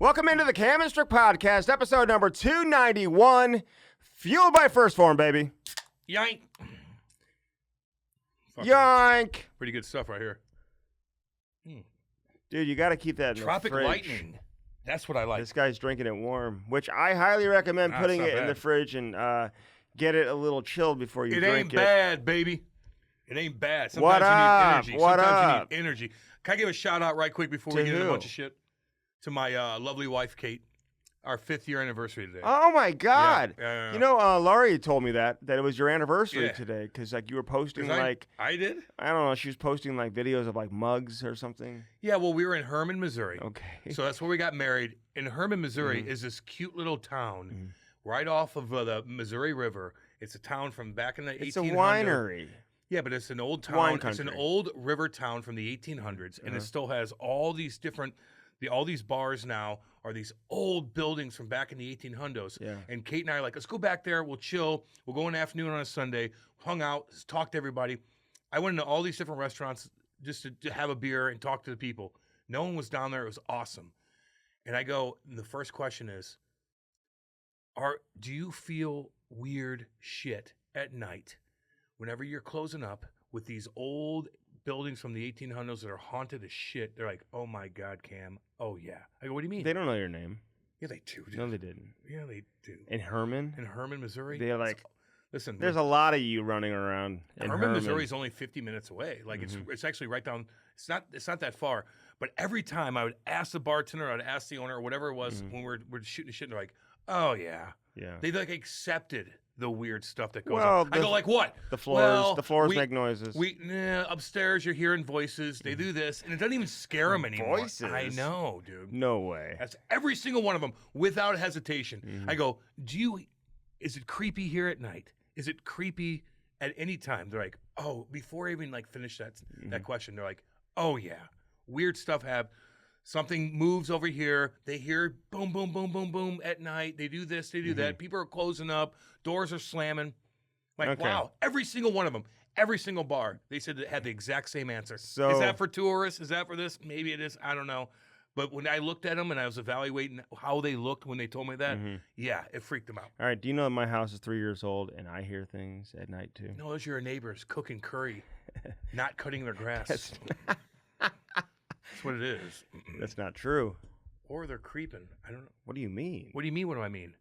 Welcome into the Cam and Strick Podcast, episode number 291. Fueled by First Form, baby. Yank. Yank. Pretty good stuff right here. Dude, you got to keep that in Tropic the fridge. lightning. That's what I like. This guy's drinking it warm, which I highly recommend putting it in the fridge and get it a little chilled before you drink it. It ain't bad, baby. It ain't bad. Sometimes What up? you need energy. What Sometimes up? you need energy. Can I give a shout out right quick before we get into a bunch of shit? To my lovely wife, Kate. Our 5th year anniversary today. Oh, my God. Yeah. You know, Laurie told me that it was your anniversary today because, like, you were posting, I did? I don't know, she was posting, like, videos of, like, mugs or something. Yeah, well, we were in Herman, Missouri. Okay. So that's where we got married. In Herman, Missouri is this cute little town right off of the Missouri River. It's a town from back in the 1800s. It's a winery. Yeah, but it's an old town. Wine It's an country. old river town from the 1800s, and it still has all these different, all these bars now are these old buildings from back in the 1800s. Yeah. And Kate and I are like, let's go back there. We'll chill. We'll go in the afternoon on a Sunday. Hung out, talked to everybody. I went into all these different restaurants just to have a beer and talk to the people. No one was down there. It was awesome. And I go, the first question is, do you feel weird shit at night whenever you're closing up with these old buildings from the 1800s that are haunted as shit? They're like, oh my God, Cam. Oh yeah. I go, what do you mean? They don't know your name. Yeah, they do. Dude. No, they didn't. Yeah, they do. In Herman? In Herman, Missouri. They're like, listen. there's a lot of you running around in Herman, Missouri is only 50 minutes away. Like it's actually right down. It's not that far. But every time I would ask the bartender, I'd ask the owner, or whatever it was, when we're shooting the shit, and they're like, oh yeah. Yeah. They like accepted the weird stuff that goes Well, on. I go, like what? The floors make noises. Upstairs you're hearing voices. They do this, and it doesn't even scare them anymore. Voices? I know, dude. No way. That's every single one of them without hesitation. I go, is it creepy here at night? Is it creepy at any time? They're like, oh, before I even like finish that question, they're like, oh yeah, weird stuff something moves over here. They hear boom, boom, boom, boom, boom at night. They do this, they do that. People are closing up. Doors are slamming. Like, wow. Every single one of them, every single bar, they said it had the exact same answer. So, is that for tourists? Is that for this? Maybe it is. I don't know. But when I looked at them and I was evaluating how they looked when they told me that, yeah, it freaked them out. All right. Do you know that my house is 3 years old and I hear things at night too? No, those are your neighbors cooking curry, not cutting their grass. That's what it is. That's not true. Or they're creeping. I don't know. What do you mean? What do you mean? What do I mean?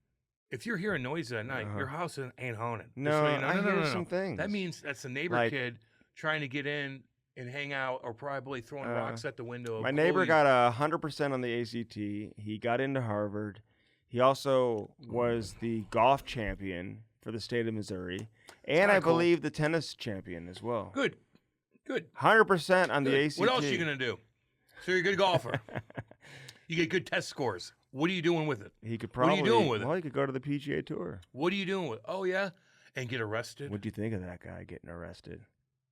If you're hearing noises at night, your house ain't haunted. No, I hear some things. That means that's a neighbor kid trying to get in and hang out, or probably throwing rocks at the window. My neighbor got 100% on the ACT. He got into Harvard. He also was the golf champion for the state of Missouri, and I believe the tennis champion as well. Good. 100% on the ACT. What else are you gonna do? So you're a good golfer. You get good test scores. What are you doing with it? He could probably. What are you doing with it? Well, he could go to the PGA Tour. What are you doing with it? Oh, yeah? And get arrested? What do you think of that guy getting arrested?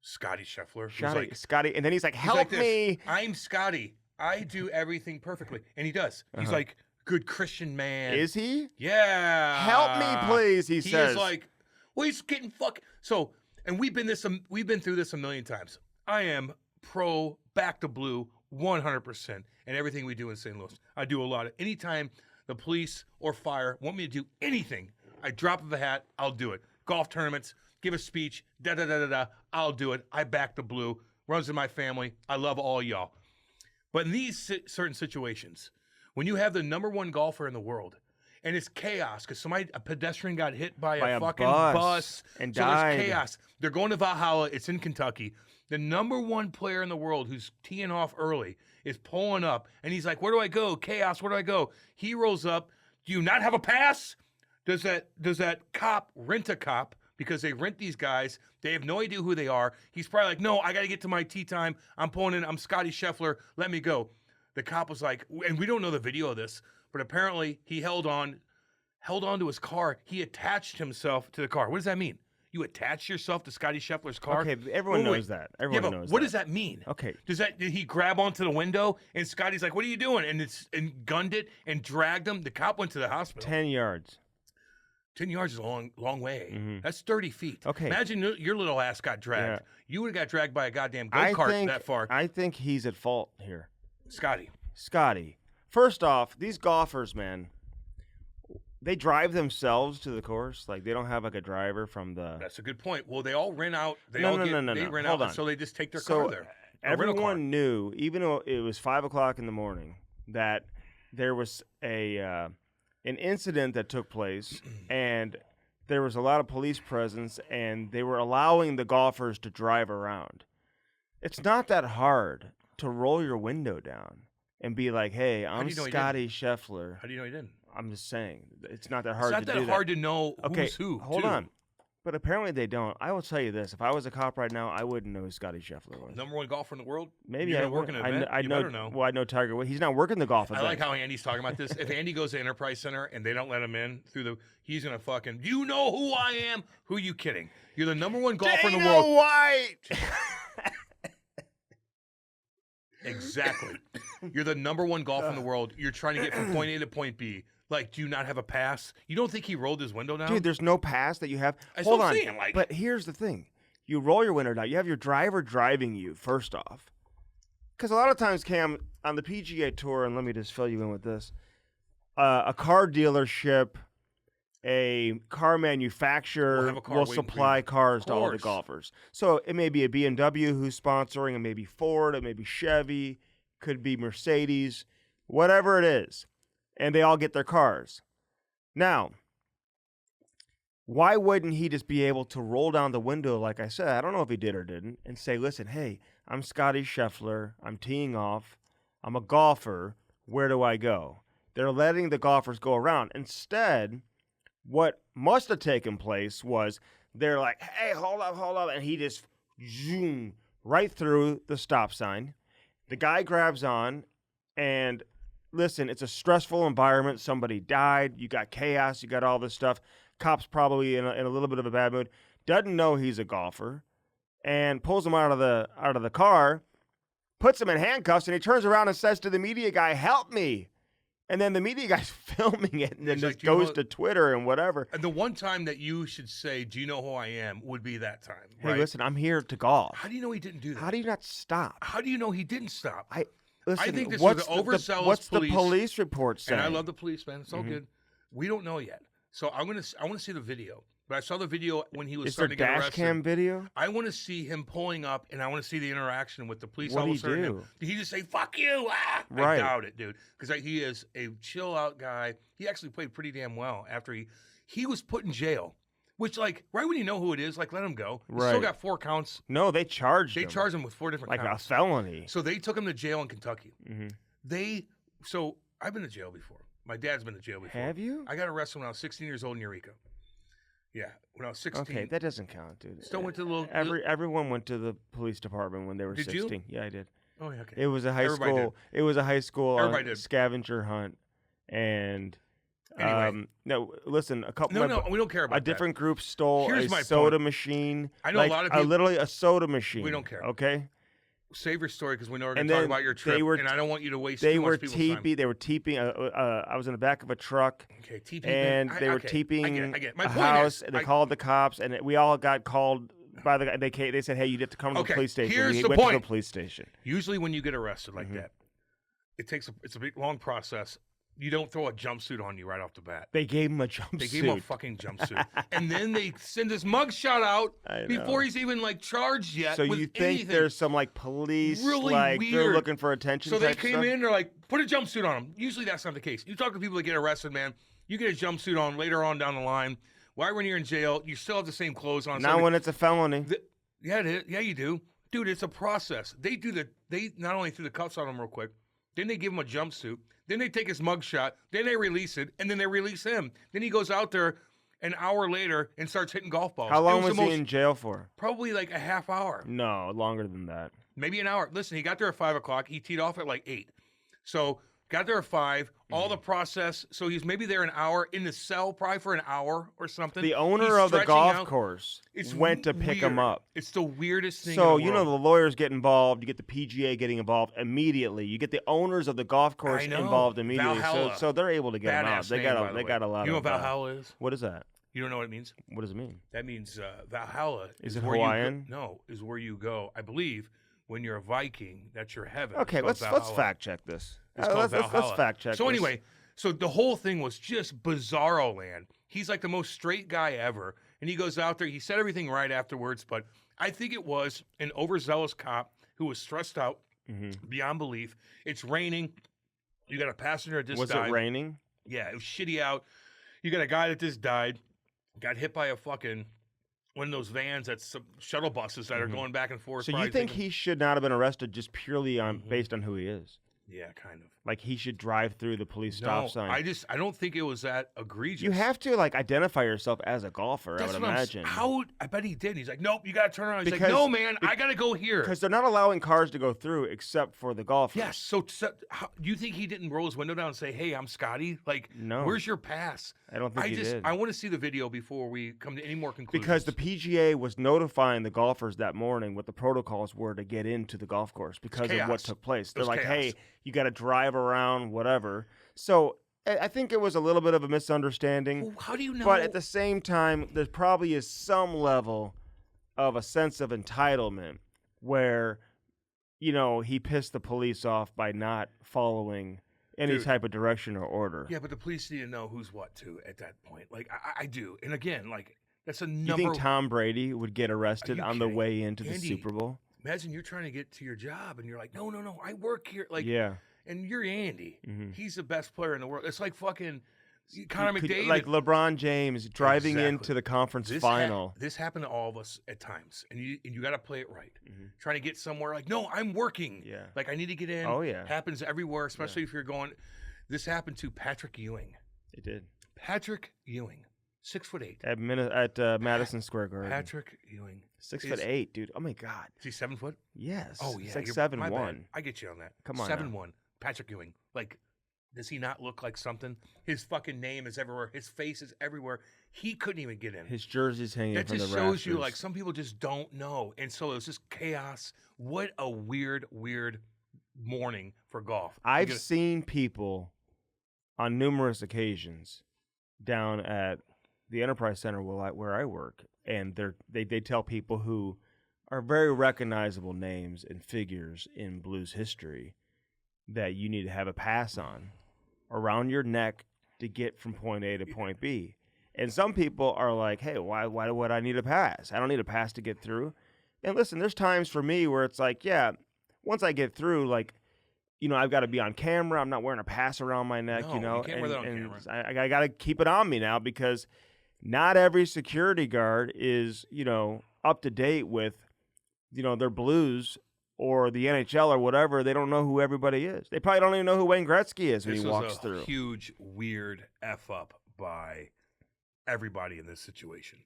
Scotty Scheffler. Scotty, and then he's like, help me. I'm Scotty. I do everything perfectly. And he does. He's like, good Christian man. Is he? Yeah. Help me, please, he says. He is like, well, he's getting So, and we've been through this a million times. I am pro back to blue 100% in everything we do in St. Louis. I do a lot of, anytime the police or fire want me to do anything, I drop of a hat, I'll do it. Golf tournaments, give a speech, I'll do it. I back the blue, runs in my family. I love all y'all. But in these certain situations, when you have the number one golfer in the world, and it's chaos because a pedestrian got hit by a fucking bus and died. There's chaos. They're going to Valhalla. It's in Kentucky. The number one player in the world who's teeing off early is pulling up, and he's like, where do I go? Chaos, where do I go? He rolls up. Do you not have a pass? Does that cop rent a cop? Because they rent these guys. They have no idea who they are. He's probably like, no, I got to get to my tee time. I'm pulling in. I'm Scotty Scheffler. Let me go. The cop was like, and we don't know the video of this, but apparently he held on to his car. He attached himself to the car. What does that mean? You attach yourself to Scotty Scheffler's car? Okay, everyone knows that. Everyone knows what that. does that mean? Okay. Did he grab onto the window and Scotty's like, what are you doing? And gunned it and dragged him? The cop went to the hospital. 10 yards. 10 yards is a long way. That's 30 feet. Okay. Imagine your little ass got dragged. Yeah. You would have got dragged by a goddamn go-kart that far. I think he's at fault here. Scotty. First off, these golfers, man, they drive themselves to the course. Like, they don't have like a driver from the. That's a good point. Well, they all rent out. They No, all no, get, no, no, they no. rent Hold out, on. so they just take their So car there. A rental car. everyone knew, even though it was 5:00 in the morning, that there was an incident that took place, and there was a lot of police presence, and they were allowing the golfers to drive around. It's not that hard to roll your window down and be like, "Hey, I'm Scotty Scheffler." How do you know he didn't? I'm just saying, it's not that hard It's to not do that hard to know who's who. Hold too. on. But apparently they don't. I will tell you this: if I was a cop right now, I wouldn't know who Scotty Scheffler was. Number one golfer in the world. Maybe You're I gonna work would. an event. I You know. better know. Well, I know Tiger Woods. He's not working the golf I event. like how Andy's talking about this. If Andy goes to Enterprise Center and they don't let him in through the, he's gonna fucking. You know who I am? Who are you kidding? You're the number one golfer in the world. White. Exactly. You're the number one golfer in the world. You're trying to get from point A to point B. Like, do you not have a pass? You don't think he rolled his window down? Dude, there's no pass that you have. That's Hold what I'm on. saying, like- But here's the thing: you roll your window down. You have your driver driving you. First off, because a lot of times, Cam, on the PGA Tour, and let me just fill you in with this: a car dealership, a car manufacturer Will have a car will waiting for supply you. cars to all the course. golfers. So it may be a BMW who's sponsoring, it may be Ford, it may be Chevy, could be Mercedes, whatever it is, and they all get their cars. Now, why wouldn't he just be able to roll down the window, like I said, I don't know if he did or didn't, and say, listen, hey, I'm Scotty Scheffler, I'm teeing off, I'm a golfer, where do I go? They're letting the golfers go around. Instead, what must have taken place was they're like, hey, hold up, and he just zoom right through the stop sign. The guy grabs on, and listen, it's a stressful environment. Somebody died. You got chaos. You got all this stuff. Cop's probably in a little bit of a bad mood. Doesn't know he's a golfer, and pulls him out of the car, puts him in handcuffs, and he turns around and says to the media guy, "Help me!" And then the media guy's filming it, and then He's just like, "Do you goes know-" to Twitter and whatever. And the one time that you should say, "Do you know who I am?" would be that time. Hey, right? listen, I'm here to golf. How do you know he didn't do that? How do you not stop? How do you know he didn't stop? Listen, think this what's was the overzealous what's police, the police report saying? And I love the police, man. It's all good. We don't know yet. So I want to see the video. But I saw the video when he was Is there starting to get dash arrested. cam video? I want to see him pulling up, and I want to see the interaction with the police What'd he officer. and him. do? Did he just say "fuck you"? Ah! Right. I doubt it, dude. Because he is a chill out guy. He actually played pretty damn well after he was put in jail. Which, like, right when you know who it is, like, let him go. He still Right. got 4 counts. No, they charged They him charged him with 4 different like counts. a felony. So they took him to jail in Kentucky. Mm-hmm. So I've been to jail before. My dad's been to jail before. Have you? I got arrested when I was 16 years old in Eureka. Yeah, when I was 16. Okay, that doesn't count, dude. Still went to the little. Everyone went to the police department when they were Did you? 16. Yeah, I did. Oh, yeah, okay. It was a high Everybody school. It was a high school Everybody did. scavenger hunt, and Anyway. no, listen, a couple. No, we don't care about a different group stole Here's a my soda point. machine. I know a like, lot of people- literally a soda machine. We don't care. Okay. Save your story because we know we're going And to talk then about your trip, they were- and I don't want you to waste They too were much people's time. They were teeping. I was in the back of a truck. Okay, TP. And man. they were okay, teeping I get it. My a point house, is, and they called the cops, and we all got called by the guy. They said, "Hey, you have to come to Okay, the police station." here's we the went to point. the police station. Usually, when you get arrested like Mm-hmm. that, it's a big long process. You don't throw a jumpsuit on you right off the bat. They gave him a jumpsuit. They gave him a fucking jumpsuit, and then they send his mugshot out I know. before he's even like charged yet. So with you think anything. there's some like police, Really like they're weird. looking for attention? So they type came stuff? in, they're like, put a jumpsuit on him. Usually that's not the case. You talk to people that get arrested, man. You get a jumpsuit on later on down the line. Why, when you're in jail, you still have the same clothes on? Not when it's a felony. Yeah, it is. Yeah, you do, dude. It's a process. They not only threw the cuffs on him real quick, then they give him a jumpsuit. Then they take his mugshot. Then they release it, and then they release him. Then he goes out there an hour later and starts hitting golf balls. How long It was the he most- in jail for? Probably like a half hour. No, longer than that. Maybe an hour. Listen, he got there at 5 o'clock. He teed off at like 8. So got there at 5. All the process. So he's maybe there an hour in the cell, probably for an hour or something. The owner He's of the stretching golf out. course It's went to pick him weird. up. It's the weirdest thing. So, in the you know, world. the lawyers get involved. You get the PGA getting involved immediately. You get the owners of the golf course I know. involved immediately. Valhalla. So they're able to get him out. Badass They name, got by a, the they way. got a lot You know of. what Valhalla is? What is that? You don't know what it means? What does it mean? That means Valhalla Is it where you go- Hawaiian? No, is where you go. I believe when you're a Viking, that's your heaven. Okay, let's fact check this. Let's fact check. So anyway, so the whole thing was just bizarro land. He's like the most straight guy ever, and he goes out there. He said everything right afterwards, but I think it was an overzealous cop who was stressed out beyond belief. It's raining. You got a passenger that just died. Was it raining? Yeah, it was shitty out. You got a guy that just died, got hit by a fucking one of those vans that's shuttle buses that are going back and forth. So you think he should not have been arrested just purely on based on who he is? Yeah, kind of. Like he should drive through the police stop sign. I don't think it was that egregious. You have to like identify yourself as a golfer. That's I would what imagine. I bet he did. He's like, nope, you got to turn around. He's like, no, man, I got to go here. Because they're not allowing cars to go through except for the golfers. Yes. So you think he didn't roll his window down and say, hey, I'm Scotty? Like, no. Where's your pass? I don't think he did. I want to see the video before we come to any more conclusions. Because the PGA was notifying the golfers that morning what the protocols were to get into the golf course because of what took place. They're like, hey, you got to drive around, whatever. So I think it was a little bit of a misunderstanding. Well, how do you know? But at the same time, there probably is some level of a sense of entitlement where, you know, he pissed the police off by not following any type of direction or order. Yeah, but the police need to know who's what, too, at that point. Like, I do. And again, like, that's a number. You think Tom Brady would get arrested on the way into the Super Bowl? Imagine you're trying to get to your job and you're like, no, I work here. Like, yeah. And you're Andy. He's the best player in the world. It's like fucking Connor McDavid. Like LeBron James driving into the conference final. This happened to all of us at times. And you got to play it right. Trying to get somewhere like, no, I'm working. Yeah. Like, I need to get in. Oh, yeah. Happens everywhere, especially if you're going. This happened to Patrick Ewing. It did. Patrick Ewing. 6'8" at Madison Square Garden. Patrick Ewing, 6'8", dude. Oh my God. Is he 7 foot? Yes. Oh yeah, it's like 7'1". I get you on that. Come on, 7'1". Patrick Ewing. Like, does he not look like something? His fucking name is everywhere. His face is everywhere. He couldn't even get in. His jersey's hanging from the rafters. That just shows you, like, some people just don't know. And so it was just chaos. What a weird morning for golf. I've seen people on numerous occasions down at the Enterprise Center where I work, and they tell people who are very recognizable names and figures in blues history that you need to have a pass on around your neck to get from point A to point B. And some people are like, hey, why would I need a pass? I don't need a pass to get through. And listen, there's times for me where it's like, yeah, once I get through, like, you know, I've got to be on camera. I'm not wearing a pass around my neck, you know. You can't wear that on camera. I got to keep it on me now because not every security guard is, you know, up to date with, you know, their Blues or the NHL or whatever. They don't know who everybody is. They probably don't even know who Wayne Gretzky is when he walks through. This was a huge, weird F up by everybody in this situation.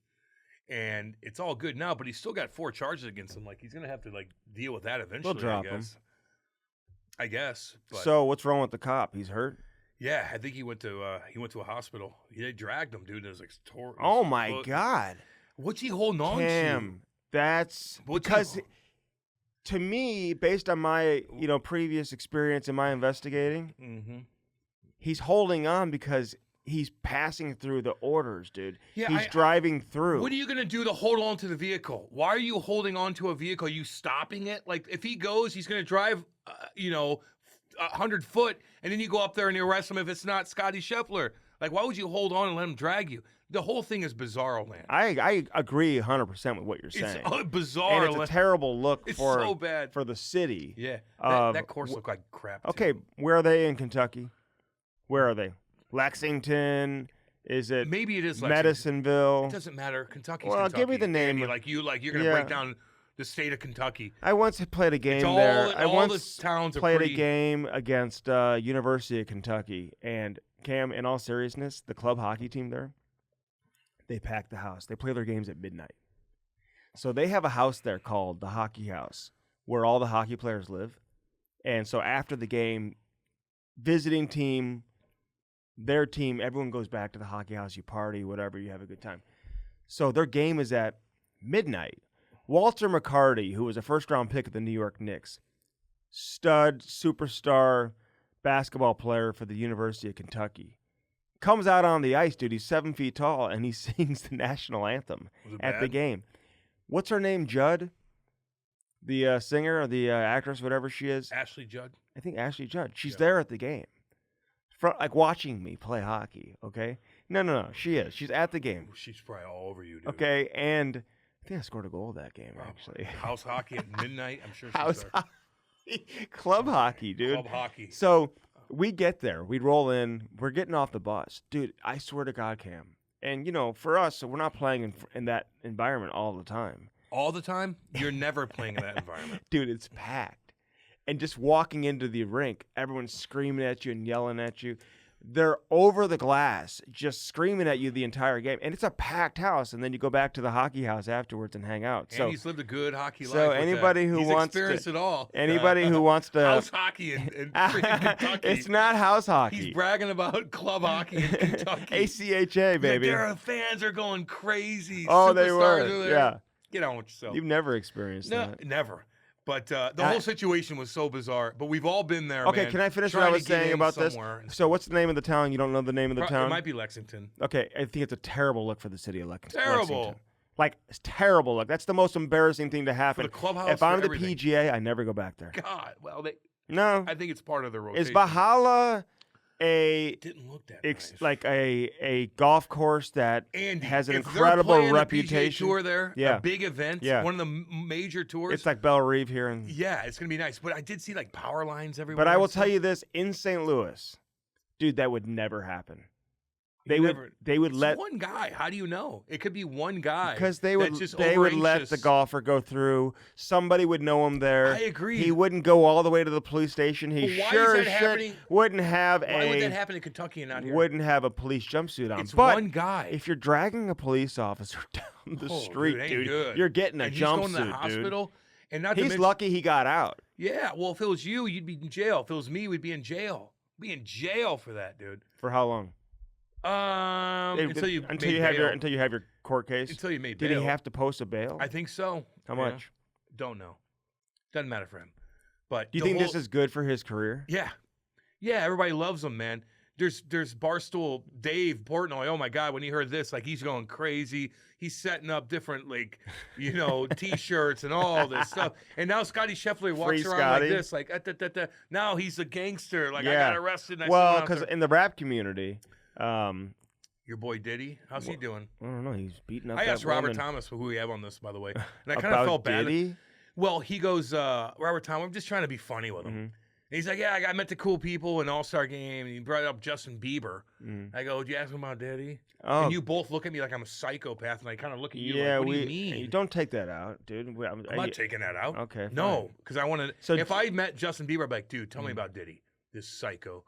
And it's all good now, but he's still got 4 charges against him. Like, he's going to have to, like, deal with that eventually, They'll drop him. I guess. But so what's wrong with the cop? He's hurt? Yeah, I think he went to a hospital. They dragged him, dude. It was like oh my God! What's he holding on to? That's because to me, based on my previous experience in my investigating, he's holding on because he's passing through the orders, dude. Yeah, he's driving through. What are you gonna do to hold on to the vehicle? Why are you holding on to a vehicle? Are you stopping it? Like, if he goes, he's gonna drive, 100 foot, and then you go up there and you arrest him if it's not Scotty Scheffler. Like, why would you hold on and let him drag you? The whole thing is bizarro land. I agree 100% with what you're saying. It's bizarre. And it's a terrible look so bad for the city. Yeah, that course looked like crap. Okay, where are they in Kentucky? Where are they? Lexington? Is it? Maybe it is Madisonville. It doesn't matter. Kentucky's Well, Kentucky. give me the name. Andy, you're gonna break down the state of Kentucky. I once played a game there. I once the towns played a game against University of Kentucky, and Cam, in all seriousness, the club hockey team there, they pack the house. They play their games at midnight. So they have a house there called the Hockey House, where all the hockey players live. And so after the game, visiting team, their team, everyone goes back to the Hockey House. You party, whatever, you have a good time. So their game is at midnight. Walter McCarty, who was a first-round pick of the New York Knicks, stud, superstar basketball player for the University of Kentucky, comes out on the ice, dude. He's 7 feet tall, and he sings the national anthem at the game. What's her name, Judd? The singer or the actress, whatever she is. Ashley Judd. I think Ashley Judd. She's Yeah. there at the game. Like watching me play hockey, okay? No. She is. She's at the game. Ooh, she's probably all over you, dude. Okay, and I think I scored a goal that game, actually. House hockey at midnight. I'm sure she's House there. hockey. Club hockey, dude. Club hockey. So we get there. We roll in. We're getting off the bus. Dude, I swear to God, Cam. And, for us, so we're not playing in that environment all the time. All the time? You're never playing in that environment. Dude, it's packed. And just walking into the rink, everyone's screaming at you and yelling at you. They're over the glass, just screaming at you the entire game. And it's a packed house. And then you go back to the hockey house afterwards and hang out. And he's lived a good hockey life. So with anybody that. who he's wants experienced to, it all. Anybody who wants to house hockey in freaking Kentucky. It's not house hockey. He's bragging about club hockey in Kentucky. ACHA, baby. Their fans are going crazy. Oh, they Superstars were. are there. Yeah. Get on with yourself. You've never experienced No, that. never. But the whole situation was so bizarre. But we've all been there. Okay, man, can I finish what trying I was to get saying in about this? somewhere. So, what's the name of the town? You don't know the name of the town? It might be Lexington. Okay, I think it's a terrible look for the city of Lexington. Terrible. Like, it's terrible look. That's the most embarrassing thing to happen. For the clubhouse, if I'm for the everything. PGA, I never go back there. God, well, No. I think it's part of the rotation. Is Valhalla It didn't look that nice. like a golf course that Andy, has an if they're incredible playing reputation? A PGA tour there, Yeah. a big event, Yeah. one of the major tours. It's like Belle Reve here. Yeah, it's going to be nice. But I did see like power lines everywhere. But I will and tell stuff. you this, in St. Louis, dude, that would never happen. They Never- would It's let one guy. How do you know? It could be one guy. because they that's would just let over-anxious. the golfer go through. Somebody would know him there. I agree. He wouldn't go all the way to the police station. He But why sure is as that shit happening? wouldn't have Why would that happen in Kentucky and not here? wouldn't have a police jumpsuit on. It's but one guy. if you're dragging a police officer down the Oh, street, dude, ain't dude, good. you're getting a and he's going to the jumpsuit, dude. hospital. And not to He's mention, lucky he got out. Yeah, well, if it was you, you'd be in jail. If it was me, we'd be in jail. Be in jail for that, dude. For how long? Until you until made you have bail. your court case. Until you made Did bail. he have to post a bail? I think so. How Yeah. much? Don't know. Doesn't matter for him. But Do you the think whole- this is good for his career? Yeah, yeah. Everybody loves him, man. There's Barstool Dave Portnoy. Oh my God, when he heard this, like he's going crazy. He's setting up different T-shirts and all this stuff. And now Scotty Scheffler walks Free around Scotty. like this, like now he's a gangster. Like I Yeah. got arrested. And I Well, saw him out because there. in the rap community, Your boy Diddy, how's he doing? I don't know. He's beating up. I that asked Robert woman. Thomas who we have on this, by the way, and I kind About of felt bad. Diddy? Well, he goes, Robert Thomas, I'm just trying to be funny with him. Mhm. And he's like, yeah, I met the cool people in All-Star Game, and he brought up Justin Bieber. Mhm. I go, did you ask him about Diddy? Oh, And you both look at me like I'm a psychopath, and I kind of look at you yeah. like, what do you mean? You don't take that out, dude. I'm not taking that out. Okay. No, because I want to. So if I met Justin Bieber, I'd be like, dude, tell me Mhm. about Diddy, this psycho.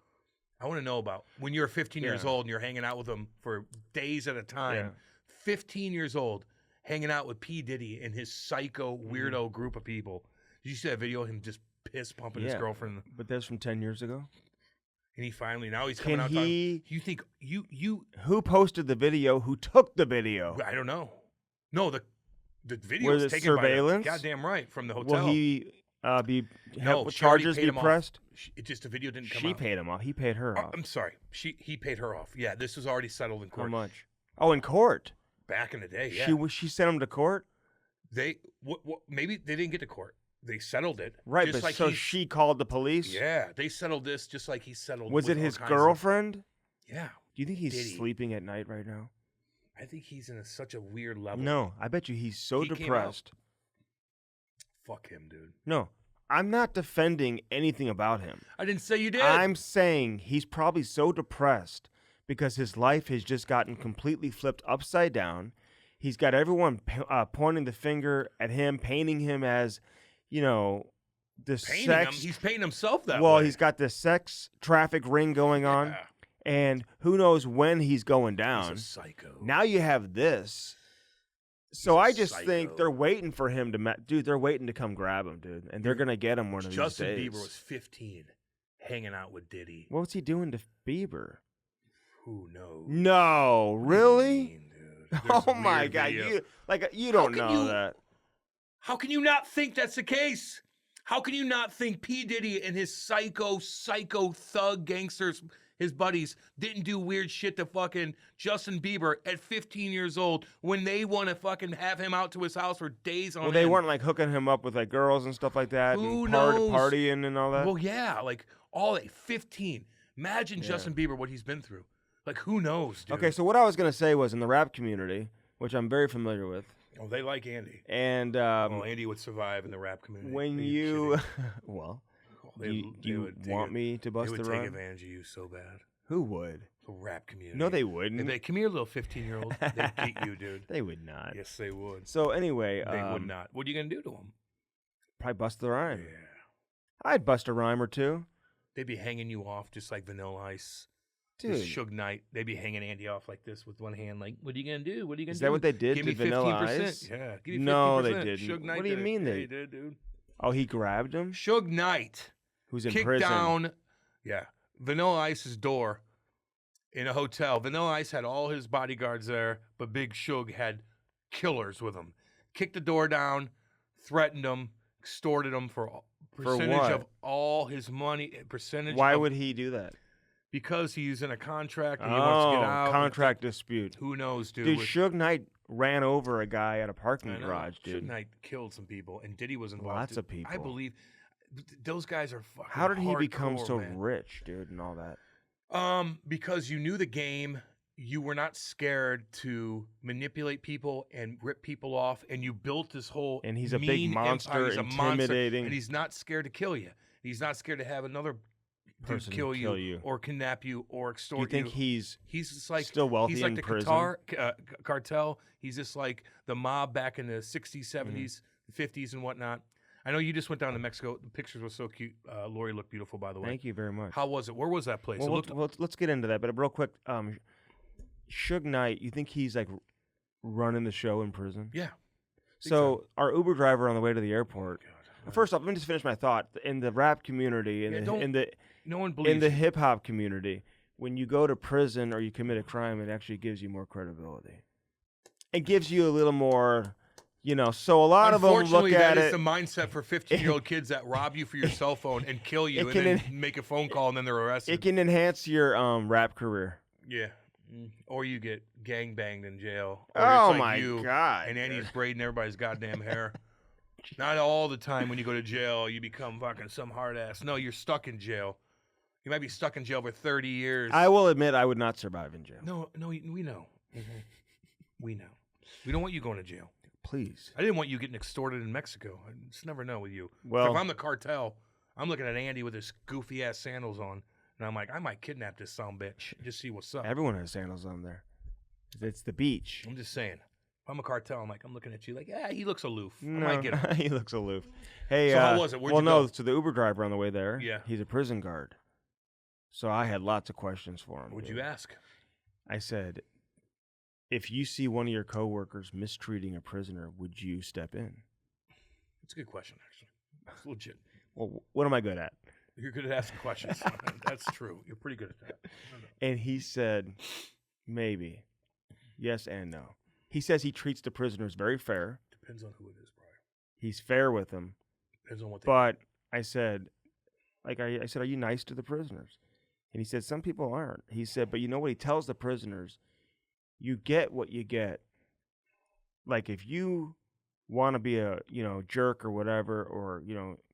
I want to know about when you're 15 years Yeah. old and you're hanging out with him for days at a time. Yeah. 15 years old, hanging out with P. Diddy and his psycho Mm-hmm. weirdo group of people. Did you see that video of him just piss pumping his Yeah. girlfriend? But that's from 10 years ago. And he finally, now he's coming Can out talking. he? You think, you, Who posted the video? Who took the video? I don't know. No, the video Was was it taken surveillance? by the, goddamn right, from the hotel. Will he be No, have she already charges paid be him off. pressed? It just the video didn't come She out. paid him off. He paid her off. I'm sorry. He paid her off. Yeah, this was already settled in How court. much? Oh, in court. Back in the day, yeah. She sent him to court. They maybe they didn't get to court. They settled it. Right, just but like so he's- she called the police. Yeah, they settled this just like he settled. Was with it all his kinds of- girlfriend? Yeah, Do you think he's Diddy. sleeping at night right now? I think he's in such a weird level. No, I bet you he's so He came out- depressed. Fuck him, dude. No, I'm not defending anything about him. I didn't say you did. I'm saying he's probably so depressed because his life has just gotten completely flipped upside down. He's got everyone pointing the finger at him, painting him as, the painting sex. him. He's painting himself that well, way. he's got this sex traffic ring going on, Yeah. and who knows when he's going He's down. a psycho. Now you have this. So He's a I just think psycho. they're waiting for him to, dude. They're waiting to come grab him, dude, and they're gonna get him one of Justin these days. Bieber was 15, hanging out with Diddy. What's he doing to Bieber? Who knows? No, really? Dude. There's Oh a my weird God, video. you don't can know you- that. How can you not think that's the case? How can you not think P. Diddy and his psycho thug gangsters, his buddies didn't do weird shit to fucking Justin Bieber at 15 years old when they want to fucking have him out to his house for days on end. Well, they weren't like hooking him up with like girls and stuff like that. Who and knows? Partying and all that. Well, yeah, like all 15. Imagine Justin Bieber, what he's been through. Like, who knows, dude? Okay, so what I was going to say was in the rap community, which I'm very familiar with. Oh, they like Andy. And Andy would survive in the rap community. when well, do you want me to bust the rhyme? They would take advantage of you so bad. Who would? The rap community. No, they wouldn't. They'd be like, come here, little 15-year-old. They'd beat you, dude. They would not. Yes, they would. So anyway, They would not. What are you going to do to them? Probably bust the rhyme. Yeah. I'd bust a rhyme or two. They'd be hanging you off just like Vanilla Ice. Dude. This Suge Knight. They'd be hanging Andy off like this with one hand, like, what are you going to do? What are you going to do? Is that what they did Give to me Vanilla 15%. Ice? Yeah. Give me 15%. No, they didn't. Suge Knight What do you did it. mean Yeah, they he did, dude. Oh, he grabbed him? Suge Knight Who's in kicked prison? down, Vanilla Ice's door in a hotel. Vanilla Ice had all his bodyguards there, but Big Suge had killers with him. Kicked the door down, threatened him, extorted him for percentage what? of all his money. Percentage. Why of, would he do that? Because he's in a contract and he wants to get out. Contract dispute. Who knows, dude? Dude, Suge Knight ran over a guy at a parking garage, dude. Suge Knight killed some people, and Diddy was involved. Lots of people. I believe those guys are fucking. How did he become hardcore, so man. rich, dude, and all that? Because you knew the game, you were not scared to manipulate people and rip people off, and you built this whole And he's a big mean monster, empire. He's a monster, intimidating. and he's not scared to kill you. He's not scared to have another Person dude kill kill you, you. or kidnap you or Do extort you think he's just like still wealthy he's like in the prison? cartel. He's just like the mob back in the 60s, 70s, 50s, and whatnot. I know you just went down to Mexico. The pictures were so cute. Lori looked beautiful, by the way. Thank you very much. How was it? Where was that place? Well, let's get into that, but real quick, Suge Knight, you think he's like running the show in prison? Yeah. So our Uber driver on the way to the airport. God. First off, let me just finish my thought. In the rap community, No one believes in the hip hop community, when you go to prison or you commit a crime, it actually gives you more credibility. It gives you a little more, So a lot of them look Unfortunately, at that is it. the mindset for 15-year-old kids that rob you for your cell phone and kill you, and then make a phone call and then they're arrested. It can enhance your rap career. Yeah. Or you get gangbanged in jail. Or Oh it's like my you, God! And Andy's braiding everybody's goddamn hair. Not all the time when you go to jail, you become fucking some hard ass. No, you're stuck in jail. You might be stuck in jail for 30 years. I will admit I would not survive in jail. No, we know. We know. We don't want you going to jail. Please. I didn't want you getting extorted in Mexico. I just never know with you. Well, if I'm the cartel, I'm looking at Andy with his goofy ass sandals on, and I'm like, I might kidnap this sumbitch and just see what's up. Everyone has sandals on there. It's the beach. I'm just saying. If I'm a cartel, I'm looking at you like, he looks aloof. I No, might get him. he looks aloof. Hey, So how was it? Where'd you go? So the Uber driver on the way there, Yeah. he's a prison guard. So I had lots of questions for him. What'd dude. you ask? I said, if you see one of your coworkers mistreating a prisoner, would you step in? It's a good question, actually. It's legit. Well, what am I good at? You're good at asking questions. That's true. You're pretty good at that. And he said, maybe. Yes and no. He says he treats the prisoners very fair. Depends on who it is, Brian. He's fair with them. Depends on what they But I said, are you nice to the prisoners? And he said, some people aren't. He said, but you know what he tells the prisoners? You get what you get. Like if you want to be a, jerk or whatever, or,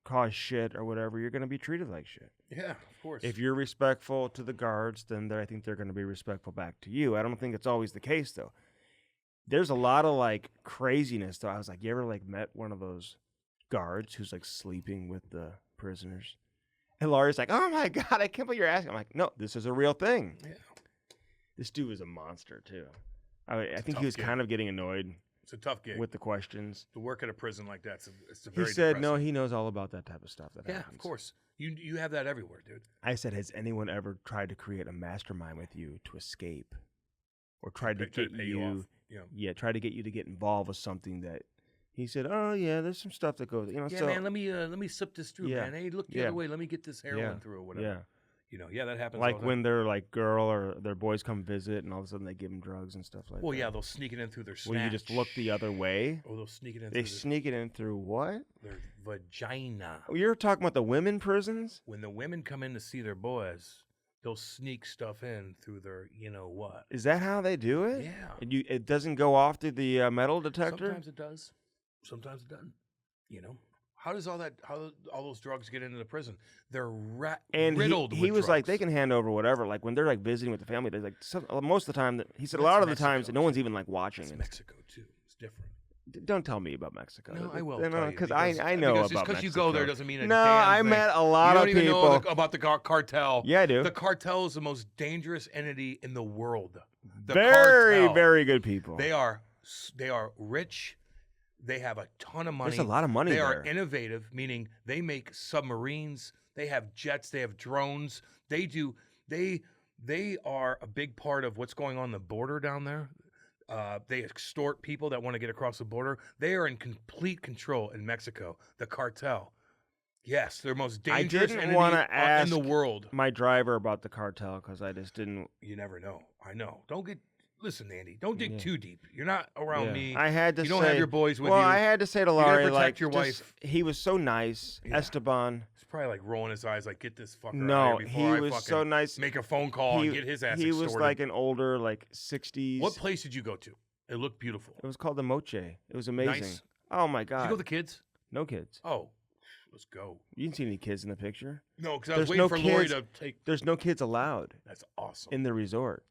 cause shit or whatever, you're going to be treated like shit. Yeah, of course. If you're respectful to the guards, then I think they're going to be respectful back to you. I don't think it's always the case, though. There's a lot of, craziness, though. I was like, you ever, met one of those guards who's, sleeping with the prisoners? And Laurie's like, oh, my God, I can't believe you're asking. I'm like, no, this is a real thing. Yeah. This dude was a monster, too. I think he was gig. kind of getting annoyed It's a tough gig. with the questions. To work at a prison like that, it's a He very said, depressing. no, he knows all about that type of stuff that Yeah, happens. of course. You have that everywhere, dude. I said, has anyone ever tried to create a mastermind with you to escape? Or tried to get pay you off. Yeah. try to get you to get involved with something that he said, oh yeah, there's some stuff that goes, Yeah, so man, let me slip this through, Yeah. man. Hey, look the Yeah. other way. Let me get this heroin Yeah. through or whatever. yeah. That happens all Like the time. when their girl or their boys come visit and all of a sudden they give them drugs and stuff like Well, that. yeah, they'll sneak it in through their snatch. Well, you just look the other way. Or they'll sneak it in They through sneak it in through what? their vagina. Oh, you're talking about the women prisons? When the women come in to see their boys, they'll sneak stuff in through their, you know what. Is that how they do it? Yeah. And it doesn't go off through the metal detector? Sometimes it does. Sometimes it doesn't. You know? How all those drugs get into the prison? They're riddled with he was drugs. like, they can hand over whatever. Like, when they're, like, visiting with the family, they're like, most of the time, he said a lot of the times, no one's even, like, watching It's it. Mexico, too. It's different. Don't tell me about Mexico. No, I will. Because I know about just because you go there doesn't mean a No, damn I thing. met a lot of You don't even people. know about the cartel. Yeah, I do. The cartel is the most dangerous entity in the world. The Very, cartel. very good people. They are rich. They have a ton of money. There's a lot of money They there. are innovative, meaning they make submarines. They have jets. They have drones. They are a big part of what's going on the border down there. They extort people that want to get across the border. They are in complete control in Mexico. The cartel. Yes, they're most dangerous didn't entity wanna in the ask world. my driver about the cartel because I just didn't. You never know. I know. Listen, Andy, don't dig too deep. You're not around me. I had to You say. don't have your boys with well, you. I had to say to You gotta Laurie, protect like, your wife. he was so nice, Yeah. Esteban. He's probably like rolling his eyes, like, get this fucker No, out of here he before I was fucking so nice. make a phone call and get his ass He extorted. was like an older, like 60s. What place did you go to? It looked beautiful. It was called the Moche. It was amazing. Nice. Oh my Did god. you go with the kids? No kids. Oh, let's go. You didn't see any kids in the picture. No, because I was There's waiting no for Lori kids. to take. There's no kids allowed That's awesome. in the resort.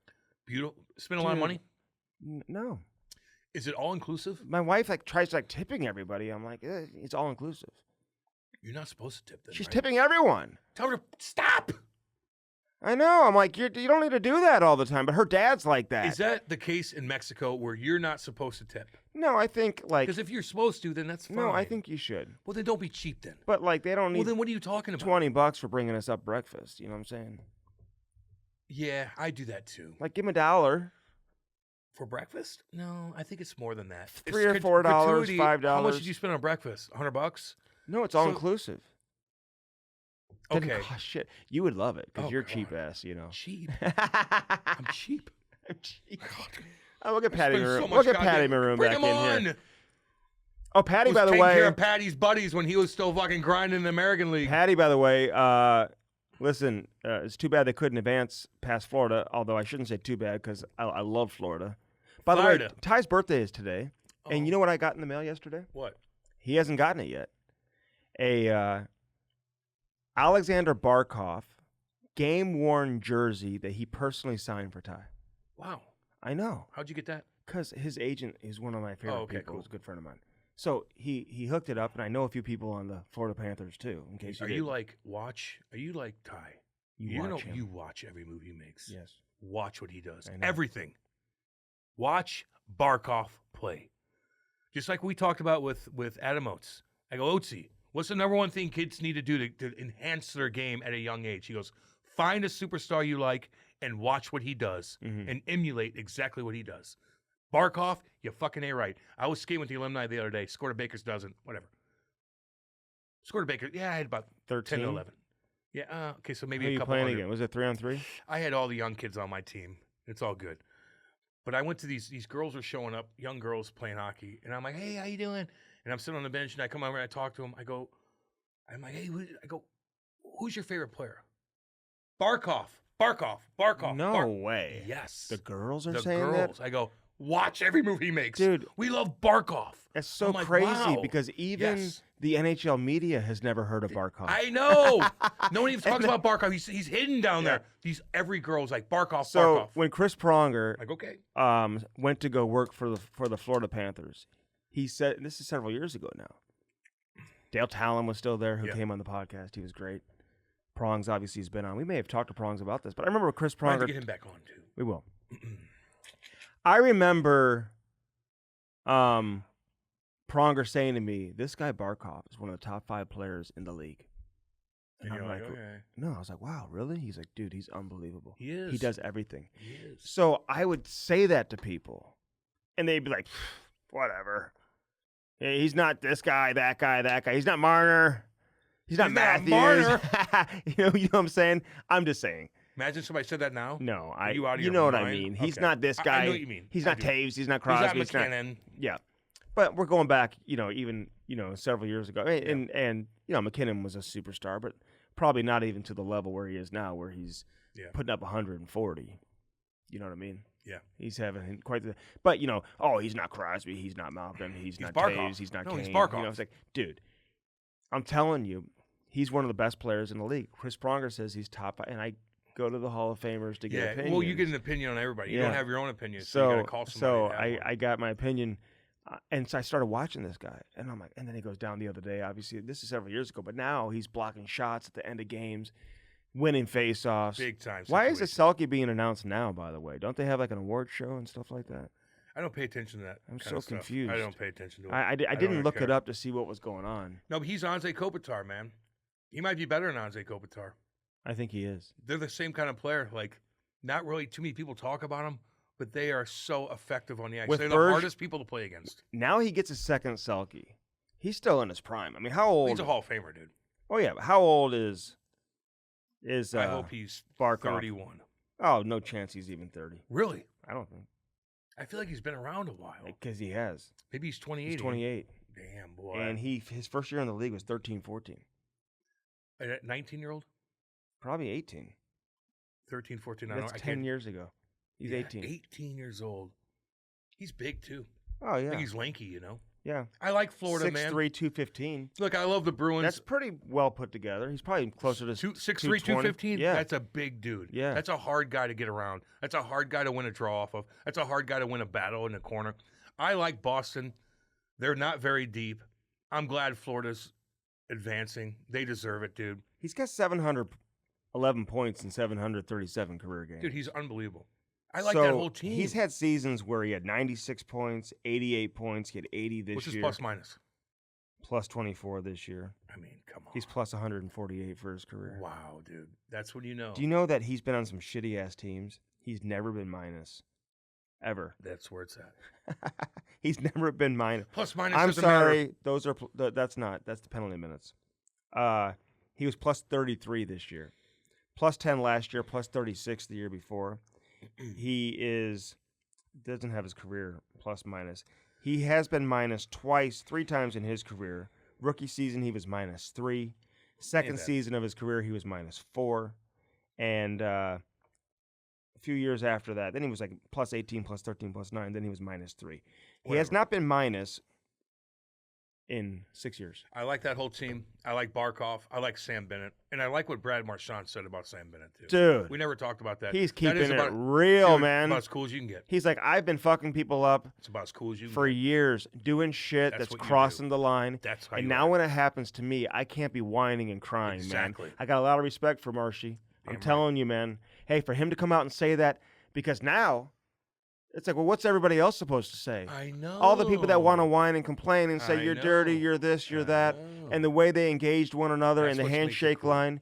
Beautiful. Spend a lot of Dude. money. No. Is it all inclusive? My wife like tries like tipping everybody. I'm like, it's all inclusive. You're not supposed to tip them. She's right? tipping everyone. Tell her to stop. I know. I'm like, you don't need to do that all the time. But her dad's like that. Is that the case in Mexico where you're not supposed to tip? No, I think like. Because if you're supposed to, then that's fine. No, I think you should. Well, then don't be cheap then. But like, they don't Well, need then what are you talking about? $20 for bringing us up breakfast. You know what I'm saying? Yeah, I do that too. Like, give them $1. For breakfast? No, I think it's more than that. $3 or It's $4, gratuity. $5. How much did you spend on breakfast? $100? No, it's all So- inclusive. Didn't Okay. cost shit. You would love it because Oh, you're God. cheap ass. You know. Cheap. I'm cheap. I'm cheap. God. Oh, we'll get I Patty spend so Maroon. much We'll get goddamn- Patty Maroon Bring back him in on. here. Oh, Patty, Was by the taking care way. of Patty's buddies when he was still fucking grinding in the American League. Patty, by the way. Listen, it's too bad they couldn't advance past Florida. Although I shouldn't say too bad because I love Florida. By the way, Florida. Ty's birthday is today, and Oh. you know what I got in the mail yesterday? What? He hasn't gotten it yet. A Alexander Barkov game-worn jersey that he personally signed for Ty. Wow. I know, How'd you get that? because his agent is one of my favorite Oh, okay, people. cool. He's a good friend of mine. So he hooked it up, and I know a few people on the Florida Panthers too. In case Are you you didn't. like watch? Are you like Ty? You watch him. You watch every move he makes. Yes. Watch what he does. I know. Everything. Watch Barkov play. Just like we talked about with Adam Oates. I go, Oatesy, what's the number one thing kids need to do to enhance their game at a young age? He goes, find a superstar you like and watch what he does Mhm. and emulate exactly what he does. Barkov, you fucking A right. I was skating with the alumni the other day. Scored a baker's dozen. Whatever. Scored a baker. Yeah, I had about 13. 10 to 11. Yeah, okay, so maybe Who are a you couple playing hundred. again? Was it 3-on-3? I had all the young kids on my team. It's all good. But I went to these girls were showing up, young girls playing hockey, and I'm like, hey, how you doing? And I'm sitting on the bench, and I come over and I talk to them. I'm like, hey, who's your favorite player? Barkov. No way. Yes. The girls are The saying girls. that? I go, watch every move he makes. Dude. We love Barkov. That's so I'm like, crazy wow. because even Yes. the NHL media has never heard of Barkov. I know. No one even talks about Barkov. He's hidden down Yeah. there. Every girl's like, Barkov, So Barkov. when Chris Pronger Like, okay. went to go work for the Florida Panthers, he said, and this is several years ago now. Dale Talon was still there, who Yeah. came on the podcast. He was great. Prongs obviously has been on. We may have talked to Prongs about this, but I remember Chris I have to Pronger. get him back on, too. We will. I remember Pronger saying to me, "This guy Barkov is one of the top 5 players in the league." And I'm you're like, like, okay. No, I was like, wow, really? He's like, dude, he's unbelievable. He is. He does everything. He is. So I would say that to people, and they'd be like, whatever. Yeah, he's not this guy, that guy, that guy. He's not Marner. He's not He's not Matthews. Marner. you know what I'm saying? I'm just saying. Imagine somebody said that now. No, Are you out of you your know what I mind? mean. He's Okay. not this guy. I know what you mean. He's I not do. Taves. He's not He's Crosby. not He's not McKinnon. Yeah. But we're going back, even several years ago. And McKinnon was a superstar, but probably not even to the level where he is now, where he's putting up 140. You know what I mean? Yeah. He's having quite the – but, he's not Crosby. He's not Malkin. He's not Barkov. Taves. He's not Kane. He's Barkov. It's like, dude, I'm telling you, he's one of the best players in the league. Chris Pronger says he's top – and I go to the Hall of Famers to get opinions. Well, you get an opinion on everybody. You don't have your own opinion, so you got to call somebody. I got my opinion, and so I started watching this guy, and I'm like, and then he goes down the other day. Obviously, this is several years ago, but now he's blocking shots at the end of games, winning faceoffs, big time. Why is a Selke being announced now? By the way, don't they have like an award show and stuff like that? I don't pay attention to that. I'm so confused. I don't pay attention to it. I didn't look it up to see what was going on. No, but he's Anze Kopitar, man. He might be better than Anze Kopitar. I think he is. They're the same kind of player. Like, not really too many people talk about them, but they are so effective on the ice. They're the hardest people to play against. Now he gets a second Selke. He's still in his prime. I mean, how old? He's a Hall of Famer, dude. Oh yeah, but how old is? I hope he's Barkov? 31. Oh, no chance he's even 30. Really? I don't think. I feel like he's been around a while. Because he has. Maybe he's 28. He's 28. Damn, boy. And his first year in the league was 13-14. A 19-year-old? Probably 18. 13, 14. That's 10 years ago. He's 18. 18 years old. He's big, too. Oh, yeah. I think he's lanky, Yeah. I like Florida, 6'3", man. 215. Look, I love the Bruins. That's pretty well put together. He's probably closer to 6'3", 215? Yeah. That's a big dude. Yeah. That's a hard guy to get around. That's a hard guy to win a draw off of. That's a hard guy to win a battle in the corner. I like Boston. They're not very deep. I'm glad Florida's advancing. They deserve it, dude. He's got 711 points in 737 career games. Dude, he's unbelievable. I like that whole team. He's had seasons where he had 96 points, 88 points. He had 80 this year. Which is plus minus. Plus 24 this year. I mean, come on. He's plus 148 for his career. Wow, dude. That's what you know. Do you know that he's been on some shitty-ass teams? He's never been minus. Ever. That's where it's at. He's never been minus. Plus minus I'm doesn't sorry. matter. Those are that's the penalty minutes. He was plus 33 this year. Plus 10 last year, plus 36 the year before. He doesn't have his career plus minus. He has been minus three times in his career. Rookie season, he was minus 3. Second season of his career, he was minus 4. And a few years after that, then he was like plus 18, plus 13, plus 9. Then he was minus 3. He has not been minus in 6 years. I like that whole team. I like Barkov. I like Sam Bennett. And I like what Brad Marchand said about Sam Bennett, too. Dude. We never talked about that. He's keeping it about, real, man. About as cool as you can get. He's like, I've been fucking people up it's about as cool as you can for get. years, doing shit that's crossing the line. That's how and you now are. when it happens to me, I can't be whining and crying, Exactly. man. I got a lot of respect for Marshy. I'm telling you, man. Hey, for him to come out and say that, because now it's like, well, what's everybody else supposed to say? I know. All the people that want to whine and complain and say, you're dirty, you're this, you're that, and the way they engaged one another in the handshake line.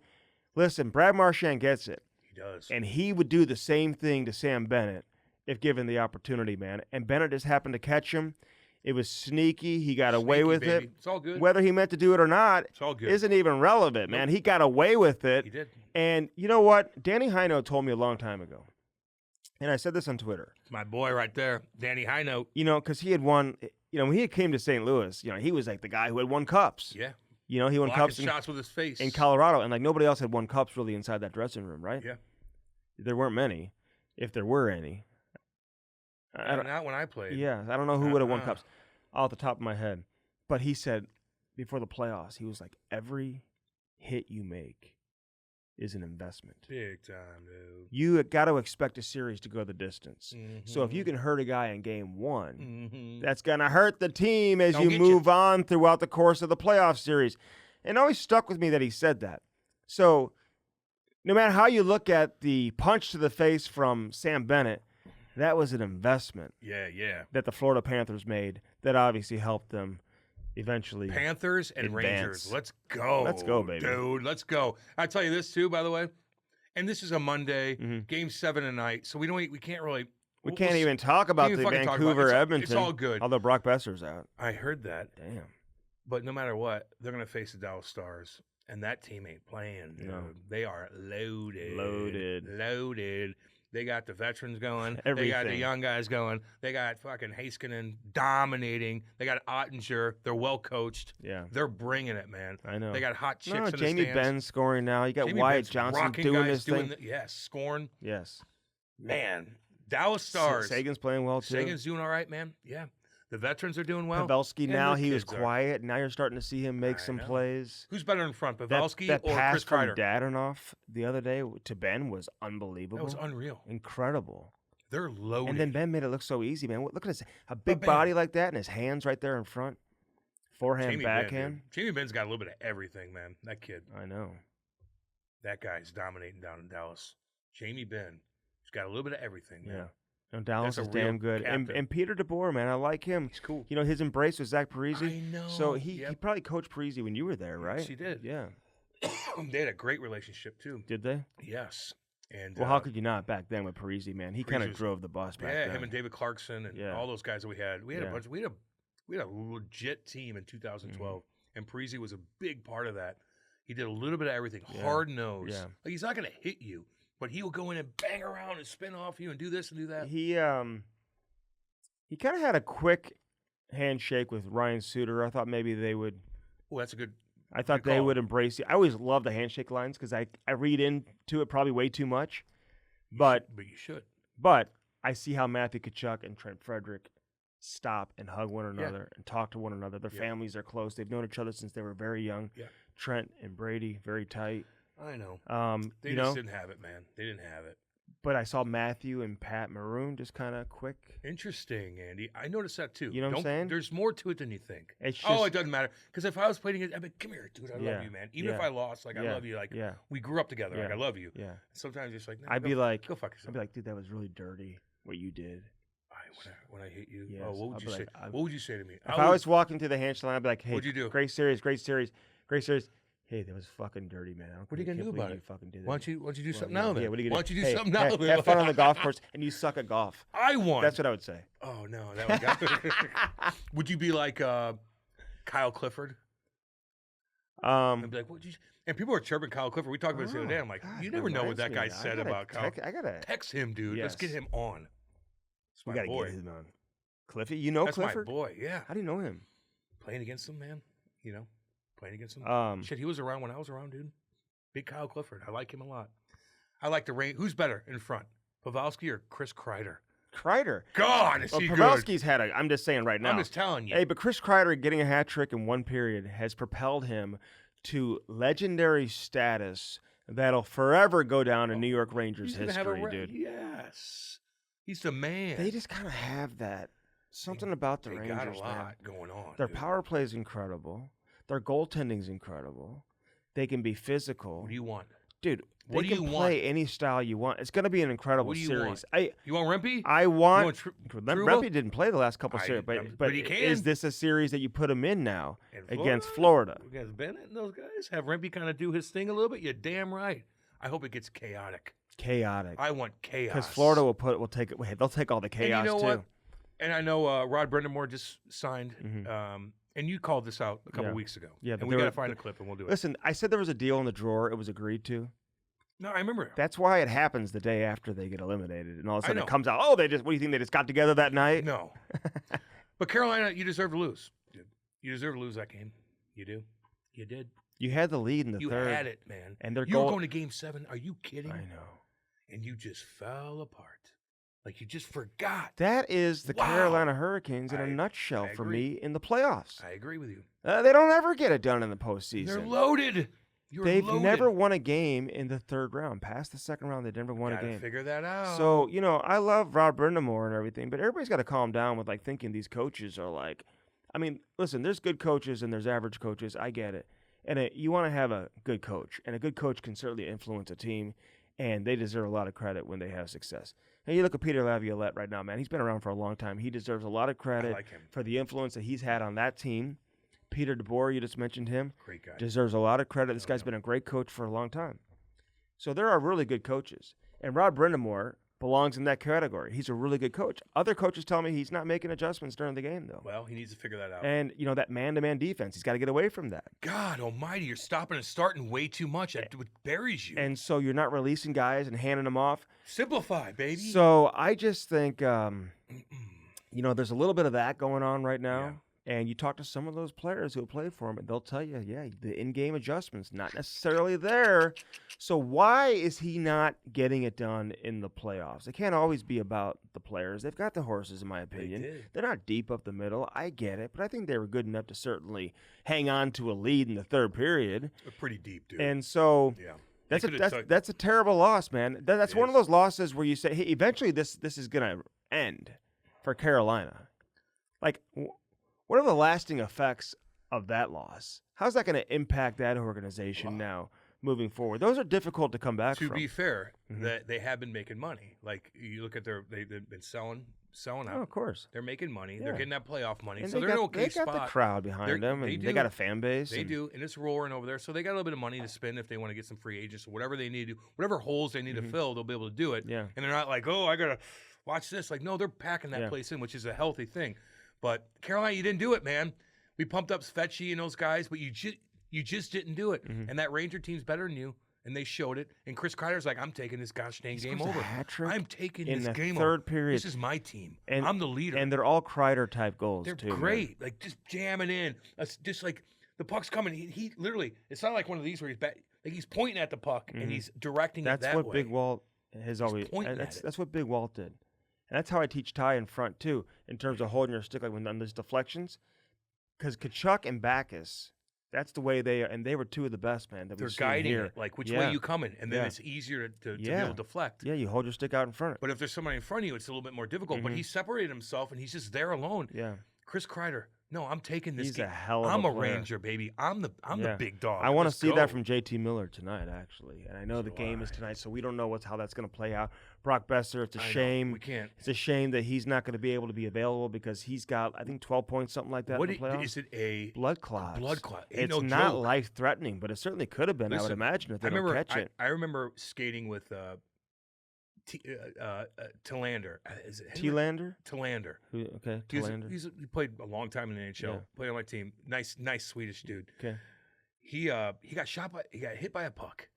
Listen, Brad Marchand gets it. He does. And he would do the same thing to Sam Bennett if given the opportunity, man. And Bennett just happened to catch him. It was sneaky. He got away with it. It's all good. Whether he meant to do it or not it's all good. isn't even relevant, man. He got away with it. He did. And you know what? Danny Heino told me a long time ago. And I said this on Twitter. It's my boy right there, Danny Heino. You know, because he had won, when he came to St. Louis, he was like the guy who had won cups. Yeah. He won cups shots with his face in Colorado. And like nobody else had won cups really inside that dressing room, right? Yeah. There weren't many, if there were any. Not when I played. Yeah, I don't know who would have won cups off the top of my head. But he said before the playoffs, he was like, every hit you make is an investment. Big time, dude. You got to expect a series to go the distance. Mm-hmm. So if you can hurt a guy in game one, that's going to hurt the team as you move on throughout the course of the playoff series. And it always stuck with me that he said that. So no matter how you look at the punch to the face from Sam Bennett, that was an investment. Yeah. That the Florida Panthers made that obviously helped them eventually. Panthers and advance. Rangers. Let's go. Let's go, baby. Dude, let's go. I tell you this too, by the way. And this is a Monday, Game 7 tonight, so we can't really. We can't even talk about the Vancouver-Edmonton. It's all good. Although Brock Besser's out. I heard that. Damn. But no matter what, they're going to face the Dallas Stars, and that team ain't playing. Dude. No. They are loaded. They got the veterans going. Everything. They got the young guys going. They got fucking Heiskanen dominating. They got Ottinger. They're well coached. Yeah. They're bringing it, man. I know. They got hot chicks in the Jamie stands. Benn scoring now. You got Jamie Wyatt Benn's Johnson rocking doing guys this thing. yes, scoring. Yes. Man, Dallas Stars. Sagan's playing well, too. Sagan's doing all right, man. Yeah. The veterans are doing well. Pavelski, and now their he was kids are. quiet. Now you're starting to see him make some know. plays. Who's better in front, That Pavelski or pass Chris from Kreider? Dadonov the other day to Ben was unbelievable. That was unreal. Incredible. They're loaded. And then Ben made it look so easy, man. Look at his a big Ben- body like that and his hands right there in front. Forehand, Jamie backhand. Ben, dude. Jamie Ben's got a little bit of everything, man. That kid. I know. That guy's dominating down in Dallas. Jamie Ben. He's got a little bit of everything, man. Yeah. No, Dallas That's is a real damn good. captain. And Peter DeBoer, man, I like him. He's cool. You know, his embrace with Zach Parise. I know. So he Yep. probably coached Parise when you were there, right? Yes, he did. Yeah. They had a great relationship, too. Did they? Yes. And Well, how could you not back then with Parise, man? He kind of Parise's- drove the bus back yeah, then. him and David Clarkson and Yeah. all those guys that we had. We had Yeah. a bunch. We had a legit team in 2012, and Parise was a big part of that. He did a little bit of everything, Yeah. hard nose. Yeah. Like he's not going to hit you, but he will go in and bang around and spin off you and do this and do that. He kind of had a quick handshake with Ryan Suter. I thought maybe they would. Oh, that's a good. I thought Good they call. would embrace it. I always love the handshake lines because I read into it probably way too much. But you should. I see how Matthew Tkachuk and Trent Frederick stop and hug one another and talk to one another. Their Yeah. families are close. They've known each other since they were very young. Yeah. Trent and Brady, very tight. I know. They you just know, didn't have it, man. They didn't have it. but I saw Matthew and Pat Maroon just kind of quick. Interesting, Andy. I noticed that too. You know what I'm saying? There's more to it than you think. It's Oh, just- it doesn't matter. Because if I was playing against, I'd be like, come here, dude. I Yeah. love you, man. Even if Yeah. I lost, like, I Yeah. love you. Like, Yeah. we grew up together. Like, Yeah. I love you. Yeah. Sometimes it's like, nah, I'd go, be like, go fuck yourself. I'd be like, dude, that was really dirty what you did. When I hate you, Yes, oh, what I'll would be you say? like, What would you say to me? If I was walking through the handshake line, I'd be like, hey, What'd you do? great series, great series, great series. Hey, that was fucking dirty, man. What are you gonna do about You it? fucking did that. Why don't you do something Well, now then? Yeah, what are you Why gonna don't you do Hey, something now hey, then? Have fun on the golf course, and you suck at golf. I won. That's what I would say. Oh no, that would would you be like Kyle Clifford? I'd be like, what? And people are chirping Kyle Clifford. We talked about this the other day. I'm like, God, you never know what reminds that me guy now. said about Kyle. I gotta. Text him, dude. Let's get Yes. him on. It's We my gotta boy. get him on. Cliffy, you know That's Clifford? my boy. Yeah, How do you know him? playing against him, man. You know, playing against him. Shit, he was around when I was around, dude. Big Kyle Clifford. I like him a lot. I like the range. Who's better in front, Pavelski or Chris Kreider? Kreider. God, is Well, he good? Pavelski's had a. I'm just saying right now. I'm just telling you. Hey, but Chris Kreider getting a hat trick in one period has propelled him to legendary status that'll forever go down in New York Rangers He's gonna have a history, dude. Yes, he's the man. They just kind of have that something about the They Rangers, got a man. lot going on. Their dude. power play is incredible. Their goaltending's incredible. They can be physical, What do you want? dude. What They do can you play want? any style you want. It's going to be an incredible What do you series. want? You want Rempe? I You want. want Trouba Trouba? didn't play the last couple I- series, but but he is can. this a series that you put him in now In against Florida? Against Bennett and those guys? Have Rempe kind of do his thing a little bit? You're damn right. I hope it gets chaotic. Chaotic. I want chaos. Because Florida will take it. Wait, they'll take all the chaos and you know too. what? And I know Rod Brind'Amour just signed. Mhm. And you called this out a couple Yeah. weeks ago. Yeah, and but we there got to were- find a clip and we'll do it. Listen, I said there was a deal in the drawer. It was agreed to. No, I remember. That's why it happens the day after they get eliminated, and all of a I sudden know. it comes out. Oh, they just. What do you think they just got together that night? No. But Carolina, you deserve to lose, dude. You deserve to lose that game. You do. You did. You had the lead in the You third. had it, man. And their You were goal. going to Game 7. Are you kidding? I know. And you just fell apart. Like you just forgot. That is the Wow. Carolina Hurricanes in a I nutshell for agree. me in the playoffs. I agree with you. They don't ever get it done in the They're postseason. loaded. You're They've loaded. never won a game in the third round. Past the second round, they've never won a Gotta game. figure that out. So, I love Rod Brind'Amour and everything, but everybody's got to calm down with thinking these coaches are I mean, listen, there's good coaches and there's average coaches. I get it. And you want to have a good coach, and a good coach can certainly influence a team, and they deserve a lot of credit when they have success. And you look at Peter Laviolette right now, man. He's been around for a long time. He deserves a lot of I credit like him. for the influence that he's had on that team. Peter DeBoer, you just mentioned him, Great guy. deserves a lot of credit. This guy's been a great coach for a long time. So there are really good coaches. And Rod Brind'Amour, belongs in that category. He's a really good coach. Other coaches tell me he's not making adjustments during the game, though. Well, he needs to figure that out. And, that man-to-man defense, he's got to get away from that. God almighty, you're stopping and starting way too much. It buries you. And so you're not releasing guys and handing them off. Simplify, baby. So I just think, there's a little bit of that going on right now. Yeah. And you talk to some of those players who play for him, and they'll tell you, the in-game adjustments, not necessarily there. So why is he not getting it done in the playoffs? It can't always be about the players. They've got the horses, in my opinion. They're not deep up the middle. I get it. But I think they were good enough to certainly hang on to a lead in the third period. They're pretty deep, dude. And so that's a terrible loss, man. That's one of those losses where you say, hey, eventually this is going to end for Carolina. Like, what are the lasting effects of that loss? How's that going to impact that organization now moving forward? Those are difficult to come back from. To be fair, that they have been making money. Like, you look at they've been selling out. Oh, of course. They're making money. Yeah. They're getting that playoff money. And so they're in an okay spot. They got the crowd behind them, and they got a fan base. They do, and it's roaring over there. So they got a little bit of money to spend if they want to get some free agents or whatever they need to do. Whatever holes they need to fill, they'll be able to do it. Yeah. And they're not like, oh, I got to watch this. Like, no, they're packing that place in, which is a healthy thing. But Carolina, you didn't do it, man. We pumped up Svetchy and those guys, but you just didn't do it. And that Ranger team's better than you, and they showed it. And Chris Kreider's like, I'm taking this gosh dang game over. I'm taking this game over. Third period. This is my team. I'm the leader. And they're all Kreider-type goals, They're too. great. Man. Like, just jamming in. Just like the puck's coming. He literally, it's not like one of these where he's pointing at the puck and he's directing it that way. That's what Big Walt has always. That's what Big Walt did. And that's how I teach Ty in front, too, in terms of holding your stick, like when on those deflections. Because Kachuk and Backus, that's the way they are. And they were two of the best, man. They're guiding here. it, like which way you coming. And then it's easier to be able to deflect. Yeah, you hold your stick out in front. But if there's somebody in front of you, it's a little bit more difficult. But he separated himself, and he's just there alone. Yeah. Chris Kreider, no, I'm taking this. He's game. a hell of I'm a player. Ranger, baby. I'm the big dog. I want to see that from JT Miller tonight, actually. And I know the game is tonight, so we don't know how that's going to play out. Brock Besser, it's a shame. We can't. It's a shame that he's not going to be able to be available because he's got, I think, 12 points, something like that. What in the playoffs. Is it? A blood clot? Blood clot. It's not life-threatening, but it certainly could have been. Listen, I would imagine if they don't catch it. I remember skating with Tillander. Is it Tillander? Tillander. Okay, Tillander. He played a long time in the NHL. Yeah. Played on my team. Nice Swedish dude. Okay. He got hit by a puck,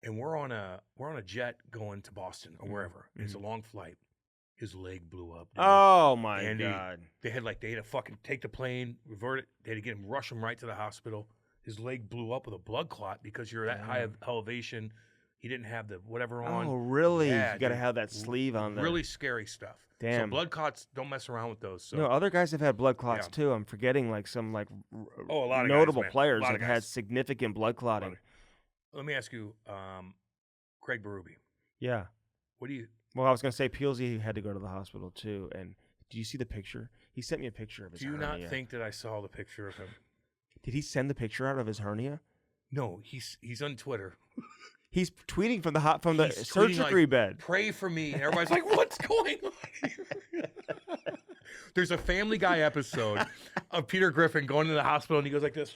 and we're on a jet going to Boston or wherever. It's a long flight. His leg blew up. Dude. Oh my God! They had to fucking take the plane, revert it. They had to get him, rush him right to the hospital. His leg blew up with a blood clot because you're at high elevation. He didn't have the whatever on. Oh, really? Yeah, you got to have that sleeve on there. Really scary stuff. Damn. So blood clots, don't mess around with those. So. No, other guys have had blood clots too. I'm forgetting some a lot of notable guys, players have had significant blood clotting. Let me ask you, Craig Berube. Yeah. What do you? Well, I was going to say Peelsy had to go to the hospital too. And do you see the picture? He sent me a picture of his hernia. Do you not think that I saw the picture of him? Did he send the picture out of his hernia? No, he's on Twitter. He's tweeting from the surgery bed. Pray for me. And everybody's like, what's going on here? There's a Family Guy episode of Peter Griffin going to the hospital, and he goes like this.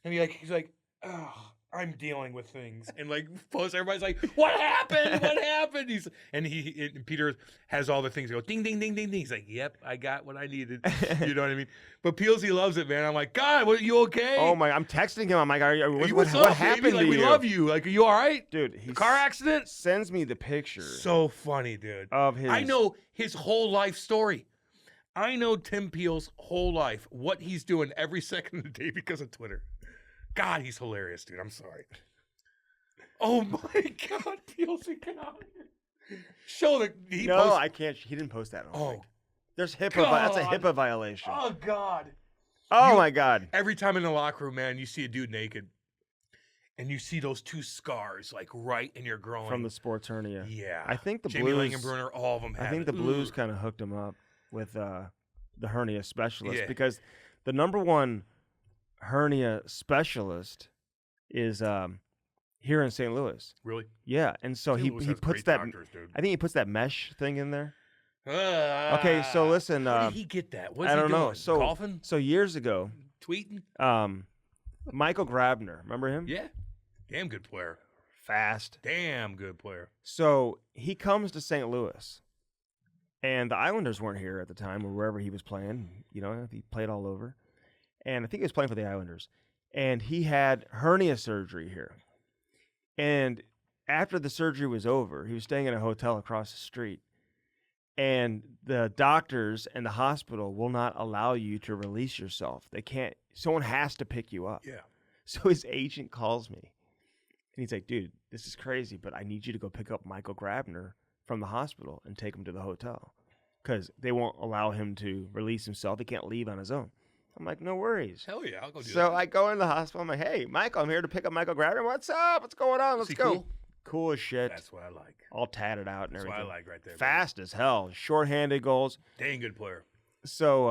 And he's like, oh, I'm dealing with things. And everybody's like, what happened? What happened? And Peter has all the things. He goes, ding, ding, ding, ding, ding. He's like, yep, I got what I needed. You know what I mean? But Peelsy loves it, man. I'm like, God, are you okay? Oh my! I'm texting him. I'm like, what happened baby? to you? We love you. Like, are you all right, dude? He car accident. Sends me the picture. So funny, dude. Of his. I know his whole life story. I know Tim Peel's whole life, what he's doing every second of the day because of Twitter. God, he's hilarious, dude. I'm sorry. Oh my God, Peelsy, get out of here. Show the I can't. He didn't post that. There's HIPAA. That's a HIPAA violation. Oh God. Oh my God. Every time in the locker room, man, you see a dude naked, and you see those two scars right in your groin from the sports hernia. Yeah. I think the Jamie Blues. Langenbrunner, all of them. I think the Blues kind of hooked him up with the hernia specialist because the number one hernia specialist is here in St. Louis. Really? Yeah, and so he puts that. Doctors, I think he puts that mesh thing in there. Okay, so listen. Where did he get that? What's I don't he doing? know. So golfing? So years ago, tweeting. Michael Grabner, remember him? Yeah, damn good player. fast. Damn good player. So he comes to St. Louis, and the Islanders weren't here at the time, or wherever he was playing. You know, he played all over, and I think he was playing for the Islanders. And he had hernia surgery here, and after the surgery was over, he was staying in a hotel across the street, and the doctors and the hospital will not allow you to release yourself. They can't. Someone has to pick you up. Yeah. So his agent calls me, and he's like, dude, this is crazy, but I need you to go pick up Michael Grabner from the hospital and take him to the hotel because they won't allow him to release himself. He can't leave on his own. I'm like, no worries. Hell yeah, I'll go do that. So I go in the hospital. I'm like, hey, Michael, I'm here to pick up Michael Grabner. What's up? What's going on? Let's go. Cool? Cool as shit. That's what I like. All tatted out and That's everything. what I like right there. Fast as hell. Short-handed goals. Dang good player. So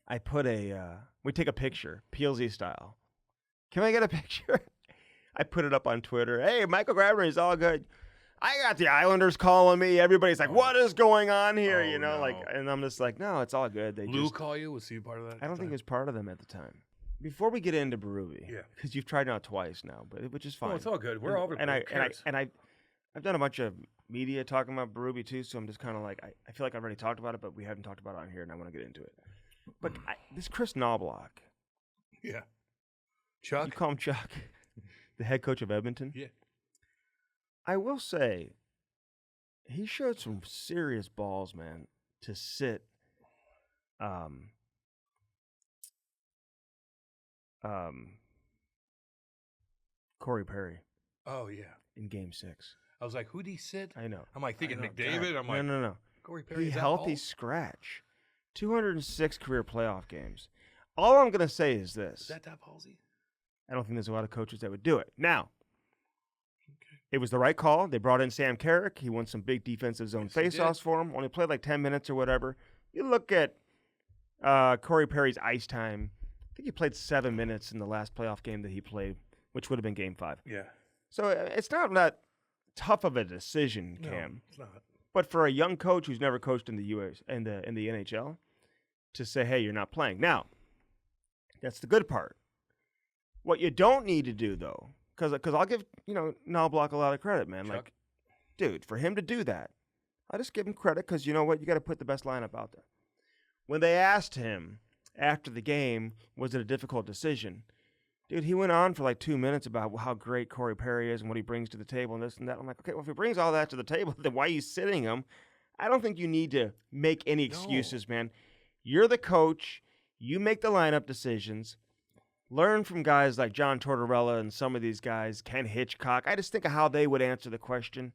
I put we take a picture, PLZ style. Can I get a picture? I put it up on Twitter. Hey, Michael Grabner, he's all good. I got the Islanders calling me. Everybody's like, what is going on here? Oh, you know, no. like, and I'm just like, no, it's all good. They Lou just call you? Was he part of that? I don't think he was part of them at the time. Before we get into Berube, Yeah. because you've tried now twice now, which is fine. Oh, it's all good. We're all over. I've done a bunch of media talking about Berube too, so I'm just kind of like, I feel like I've already talked about it, but we haven't talked about it on here, and I want to get into it. But this Chris Knobloch, Yeah. Chuck? you call him Chuck, the head coach of Edmonton. Yeah. I will say, he showed some serious balls, man, to sit Corey Perry Oh, yeah. in Game 6. I was like, who'd he sit? I know. I'm like thinking I know. McDavid. I'm like, No. Corey Perry. He is that healthy bald? scratch. 206 career playoff games. All I'm going to say is this. Is that ballsy? I don't think there's a lot of coaches that would do it. Now, Okay. it was the right call. They brought in Sam Carrick. He won some big defensive zone Yes, he did. faceoffs for him. Only played like 10 minutes or whatever. You look at Corey Perry's ice time. I think he played 7 minutes in the last playoff game that he played, which would have been Game 5. Yeah. So it's not that tough of a decision, Cam. No, it's not. But for a young coach who's never coached in the US in the NHL, to say, "Hey, you're not playing." Now, that's the good part. What you don't need to do though, because I'll give Knobloch a lot of credit, man. Chuck? Like, dude, for him to do that, I just give him credit because you know what, you got to put the best lineup out there. When they asked him after the game, was it a difficult decision? Dude, he went on for like 2 minutes about how great Corey Perry is and what he brings to the table and this and that. I'm like, okay, well, if he brings all that to the table, then why are you sitting him? I don't think you need to make any excuses, man. You're the coach. You make the lineup decisions. Learn from guys like John Tortorella and some of these guys, Ken Hitchcock. I just think of how they would answer the question.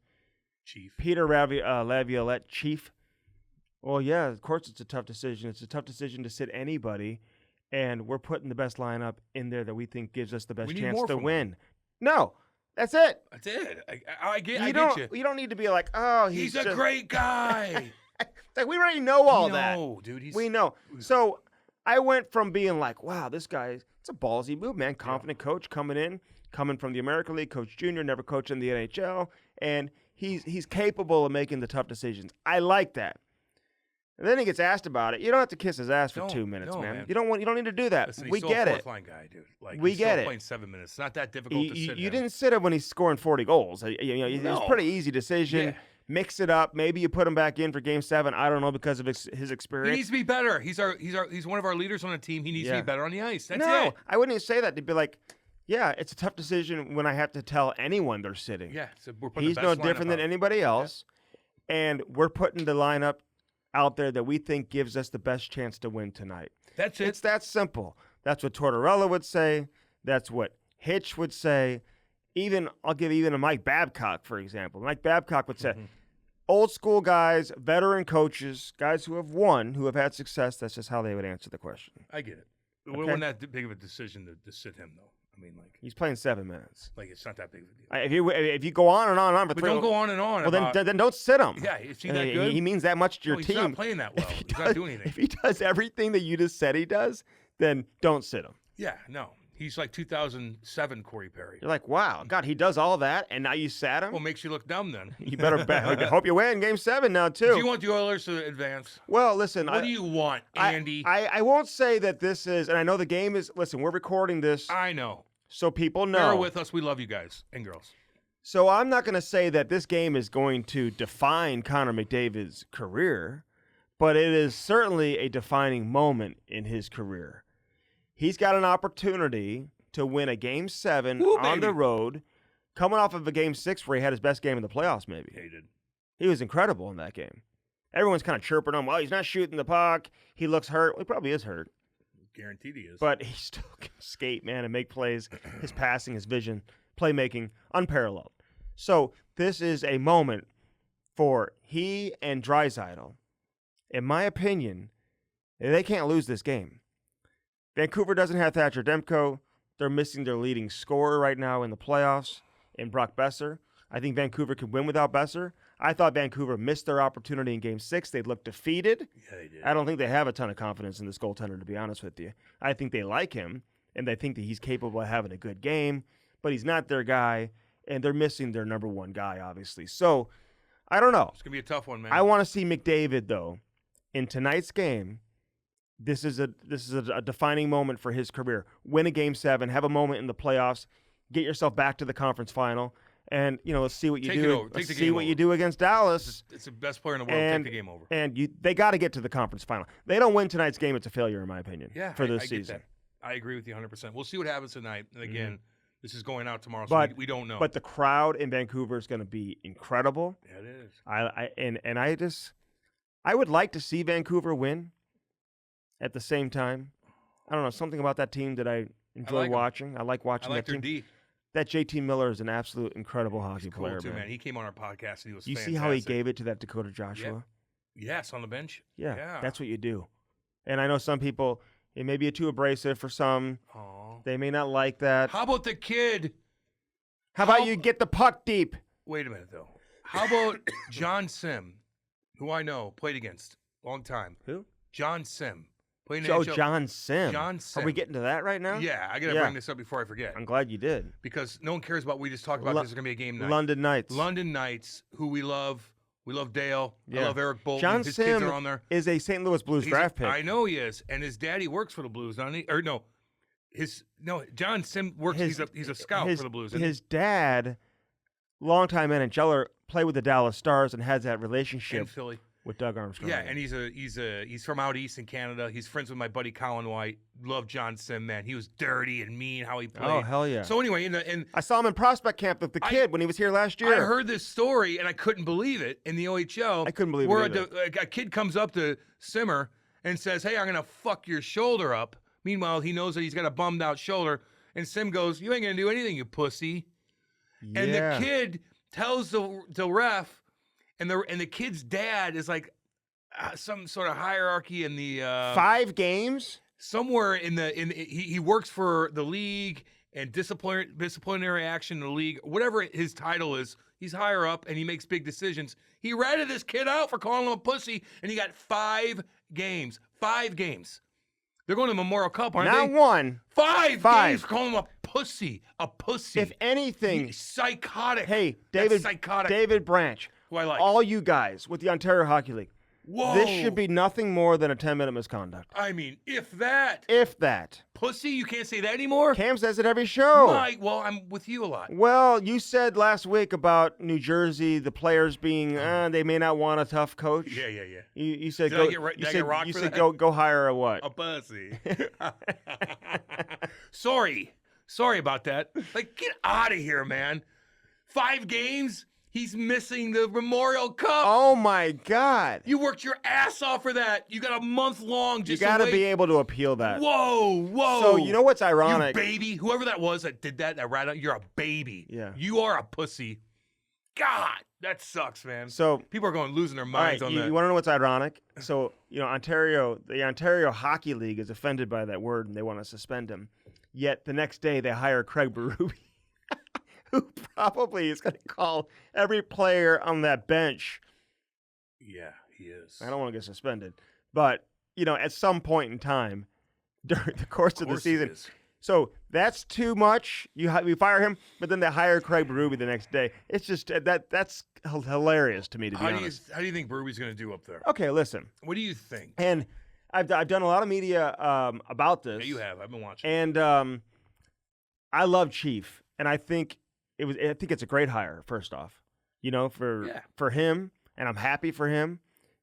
Chief. Peter Laviolette, Chief. Well, yeah, of course it's a tough decision. It's a tough decision to sit anybody. And we're putting the best lineup in there that we think gives us the best need chance more to from win. No, that's it. That's it. I get you. You don't need to be like, oh, He's a just... great guy. Like, we already know all that. No, dude. We know. So I went from being like, wow, this guy, it's a ballsy move, man. Confident coach coming from the American League, coach junior, never coached in the NHL, and he's capable of making the tough decisions. I like that. And then he gets asked about it. You don't have to kiss his ass for 2 minutes, man. You don't need to do that. Listen, We get it. Fourth line guy, dude. Like, We he's get still it. Playing 7 minutes. It's not that difficult to sit You him. didn't sit him when he's scoring 40 goals. It's a pretty easy decision. Yeah. Mix it up. Maybe you put him back in for Game 7. I don't know because of his He experience. needs to be better. He's one of our leaders on the team. He needs to Yeah. be better on the ice. That's no, it. I wouldn't even say that. They'd be like, yeah, it's a tough decision when I have to tell anyone they're sitting. Yeah, so we're putting He's the no best different lineup than out. anybody else, and we're putting the lineup out there that we think gives us the best chance to win tonight. That's it. It's that simple. That's what Tortorella would say. That's what Hitch would say. I'll give a Mike Babcock, for example. Mike Babcock would say, old school guys, veteran coaches, guys who have won, who have had success, that's just how they would answer the question. I get it. It Okay. wasn't that big of a decision to sit him, though. I mean, He's playing 7 minutes. it's not that big of a deal. If you go on and on for But 3, don't go on and on. well, about, then don't sit him. yeah, is he that good? He means that much to your No, he's team. not playing that well. If he He's does- not doing anything. If he does everything that you just said he does, then don't sit him. Yeah, no. He's like 2007 Corey Perry. You're like, wow, God, he does all that, and now you sat him? Well, makes you look dumb then. You better bet. I hope you win Game 7 now, too. Do you want the Oilers to advance? Well, listen. What do you want, Andy? I won't say that this is, and I know the game is, listen, we're recording this I know. so people Bear know. with us. We love you guys and girls. So I'm not going to say that this game is going to define Connor McDavid's career, but it is certainly a defining moment in his career. He's got an opportunity to win a Game 7 on the road, coming off of a Game 6 where he had his best game in the playoffs maybe. Yeah, he did. He was incredible in that game. Everyone's kind of chirping him. Well, he's not shooting the puck. He looks hurt. Well, he probably is hurt. Guaranteed he is. But he still can skate, man, and make plays. His passing, his vision, playmaking, unparalleled. So this is a moment for he and Draisaitl. In my opinion, they can't lose this game. Vancouver doesn't have Thatcher Demko. They're missing their leading scorer right now in the playoffs in Brock Besser. I think Vancouver could win without Besser. I thought Vancouver missed their opportunity in Game 6. They looked defeated. Yeah, they did. I don't think they have a ton of confidence in this goaltender, to be honest with you. I think they like him, and they think that he's capable of having a good game, but he's not their guy, and they're missing their number one guy, obviously. So, I don't know. It's going to be a tough one, man. I want to see McDavid, though, in tonight's game. This is a defining moment for his career. Win a Game 7, have a moment in the playoffs, get yourself back to the conference final. And, let's see what you do. Let's see what you do against Dallas. It's the best player in the world. Take the game over. And they got to get to the conference final. They don't win tonight's game, it's a failure, in my opinion, for this season. Get that. I agree with you 100%. We'll see what happens tonight. And again, this is going out tomorrow, so we don't know. But the crowd in Vancouver is going to be incredible. Yeah, it is. I would like to see Vancouver win at the same time. I don't know, something about that team that I enjoy watching. I like watching that team. Their D. That JT Miller is an absolute incredible hockey Cool player, too, man. He came on our podcast and he was You fantastic. see how he gave it to that Dakota Joshua? Yes, on the bench. Yeah, that's what you do. And I know some people, it may be too abrasive for some. Aww. They may not like that. How about the kid? How about you get the puck deep? Wait a minute, though. How about John Sim, who I know, played against long time. Who? John Sim. John Sim. John Sim. Are we getting to that right now? Yeah, I got to bring this up before I forget. I'm glad you did. Because no one cares about what we just talked about. This is going to be a game night. London Knights. London Knights, who we love. We love Dale. Yeah. I love Eric Bolton. John His Sim kids are on there. is a St. Louis Blues draft pick. I know he is. And his daddy works for the Blues, doesn't he? Or no. John Sim works. He's a scout for the Blues. His dad, longtime NHLer, played with the Dallas Stars and has that relationship in Philly. With Doug Armstrong. Yeah, and he's from out east in Canada. He's friends with my buddy Colin White. Love John Sim, man. He was dirty and mean how he played. Oh, hell yeah. So anyway, I saw him in prospect camp with the kid when he was here last year. I heard this story and I couldn't believe it in the OHL. I couldn't believe it either. A kid comes up to Simmer and says, "Hey, I'm gonna fuck your shoulder up." Meanwhile, he knows that he's got a bummed out shoulder, and Sim goes, "You ain't gonna do anything, you pussy." Yeah. And the kid tells the ref, and the kid's dad is like. Some sort of hierarchy in the 5 games somewhere he works for the league and disciplinary action in the league, whatever his title is. He's higher up and he makes big decisions. He ratted this kid out for calling him a pussy, and he got 5 games. 5 games. They're going to Memorial Cup, aren't they? Not one. 5 games for calling him a pussy. A pussy. If anything, he's psychotic. Hey, psychotic. David Branch, who I like. All you guys with the Ontario Hockey League. Whoa. This should be nothing more than a 10-minute misconduct. I mean, if that. If that. Pussy, you can't say that anymore? Cam says it every show. Well, I'm with you a lot. Well, you said last week about New Jersey, the players being, they may not want a tough coach. Yeah. You said, Did I get rocked for that? Go hire a what? A pussy. Sorry about that. Like, get out of here, man. 5 games? He's missing the Memorial Cup. Oh, my God. You worked your ass off for that. You got a month long just You got to be able to appeal that. Whoa. So, you know what's ironic? You baby. Whoever that was that did that you're a baby. Yeah. You are a pussy. God, that sucks, man. So people are losing their minds on that. You want to know what's ironic? So, the Ontario Hockey League is offended by that word, and they want to suspend him. Yet, the next day, they hire Craig Berube. Who probably is going to call every player on that bench. Yeah, he is. I don't want to get suspended. But, at some point in time during the course of the season. So that's too much. We fire him, but then they hire Craig Berube the next day. It's just that's hilarious to me, to be honest. How do you think Berube's going to do up there? Okay, listen. What do you think? And I've done a lot of media about this. Yeah, you have. I've been watching. And I love Chief, and I think it's a great hire. First off, for him, and I'm happy for him.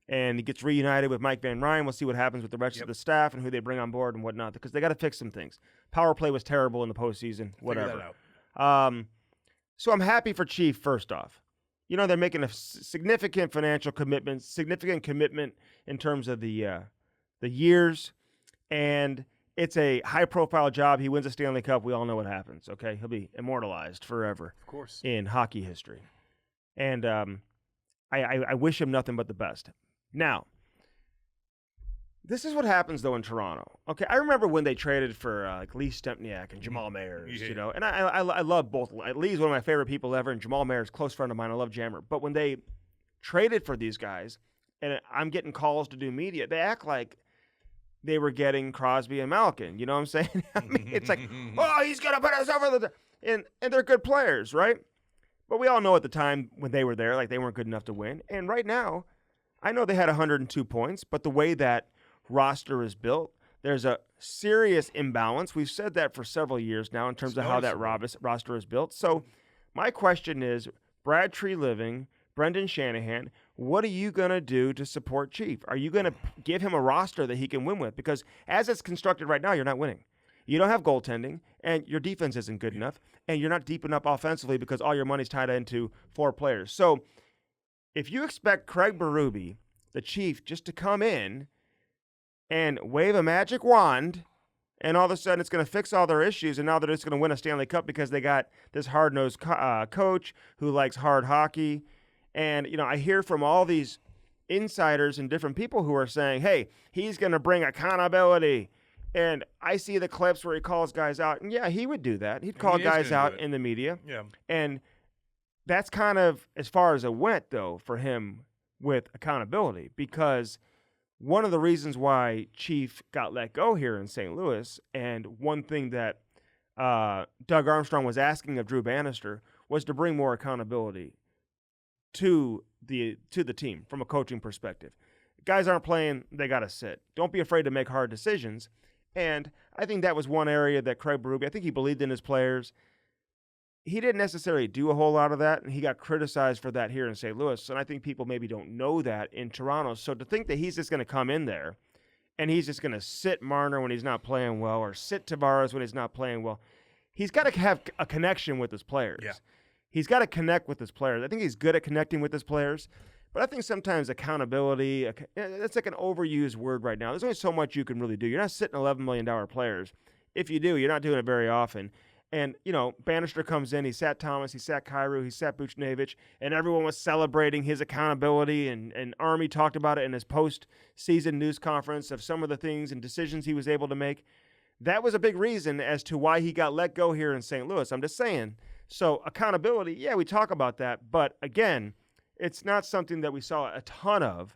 And he gets reunited with Mike Van Ryn. We'll see what happens with the rest of the staff and who they bring on board and whatnot, because they got to fix some things. Power play was terrible in the postseason. Whatever. Figure that out. So I'm happy for Chief. First off, they're making a significant financial commitment, significant commitment in terms of the years, and it's a high-profile job. He wins a Stanley Cup. We all know what happens. Okay, he'll be immortalized forever, of course, in hockey history. And I wish him nothing but the best. Now, this is what happens, though, in Toronto. Okay, I remember when they traded for Lee Stempniak and Jamal Mayers, and I love both. Lee's one of my favorite people ever, and Jamal Mayers, close friend of mine. I love Jammer. But when they traded for these guys, and I'm getting calls to do media, they act like they were getting Crosby and Malkin. You know what I'm saying? I mean, it's like, oh, he's going to put us over the and they're good players, right? But we all know at the time when they were there, like, they weren't good enough to win. And right now, I know they had 102 points, but the way that roster is built, there's a serious imbalance. We've said that for several years now in terms of how that roster is built. So my question is, Brad Treliving, Brendan Shanahan, what are you going to do to support Chief? Are you going to give him a roster that he can win with? Because as it's constructed right now, you're not winning. You don't have goaltending, and your defense isn't good enough, and you're not deep enough offensively because all your money's tied into 4 players. So if you expect Craig Berube, the Chief, just to come in and wave a magic wand, and all of a sudden it's going to fix all their issues, and now they're just going to win a Stanley Cup because they got this hard-nosed coach who likes hard hockey. And, I hear from all these insiders and different people who are saying, hey, he's going to bring accountability. And I see the clips where he calls guys out. And, yeah, he would do that. He'd call guys out in the media. Yeah. And that's kind of as far as it went, though, for him with accountability, because one of the reasons why Chief got let go here in St. Louis, and one thing that Doug Armstrong was asking of Drew Bannister, was to bring more accountability to the team from a coaching perspective. Guys aren't playing, they got to sit. Don't be afraid to make hard decisions. And I think that was one area that Craig Berube, I think he believed in his players. He didn't necessarily do a whole lot of that, and he got criticized for that here in St. Louis. And I think people maybe don't know that in Toronto. So to think that he's just going to come in there and he's just going to sit Marner when he's not playing well, or sit Tavares when he's not playing well, he's got to have a connection with his players. Yeah. He's got to connect with his players. I think he's good at connecting with his players. But I think sometimes accountability, that's like an overused word right now. There's only so much you can really do. You're not sitting $11 million players. If you do, you're not doing it very often. And, Bannister comes in, he sat Thomas, he sat Kyrou, he sat Buchnevich, and everyone was celebrating his accountability, and Army talked about it in his post-season news conference of some of the things and decisions he was able to make. That was a big reason as to why he got let go here in St. Louis. I'm just saying. So accountability, yeah, we talk about that. But, again, it's not something that we saw a ton of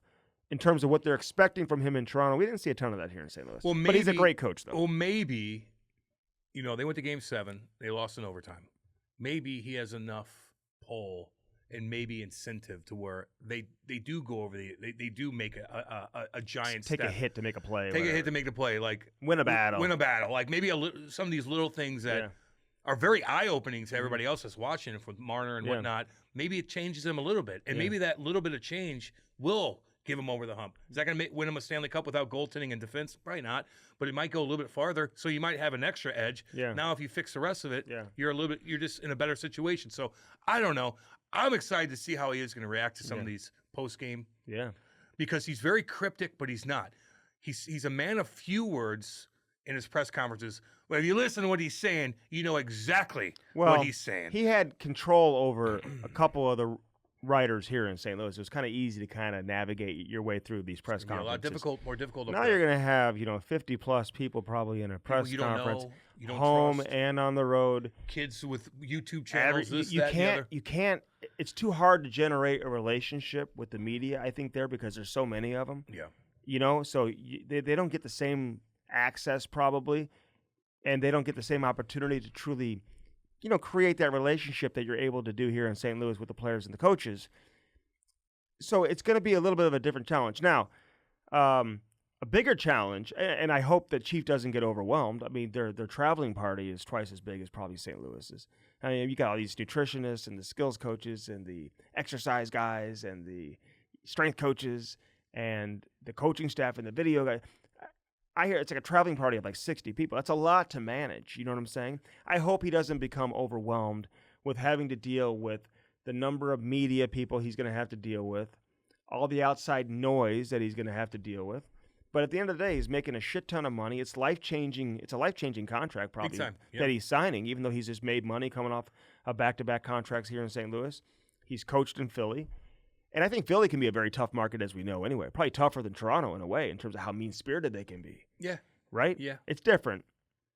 in terms of what they're expecting from him in Toronto. We didn't see a ton of that here in St. Louis. But he's a great coach, though. Well, maybe... they went to Game 7. They lost in overtime. Maybe he has enough pull and maybe incentive to where they do go over they do make a giant take step. A hit to make a play. Take a hit to make the play. Like win a battle. Like maybe some of these little things that are very eye-opening to everybody else that's watching it, with Marner and whatnot. Maybe it changes them a little bit. And maybe that little bit of change will give him over the hump. Is that going to win him a Stanley Cup without goaltending and defense? Probably not. But it might go a little bit farther, so you might have an extra edge. Yeah. Now, if you fix the rest of it, you're just in a better situation. So I don't know. I'm excited to see how he is going to react to some of these post-game. Yeah. Because he's very cryptic, but he's not. He's a man of few words in his press conferences. Well, if you listen to what he's saying, you know exactly what he's saying. He had control over a couple of the writers here in St. Louis. It was kind of easy to kind of navigate your way through these press conferences. A lot more difficult. Now you're going to have 50+ people probably in a press conference, you don't home trust. And on the road. Kids with YouTube channels. You can't. It's too hard to generate a relationship with the media, I think, there, because there's so many of them. Yeah. So they don't get the same access probably, and they don't get the same opportunity to truly create that relationship that you're able to do here in St. Louis with the players and the coaches. So it's going to be a little bit of a different challenge. Now, a bigger challenge, and I hope that Chief doesn't get overwhelmed. I mean, their traveling party is twice as big as probably St. Louis's. I mean, you got all these nutritionists and the skills coaches and the exercise guys and the strength coaches and the coaching staff and the video guy. I hear it's like a traveling party of like 60 people. That's a lot to manage. You know what I'm saying? I hope he doesn't become overwhelmed with having to deal with the number of media people he's going to have to deal with, all the outside noise that he's going to have to deal with. But at the end of the day, he's making a shit ton of money. It's life-changing. It's a life-changing contract probably that he's signing, even though he's just made money coming off of back-to-back contracts here in St. Louis. He's coached in Philly. And I think Philly can be a very tough market, as we know anyway. Probably tougher than Toronto in a way in terms of how mean-spirited they can be. Yeah. Right? Yeah. It's different.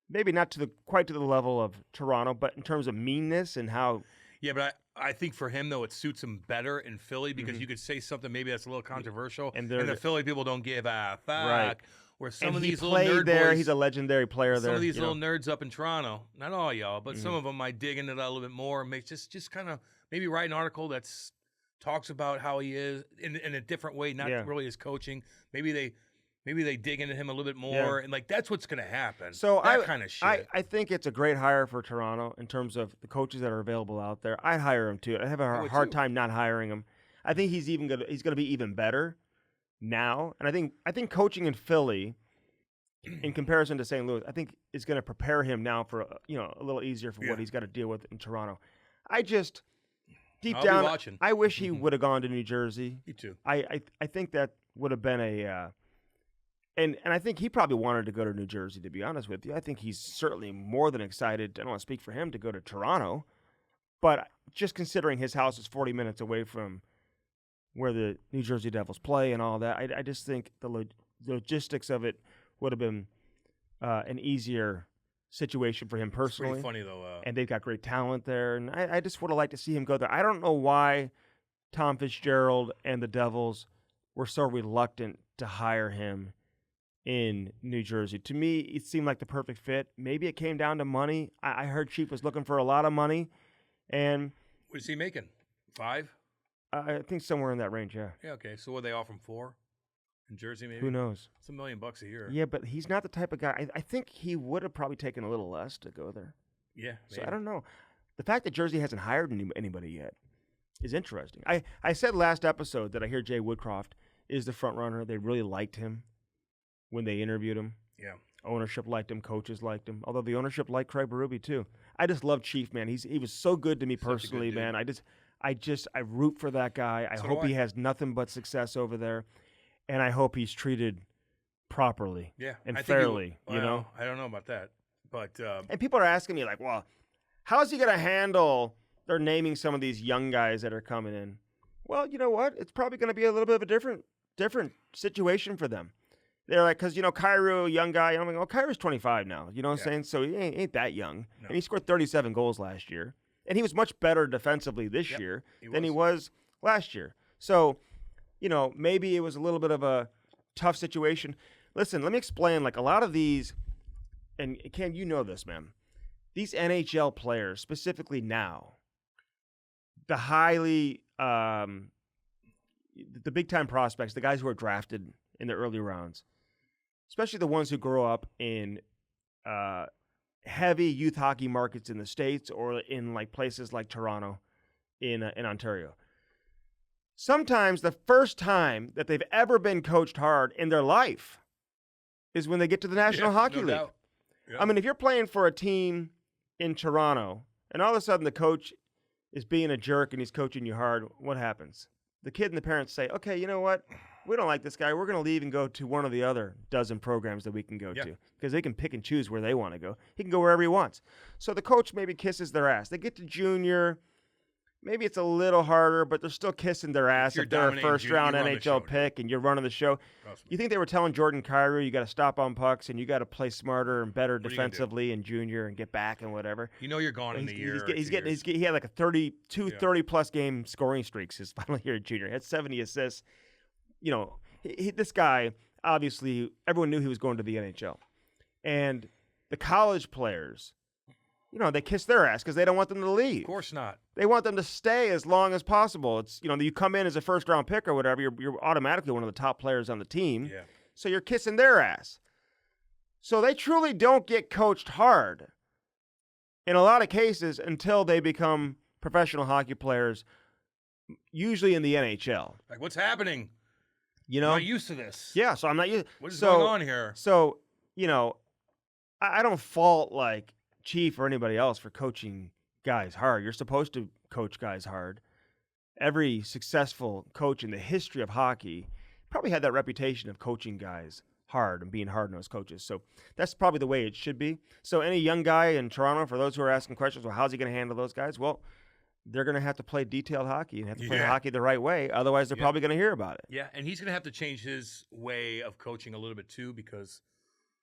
Maybe not quite to the level of Toronto, but in terms of meanness and how... Yeah, but I think for him, though, it suits him better in Philly because you could say something maybe that's a little controversial, and the Philly people don't give a fuck. Right. Where some of these little nerd boys, he's a legendary player there. Some of these little nerds up in Toronto, not all y'all, but some of them might dig into that a little bit more and make just kind of maybe write an article that's talks about how he is in a different way, not really his coaching. Maybe they dig into him a little bit more, and like that's what's going to happen. So that kind of shit. I think it's a great hire for Toronto in terms of the coaches that are available out there. I'd hire him too. I have a hard time not hiring him. I think he's going to be even better now, and I think coaching in Philly, in comparison to St. Louis, I think is going to prepare him now for a little easier for what he's got to deal with in Toronto. Deep down, I wish he would have gone to New Jersey. Me too. I think that would have been and I think he probably wanted to go to New Jersey, to be honest with you. I think he's certainly more than excited, I don't want to speak for him, to go to Toronto. But just considering his house is 40 minutes away from where the New Jersey Devils play and all that, I just think the logistics of it would have been an easier situation for him personally. It's pretty funny, though. And they've got great talent there. And I just would have liked to see him go there. I don't know why Tom Fitzgerald and the Devils were so reluctant to hire him in New Jersey. To me, it seemed like the perfect fit. Maybe it came down to money. I heard Chief was looking for a lot of money. And what is he making? 5? I think somewhere in that range, yeah. Yeah, okay. So what, they offer him 4? In Jersey, maybe? Who knows? It's $1 million a year. Yeah, but he's not the type of guy. I think he would have probably taken a little less to go there. Yeah, maybe. So I don't know. The fact that Jersey hasn't hired anybody yet is interesting. I said last episode that I hear Jay Woodcroft is the front runner. They really liked him when they interviewed him. Yeah. Ownership liked him. Coaches liked him. Although the ownership liked Craig Berube too. I just love Chief, man. He was so good to me personally, man. I root for that guy. I hope he has nothing but success over there. And I hope he's treated properly and fairly, you know? I don't know about that. But and people are asking me, like, well, how's he going to handle they're naming some of these young guys that are coming in? Well, you know what? It's probably going to be a little bit of a different situation for them. They're like, because, Kyrou, young guy. I'm like, well, Kyrou's 25 now. You know what I'm saying? So he ain't that young. No. And he scored 37 goals last year. And he was much better defensively this year than he was last year. So, maybe it was a little bit of a tough situation. Listen, let me explain. Like, a lot of these, and Cam, you know this, man. These NHL players, specifically now, the highly, the big-time prospects, the guys who are drafted in the early rounds, especially the ones who grow up in heavy youth hockey markets in the States or in like places like Toronto in Ontario. Sometimes the first time that they've ever been coached hard in their life is when they get to the National Hockey League. Yeah. I mean, if you're playing for a team in Toronto and all of a sudden the coach is being a jerk and he's coaching you hard, what happens? The kid and the parents say, okay, you know what? We don't like this guy. We're going to leave and go to one of the other dozen programs that we can go to because they can pick and choose where they want to go. He can go wherever he wants. So the coach maybe kisses their ass. They get to junior. Maybe it's a little harder, but they're still kissing their ass if they're a first-round NHL pick and you're running the show. You think they were telling Jordan Kyrou, you got to stop on pucks and you got to play smarter and better defensively in junior and get back and whatever? You're gone in a year. He had like a 30-plus game scoring streaks his final year at junior. He had 70 assists. This guy, obviously, everyone knew he was going to the NHL. And the college players, they kiss their ass because they don't want them to leave. Of course not. They want them to stay as long as possible. It's, you come in as a first-round pick or whatever, you're automatically one of the top players on the team. Yeah. so you're kissing their ass. So they truly don't get coached hard in a lot of cases until they become professional hockey players, usually in the NHL. Like, what's happening? You know, I'm not used to this. Yeah, so I'm not used. What is going on here? So, you know, I don't fault like Chief or anybody else for coaching guys hard. You're supposed to coach guys hard. Every successful coach in the history of hockey probably had that reputation of coaching guys hard and being hard-nosed coaches. So that's probably the way it should be. So any young guy in Toronto, for those who are asking questions, well, how's he going to handle those guys? Well, they're going to have to play detailed hockey and have to play hockey the right way. Otherwise, they're probably going to hear about it. Yeah, and he's going to have to change his way of coaching a little bit too, because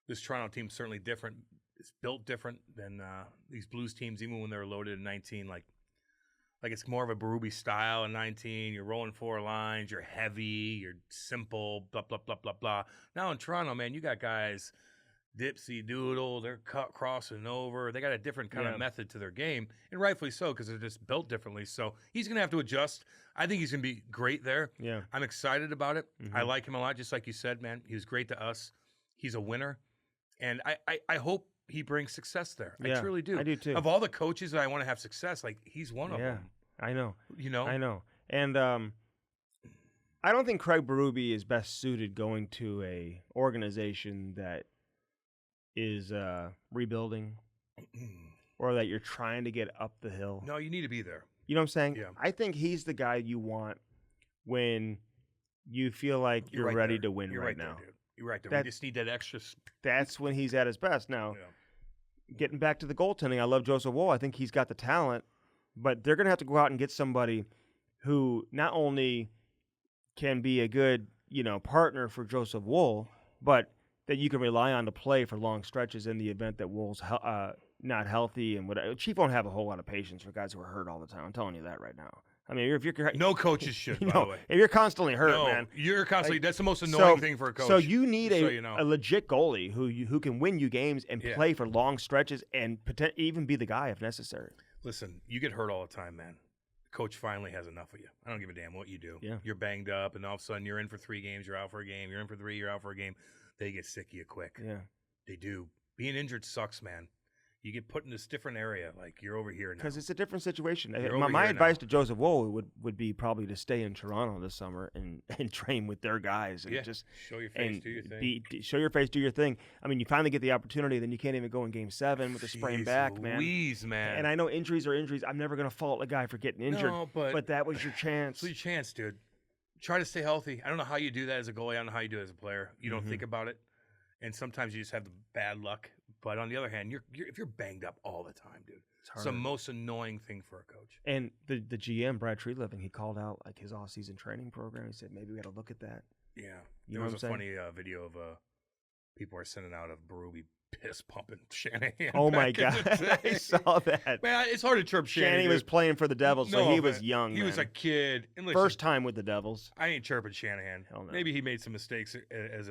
this Toronto team's certainly different. It's built different than these Blues teams, even when they were loaded in 19. Like it's more of a Berube style in 19. You're rolling 4 lines. You're heavy. You're simple. Blah blah blah blah blah. Now in Toronto, man, you got guys dipsy doodle. They're crossing over. They got a different kind of method to their game, and rightfully so, because they're just built differently. So he's gonna have to adjust. I think he's gonna be great there. Yeah, I'm excited about it. Mm-hmm. I like him a lot, just like you said, man. He was great to us. He's a winner, and I hope he brings success there. Yeah, I truly do. I do too. Of all the coaches that I want to have success, like he's one of them. I know. You know? I know. And I don't think Craig Berube is best suited going to a organization that is rebuilding or that you're trying to get up the hill. No, you need to be there. You know what I'm saying? Yeah. I think he's the guy you want when you feel like you're right ready there. to win You're right there, now. dude. You're right there. We just need that extra. That's when he's at his best. Now, getting back to the goaltending, I love Joseph Woll. I think he's got the talent, but they're going to have to go out and get somebody who not only can be a good, partner for Joseph Woll, but that you can rely on to play for long stretches in the event that Woll's not healthy and whatever. Chief won't have a whole lot of patience for guys who are hurt all the time. I'm telling you that right now. I mean, if you're no coaches should, by the way. If you're constantly hurt, man. You're constantly. That's the most annoying thing for a coach. So you need a legit goalie who can win you games and play for long stretches and even be the guy if necessary. Listen, you get hurt all the time, man. Coach finally has enough of you. I don't give a damn what you do. Yeah. You're banged up, and all of a sudden you're in for 3 games, you're out for a game. You're in for 3, you're out for a game. They get sick of you quick. Yeah, they do. Being injured sucks, man. You get put in this different area, like you're over here now. Because it's a different situation. My advice to Joseph Woll would be probably to stay in Toronto this summer and train with their guys and just show your face, do your thing. Show your face, do your thing. I mean, you finally get the opportunity, then you can't even go in Game 7 with a sprained back, man. Man. And I know injuries are injuries. I'm never going to fault a guy for getting injured, but that was your chance. It's your chance, dude. Try to stay healthy. I don't know how you do that as a goalie. I don't know how you do it as a player. You don't think about it, and sometimes you just have the bad luck. But on the other hand, if you're banged up all the time, dude, it's the most annoying thing for a coach. And the GM, Brad Treeliving, he called out like his off-season training program. He said maybe we got to look at that. Yeah, there was a funny video of people are sending out of Berube piss pumping Shanahan. Oh my God, I saw that. Man, it's hard to chirp Shanahan. Shanahan was playing for the Devils, so he was young. He was a kid. And listen, first time with the Devils. I ain't chirping Shanahan. Hell no. Maybe he made some mistakes as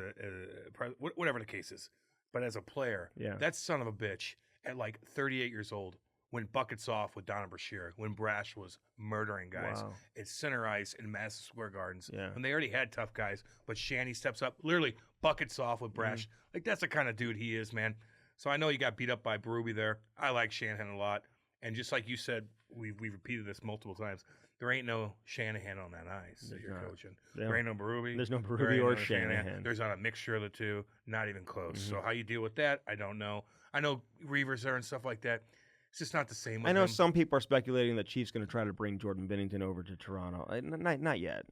whatever the case is. But as a player, that son of a bitch at like 38 years old, when buckets off with Donna Bouchard, when Brash was murdering guys at center ice in Madison Square Gardens, when they already had tough guys, but Shanny steps up, literally buckets off with Brash. Like, that's the kind of dude he is, man. So I know you got beat up by Berube there. I like Shanahan a lot. And just like you said, we've repeated this multiple times, there ain't no Shanahan on that ice that you're coaching. There ain't no Berube. There's no Berube or Shanahan. There's not a mixture of the two, not even close. So how you deal with that, I don't know. I know Reavers there and stuff like that. It's just not the same with I know him. some people are speculating that Chief's going to try to bring Jordan Binnington over to Toronto. Not yet.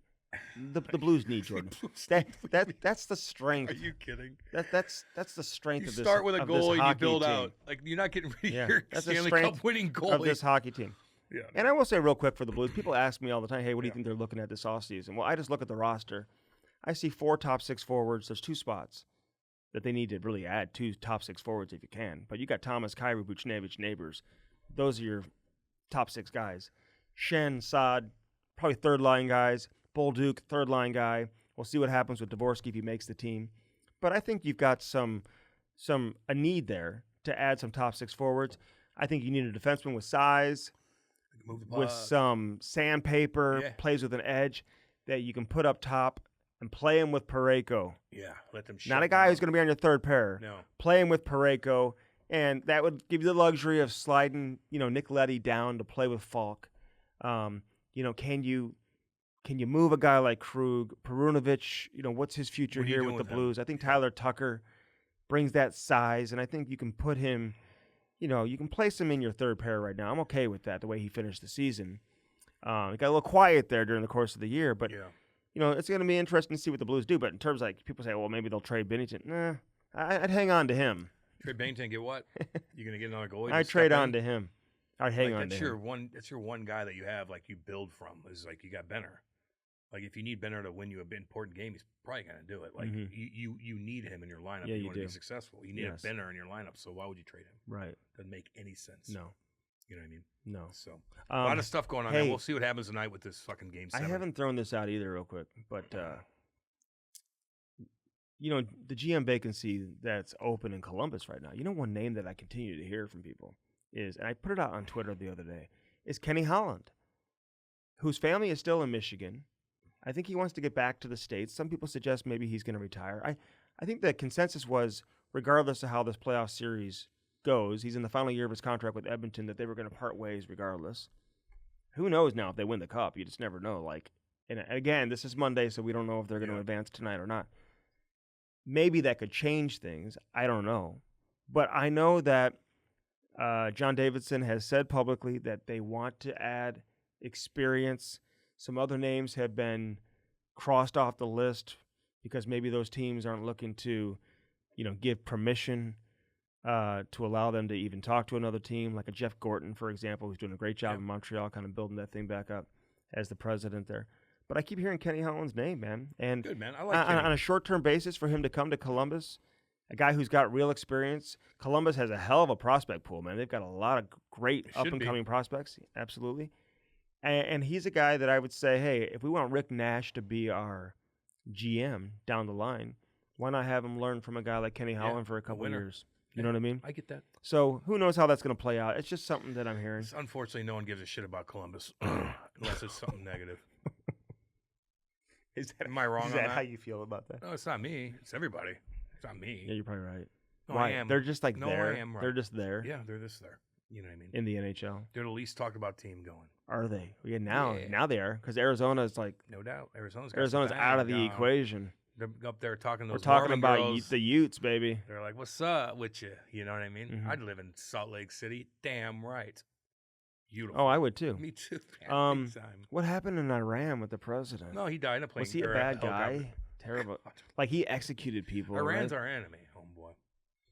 The Blues need Jordan. That's the strength. Are you kidding? That's the strength of this. You start with a goal and you build team. out. Like, you're not getting rid of your Stanley Cup winning goalie of this hockey team. Yeah. And I will say real quick for the Blues, people ask me all the time, hey, what do you think they're looking at this offseason? Well, I just look at the roster. I see 4 top 6 forwards. There's 2 spots that they need to really add 2 top 6 forwards if you can. But you got Thomas, Kyrou, Buchnevich, Neighbors. Those are your top 6 guys. Shen, Saad, probably third-line guys. Bolduc, third-line guy. We'll see what happens with Dvorsky if he makes the team. But I think you've got a need there to add some top 6 forwards. I think you need a defenseman with size, with some sandpaper, plays with an edge that you can put up top and play him with Parayko. Yeah, let them. Not a guy who's going to be on your third pair. No. Play him with Parayko, and that would give you the luxury of sliding, Nick Leddy down to play with Falk. Can you move a guy like Krug, Perunovic? What's his future here with the Blues? I think Tyler Tucker brings that size, and I think you can put him. You can place him in your third pair right now. I'm okay with that. The way he finished the season, he got a little quiet there during the course of the year, but. Yeah. It's going to be interesting to see what the Blues do. But in terms of, people say, well, maybe they'll trade Binnington. Nah, I'd hang on to him. Trade Binnington, get what? You going to get another goalie? I'd trade on to him. I'd hang on to him. That's your one guy that you have, you build from, is you got Benner. If you need Benner to win you an important game, he's probably going to do it. You need him in your lineup. You want to be successful. You need a Benner in your lineup, so why would you trade him? Right. Doesn't make any sense. No. You know what I mean? No. So a lot of stuff going on. Hey, man. We'll see what happens tonight with this fucking game 7. I haven't thrown this out either real quick, but the GM vacancy that's open in Columbus right now, one name that I continue to hear from people is, and I put it out on Twitter the other day, is Kenny Holland, whose family is still in Michigan. I think he wants to get back to the States. Some people suggest maybe he's going to retire. I think the consensus was, regardless of how this playoff series goes, he's in the final year of his contract with Edmonton, that they were going to part ways regardless. Who knows now if they win the cup? You just never know. And again, this is Monday, so we don't know if they're going to advance tonight or not. Maybe that could change things. I don't know. But I know that John Davidson has said publicly that they want to add experience. Some other names have been crossed off the list because maybe those teams aren't looking to, give permission to allow them to even talk to another team, like a Jeff Gorton, for example, who's doing a great job in Montreal, kind of building that thing back up as the president there. But I keep hearing Kenny Holland's name, man. And good, man. I like Kenny. On a short-term basis for him to come to Columbus, a guy who's got real experience. Columbus has a hell of a prospect pool, man. They've got a lot of great up-and-coming prospects, absolutely. And he's a guy that I would say, hey, if we want Rick Nash to be our GM down the line, why not have him learn from a guy like Kenny Holland for a couple of years? You know what I mean? I get that. So who knows how that's going to play out? It's just something that I'm hearing. Unfortunately, no one gives a shit about Columbus unless it's something negative. Am I wrong on that? Is that how you feel about that? No, it's not me. It's everybody. It's not me. Yeah, you're probably right. No, why? I am. They're just there. I am right. They're just there. Yeah, they're just there. You know what I mean? In the NHL. They're the least talked about team going. Are they? Yeah, now they are, because Arizona is no doubt. Arizona's out of the equation. They're up there talking. We're talking about the Utes, baby. They're like, "What's up with you?" You know what I mean? Mm-hmm. I'd live in Salt Lake City. Damn right. Beautiful. Oh, I would too. Me too. Man, what happened in Iran with the president? No, he died in a plane. Was he a bad guy? Terrible. He executed people. Iran's our enemy, homeboy.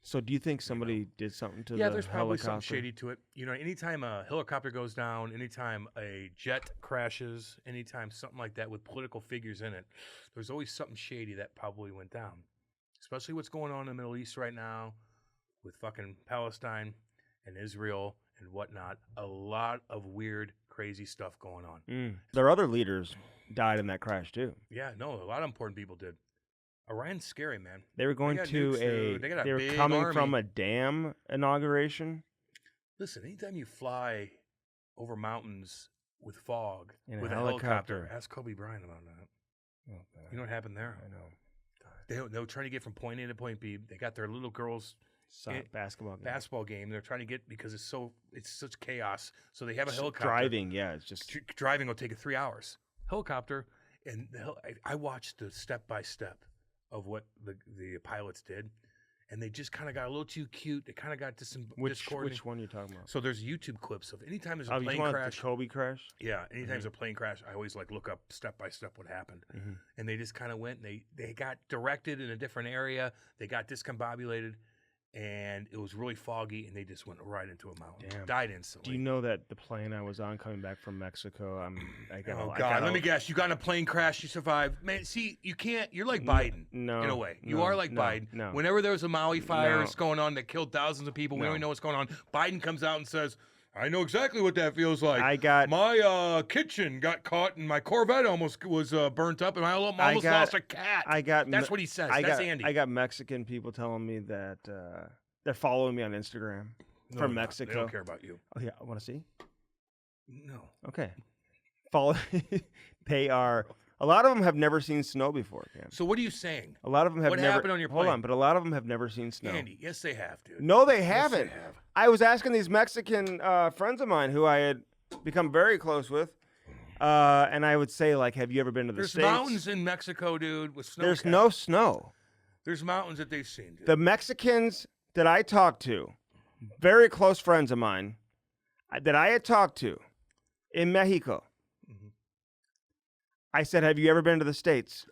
So do you think somebody did something to the helicopter? Yeah, there's probably something helicopter? shady to it. Anytime a helicopter goes down, anytime a jet crashes, anytime something like that with political figures in it, there's always something shady that probably went down. Especially what's going on in the Middle East right now with fucking Palestine and Israel and whatnot. A lot of weird, crazy stuff going on. Their other leaders died in that crash too. Yeah, no, a lot of important people did. Iran's scary, man. They were going to they were coming from a dam inauguration. Listen, anytime you fly over mountains with fog, with a helicopter, ask Kobe Bryant about that. Oh, you know what happened there? I know. They were trying to get from point A to point B. They got their little girls' basketball game. They're trying to get, because it's such chaos. So they have a helicopter. Driving, yeah, it's just driving will take 3 hours. Helicopter, and I watched the step by step of what the pilots did, and they just kind of got a little too cute. They kind of got discoordinated. Which one are you talking about? So there's YouTube clips of anytime there's a plane crash. The Kobe crash? Yeah, anytime there's a plane crash, I always look up step by step what happened. Mm-hmm. And they just kind of went, and they got directed in a different area. They got discombobulated, and it was really foggy, and they just went right into a mountain. Damn. Died instantly. Do you know that the plane I was on coming back from Mexico, let me guess. You got in a plane crash, you survived. Man, see, you can't. You're like Biden, in a way. You are like Biden. No. Whenever there's a Maui fire going on that killed thousands of people, we don't even know what's going on. Biden comes out and says, I know exactly what that feels like. My kitchen got caught, and my Corvette almost was burnt up, and I almost lost a cat. That's what he says. That's Andy. I got Mexican people telling me that they're following me on Instagram from Mexico. They don't care about you. Oh yeah, I want to see. No. Okay. Follow. They are A lot of them have never seen snow before, Cam. So what are you saying? A lot of them have What never. happened on your Hold plane? on, but a lot of them have never seen snow. Andy, yes, they have, dude. No, they Yes, haven't. they have. I was asking these Mexican friends of mine who I had become very close with, and I would say, like, have you ever been to the There's States? mountains in Mexico, dude, with snow. There's no snow. There's mountains that they've seen, dude. The Mexicans that I talked to, very close friends of mine, that I had talked to in Mexico, I said, have you ever been to the States?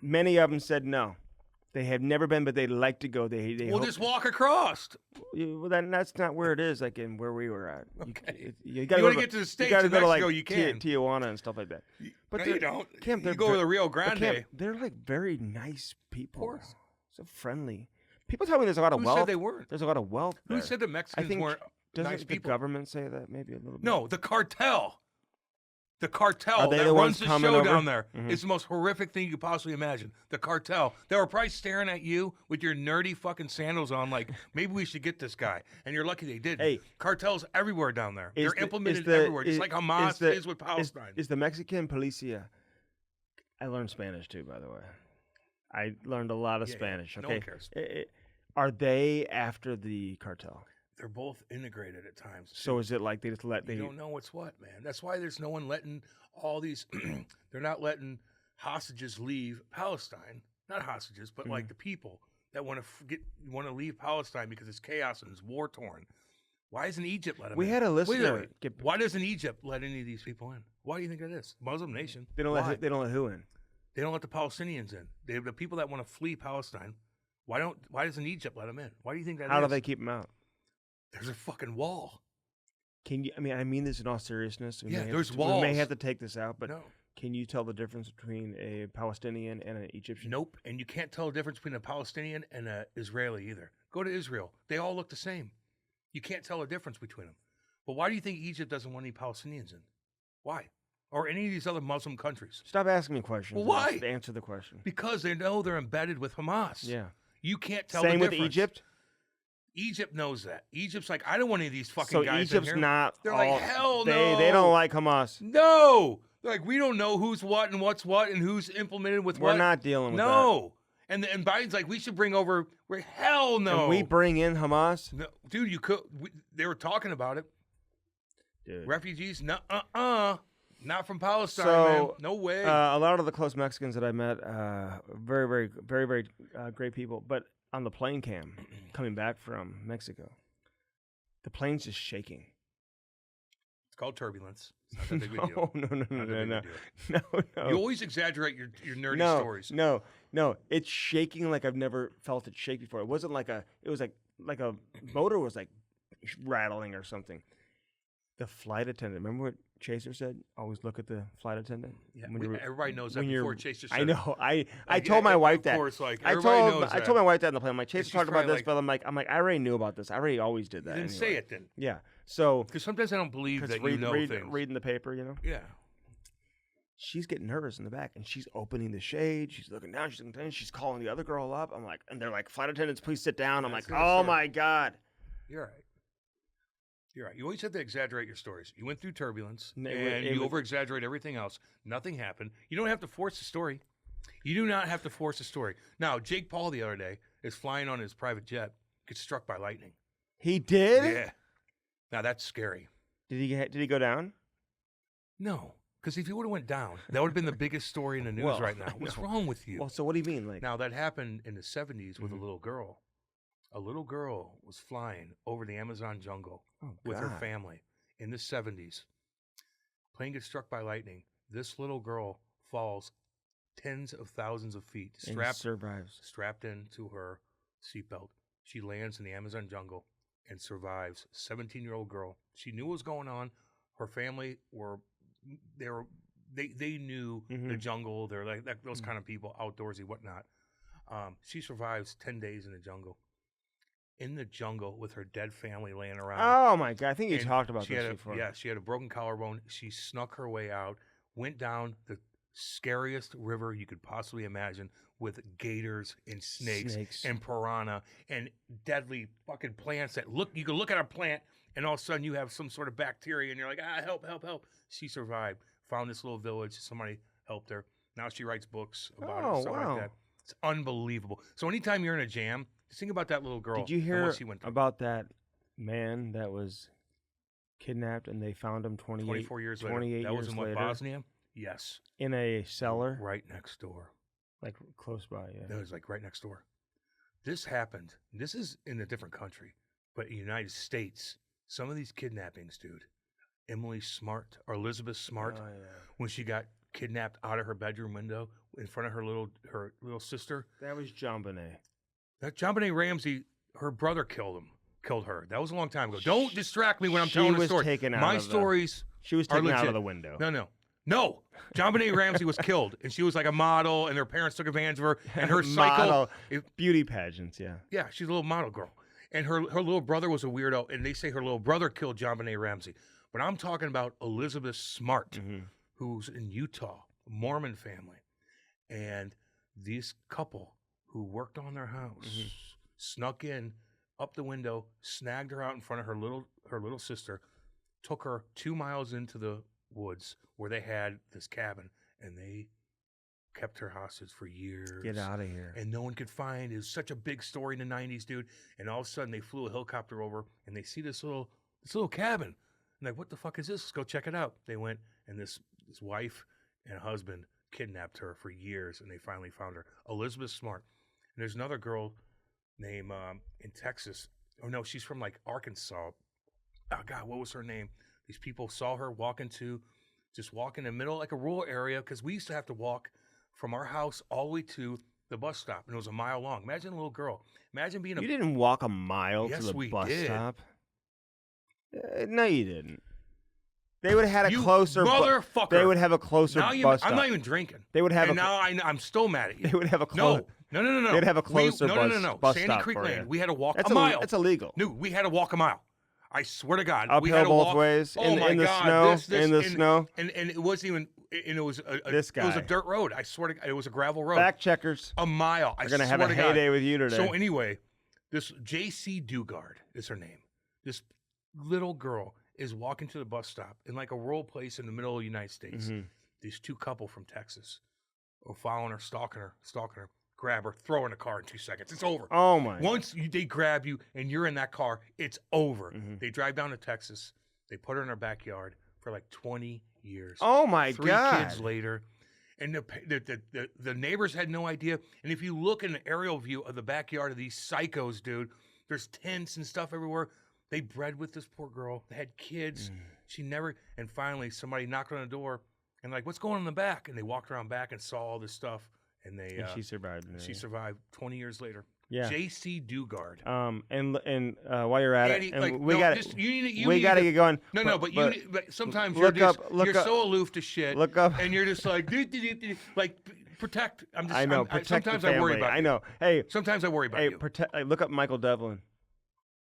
Many of them said no. They have never been, but they'd like to go. They Well, hope just walk across. Well, that's not where it is, like in where we were at. Okay. You You want to get to the States gotta in go to, Mexico, like, you can. Tijuana and stuff like that. But No, they're- you don't. Cam, You they're go over ve- the Rio but Grande. Cam, they're like very nice people. Of course. So friendly. People tell me there's a lot of Who wealth. said they weren't? There's a lot of wealth Who there. said the I Mexicans think weren't doesn't nice the people? government say that maybe a little bit? No, the cartel. The cartel Are they that the ones runs the coming show over? down there Mhm. is the most horrific thing you could possibly imagine. The cartel. They were probably staring at you with your nerdy fucking sandals on, like, maybe we should get this guy. And you're lucky they did. Hey. Cartels everywhere down there. Is They're the- implemented is the- everywhere, just is- like Hamas is the- is with Palestine. Is the Mexican policia? I learned Spanish too, by the way. I learned a lot of Yeah, yeah. Spanish. No Okay. one cares. Are they after the cartel? They're both integrated at times. So too. is it like they just let You they? don't know what's what, man. That's why there's no one letting all these. They're not letting hostages leave Palestine. Not hostages, but like the people that want to leave Palestine because it's chaos and it's war torn. Why isn't Egypt let them We in? had a Wait listener. minute. Why doesn't Egypt let any of these people in? Why do you think that is? Muslim nation. They don't Why? let. They don't let who in? They don't let the Palestinians in. The people that want to flee Palestine. Why doesn't Egypt let them in? Why do you think that How do is? they keep them out? There's a fucking wall. Can you? I mean this in all seriousness. Yeah, may have there's to, We walls. may have to take this out, but No. can you tell the difference between a Palestinian and an Egyptian? Nope. And you can't tell the difference between a Palestinian and an Israeli either. Go to Israel. They all look the same. You can't tell a difference between them. But why do you think Egypt doesn't want any Palestinians in? Why? Or any of these other Muslim countries? Stop asking me questions. Well, and why? just answer the question. Because they know they're embedded with Hamas. Yeah. You can't tell Same the with difference. Egypt. Egypt knows that. Egypt's like, I don't want any of these fucking So guys Egypt's in here. not. They're all, like, hell they, no. They don't like Hamas. No. They're like, we don't know who's what and what's what and who's implemented with We're what. not dealing with No. And Biden's like, we should bring over. Hell that. no. And we bring in Hamas. No, dude, you could. They were talking about it. Dude. Refugees, not from Palestine, So, man. No way. A lot of the close Mexicans that I met, very, very, very, very great people. But on the plane cam, coming back from Mexico, the plane's just shaking. It's called turbulence. It's not that big a deal. No, Not that big a deal. no. You always exaggerate your nerdy no, stories. No, it's shaking like I've never felt it shake before. It wasn't like a. It was like a motor was like rattling or something. The flight attendant. Remember what Chaser said? Always look at the flight attendant. Yeah, when you're- everybody knows that when before you're- Chase just said I know. I Like, told my yeah, wife of that. course, like, I everybody told knows I that. told my wife that on the plane. I'm like, Chase she's talked about probably this, but I'm like, I already knew about this. I already always did You that. didn't anyway. say it then. Yeah. So Because sometimes I don't believe 'cause that you know things. reading the paper, you know. Yeah. She's getting nervous in the back, and she's opening the shade. She's looking down. She's looking down. She's calling the other girl up. I'm like, and they're like, flight attendants, please sit down. I'm That's like, it, oh sure. my god. You're right. You're right. You always have to exaggerate your stories. You went through turbulence, No, and it you was- over-exaggerate everything else. Nothing happened. You don't have to force the story. You do not have to force the story. Now, Jake Paul the other day is flying on his private jet, gets struck by lightning. He did. Yeah. Now, that's scary. Did he go down? No, because if he would have went down, that would have been the biggest story in the news Well, right now. I What's know. wrong with you? Well, so what do you mean, like? Now, that happened in the 70s with Mhm. a little girl. A little girl was flying over the Amazon jungle Oh, with her God. family in the 70s. Plane gets struck by lightning. This little girl falls tens of thousands of feet, And survives. strapped into her seatbelt. She lands in the Amazon jungle and survives. 17-year-old girl. She knew what was going on. Her family they knew the Mhm. jungle. They're like those kind of people, outdoorsy, whatnot. She survives 10 days in the jungle. In the jungle with her dead family laying around. Oh my god! I think you And talked about she this had before. Yeah, she had a broken collarbone. She snuck her way out, went down the scariest river you could possibly imagine with gators and snakes. And piranha and deadly fucking plants that you can look at a plant and all of a sudden you have some sort of bacteria and you're like, help. She survived, found this little village. Somebody helped her. Now she writes books about it and stuff wow. like that. It's unbelievable. So anytime you're in a jam, just think about that little girl. Did you and hear what she went through. about that man that was kidnapped and they found him 24 years later. 28 That was years in what, later Bosnia? Yes. in a cellar, Right next door. like close by? Yeah. That was like right next door. This happened. This is in a different country, but in the United States, some of these kidnappings, dude. Emily Smart or Elizabeth Smart, Oh, yeah. when she got kidnapped out of her bedroom window in front of her little sister. That was JonBenet. That JonBenet Ramsey, her brother killed her. That was a long time ago. Don't distract me when I'm telling the story. My stories She was are taken out legit. of the window. No. JonBenet Ramsey was killed, and she was like a model, and her parents took advantage of her. And her Model, psycho, beauty pageants, yeah. yeah, she's a little model girl. And her little brother was a weirdo, and they say her little brother killed JonBenet Ramsey. But I'm talking about Elizabeth Smart, Mm-hmm. who's in Utah, a Mormon family. And this couple who worked on their house snuck in up the window, snagged her out in front of her little sister, took her 2 miles into the woods where they had this cabin, and they kept her hostage for years. Get out of here. And no one could find. It was such a big story in the 90s, dude. And all of a sudden, they flew a helicopter over, and they see this little cabin. And like, what the fuck is this? Let's go check it out. They went, and this wife and husband kidnapped her for years, and they finally found her. Elizabeth Smart. And there's another girl named in Texas. Oh no, she's from like Arkansas. Oh God, what was her name? These people saw her walk in the middle, like a rural area, because we used to have to walk from our house all the way to the bus stop, and it was a mile long. Imagine a little girl. Imagine being You didn't walk a mile Yes, to the we bus did. stop. No, you didn't. They would have had a You closer. motherfucker. They would have a closer Now bus stop. I'm not even drinking. They would have and a. now I'm still mad at you. They would have a close. No. They'd have a closer bus Sandy stop Creek for Lane. you. We had to walk That's a mile. That's illegal. No, we had to walk a mile. I swear to God, we had Uphill to both walk. ways Oh my in the God, snow. this, in the snow. And it wasn't even. And it was a This It was a guy. dirt road. I swear to God, it was a gravel road. Fact checkers. A mile. They're gonna have a heyday with you today. So anyway, this J.C. Dugard is her name. This little girl is walking to the bus stop in like a rural place in the middle of the United States. Mhm. These two couple from Texas are following her, stalking her, grab her, throw her in the car in 2 seconds. It's over. Oh my. Once they grab you and you're in that car, it's over. Mhm. They drive down to Texas. They put her in her backyard for like 20 years. Oh my 3 God. kids later. And the neighbors had no idea. And if you look in an aerial view of the backyard of these psychos, dude, there's tents and stuff everywhere. They bred with this poor girl. They had kids. She never. And finally, somebody knocked on the door and like, what's going on in the back? And they walked around back and saw all this stuff. And they. And she survived. She survived 20 years later. Yeah. J.C. Dugard. And while you're at Andy, it, and like, we no, got just- it. you We need got to to- get going. No, but sometimes look you're just up- you're so aloof to shit. Look up. And you're just like, like protect. I'm just. I know. I'm- Protect sometimes the family. I worry about. I you. know. Hey. Sometimes I worry about Hey. you. Protect. Look up Michael Devlin.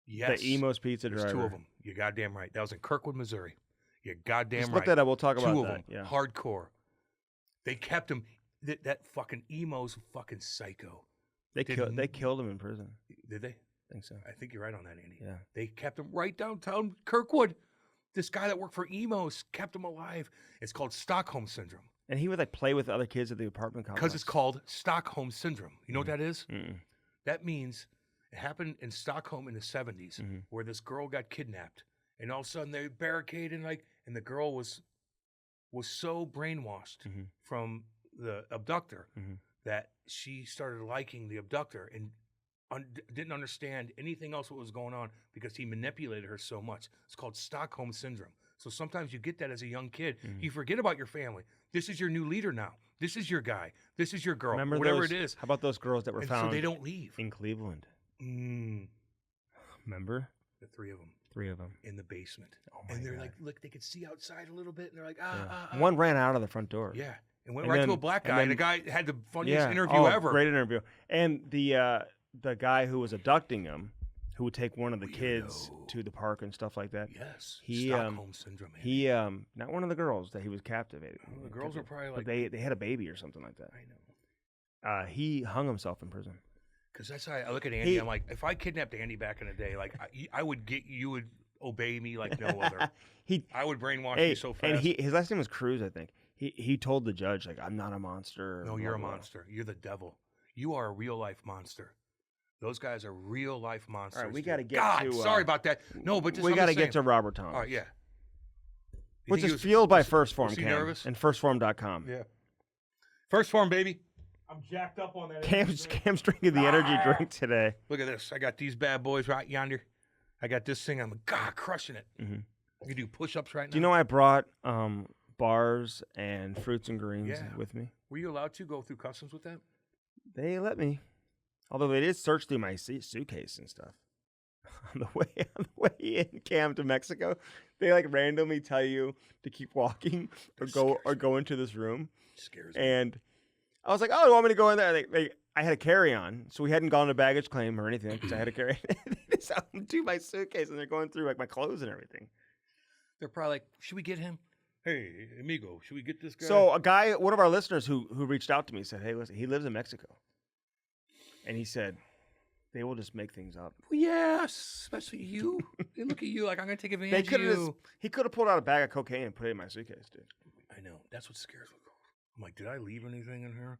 Yes. The Emo's Pizza There's driver. 2 of them. You're goddamn right. That was in Kirkwood, Missouri. You're goddamn Just right. look that up. We'll talk 2 about of that. them. Yeah. Hardcore. They kept him. That fucking Emo's fucking psycho. They killed him in prison. Did they? I think so. I think you're right on that, Andy. Yeah. They kept him right downtown Kirkwood. This guy that worked for Emo's kept him alive. It's called Stockholm Syndrome. And he would like play with other kids at the apartment complex. Because it's called Stockholm Syndrome. You know what that is? Mm-mm. That means it happened in Stockholm in the 70s where this girl got kidnapped. And all of a sudden they barricaded and the girl was so brainwashed from the abductor that she started liking the abductor and didn't understand anything else what was going on because he manipulated her so much. It's called Stockholm Syndrome. So sometimes you get that as a young kid. You forget about your family. This is your new leader now. This is your guy. This is your girl. Remember whatever those, it is. How about those girls that were And found so they don't leave. in Cleveland? Remember? The 3 of them 3 of them. in the basement. Oh my And they're God. like, look, they could see outside a little bit. And they're like, One ran out of the front door. Yeah. And went And right then- to a black and guy. And the then- guy had the funniest interview Oh, ever. Great interview. And the guy who was abducting him, who would take one of the kids Weirdo. to the park and stuff like that. Yes. He, Stockholm Syndrome. Man. He not one of the girls that he was captivated. Well, the girls are probably But like. they had a baby or something like that. I know. He hung himself in prison. Because that's how I look at Andy. I'm like, if I kidnapped Andy back in the day, like I would get you would obey me like no other. I would brainwash you so fast. And his last name was Cruz, I think. he told the judge, like, I'm not a monster. No, blah, you're a blah. monster. You're the devil. You are a real life monster. Those guys are real life monsters. All right, we dude. got to get God, to. sorry about that. No, but just we got to get to Robert Thomas. All right, yeah. You Which think is fueled by was First Form, he Cam, nervous? and firstform.com. Yeah. First Form, baby. I'm jacked up on that. Cam's drinking the energy drink today. Look at this. I got these bad boys right yonder. I got this thing. I'm crushing it. Mm-hmm. I can do push-ups right now. Do you know I brought bars and fruits and greens with me? Were you allowed to go through customs with that? They let me. Although they did search through my suitcase and stuff. On the way in, Cam, to Mexico, they like randomly tell you to keep walking or go into this room. Scares me. And I was like, "Oh, you want me to go in there?" I had a carry-on, so we hadn't gone to baggage claim or anything because I had a carry. They just do my suitcase, and they're going through like my clothes and everything. They're probably like, "Should we get him? Hey, amigo, should we get this guy?" So a guy, one of our listeners who reached out to me said, "Hey, listen, he lives in Mexico," and he said, "They will just make things up." Well, yes, especially you. They look at you like I'm gonna take advantage of you. He could have pulled out a bag of cocaine and put it in my suitcase, dude. I know. That's what scares me. I'm like, did I leave anything in here?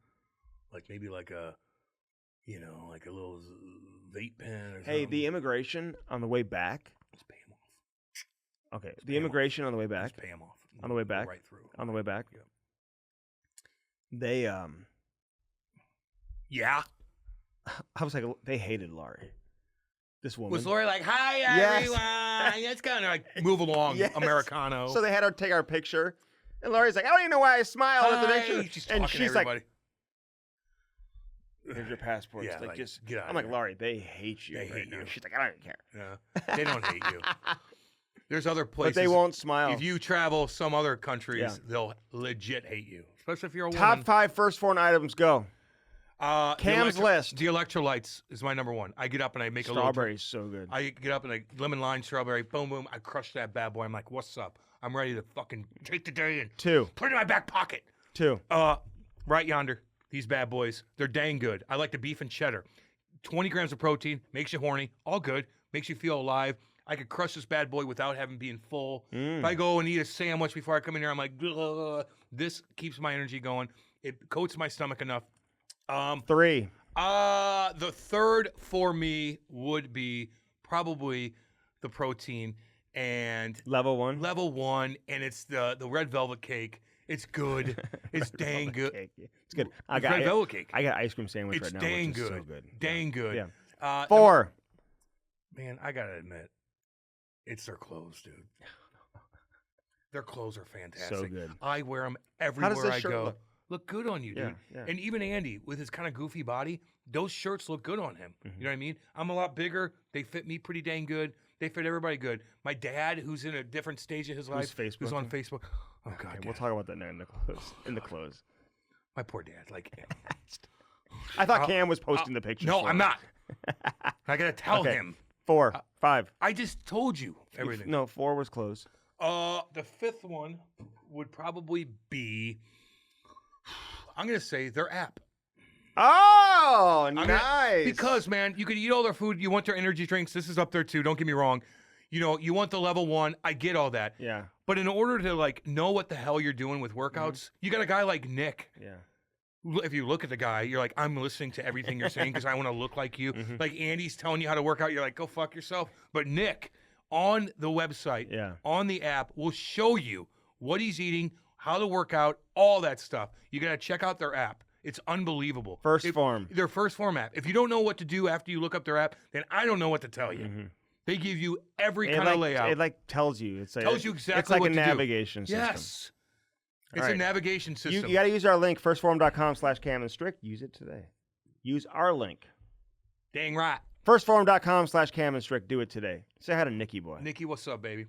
Like maybe like a, like a little vape pen or something. Hey, the immigration on the way back. Just pay him off. Okay, the immigration on the way back. Just pay him off. On the way back. Right through. On the way back. Yep. They Yeah. I was like, they hated Laurie. This woman. Was Lori like, "Hi Yes. everyone"? Let's kind of like move along, Yes. Americano. So they had her take our picture, and Laurie's like, "I don't even know why I smiled at the Hi. picture." She's And talking she's to like, everybody. "Here's your passport." Yeah, Like, like, just, get out I'm of like, here. "Laurie, they hate you They right hate now." you. She's like, "I don't even care." Yeah. They don't hate you. There's other But places. they won't smile. If you travel some other countries, Yeah. they'll legit hate you, especially if you're a Top woman. 5 First Form items, go. Cam's list. The electrolytes is my number one. I get up and I make a Strawberry's so good. little. I get up and I lemon lime strawberry, boom boom. I crush that bad boy. I'm like, what's up? I'm ready to fucking take the day and 2. put it in my back pocket. 2. Right yonder, these bad boys, they're dang good. I like the beef and cheddar. 20 grams of protein, makes you horny, all good, makes you feel alive. I could crush this bad boy without having being full. If I go and eat a sandwich before I come in here, I'm like, ugh. This keeps my energy going. It coats my stomach enough. 3. The third for me would be probably the protein and Level 1. level 1, and it's the red velvet cake. It's good. It's dang good. Cake. Yeah. It's good. It's red velvet cake. I got ice cream sandwich It's right now, dang which is good. so good. Dang good. Yeah. 4. Man, I gotta admit, it's their clothes, dude. Their clothes are fantastic. So good. I wear them How everywhere does this I shirt go. Look good on you, Yeah, dude. yeah. And even Andy, with his kind of goofy body, those shirts look good on him. Mm-hmm. You know what I mean? I'm a lot bigger. They fit me pretty dang good. They fit everybody good. My dad, who's in a different stage of his life, who's on Facebook. Oh God, Okay, we'll talk about that now in the close. In the close. my poor dad. Like, I thought Cam was posting the pictures. no, for I'm us. not. I gotta tell Okay. him. 4. 5. I just told you everything. No, 4 was closed. The fifth one would probably be, I'm gonna say their app. Oh, I'm gonna- nice. Because man, you could eat all their food. You want their energy drinks. This is up there too. Don't get me wrong. You want the level 1. I get all that. Yeah. But in order to like know what the hell you're doing with workouts, you got a guy like Nick. Yeah. If you look at the guy, you're like, I'm listening to everything you're saying because I want to look like you. Like Andy's telling you how to work out. You're like, go fuck yourself. But Nick on the website, Yeah. on the app, will show you what he's eating, how to work out, all that stuff. You got to check out their app. It's unbelievable. First Form. Their First Form app. If you don't know what to do after you look up their app, then I don't know what to tell you. They give you every kind of layout. It like tells you. It's like, Tells you exactly It's like what a to do. navigation system. Yes. It's All a right. navigation You system. got to use our link, firstform.com/Cam and Strick. Use it today. Use our link. Dang right. Firstform.com/Cam and Strick. Do it today. Say hi to Nikki boy. Nikki, what's up, baby?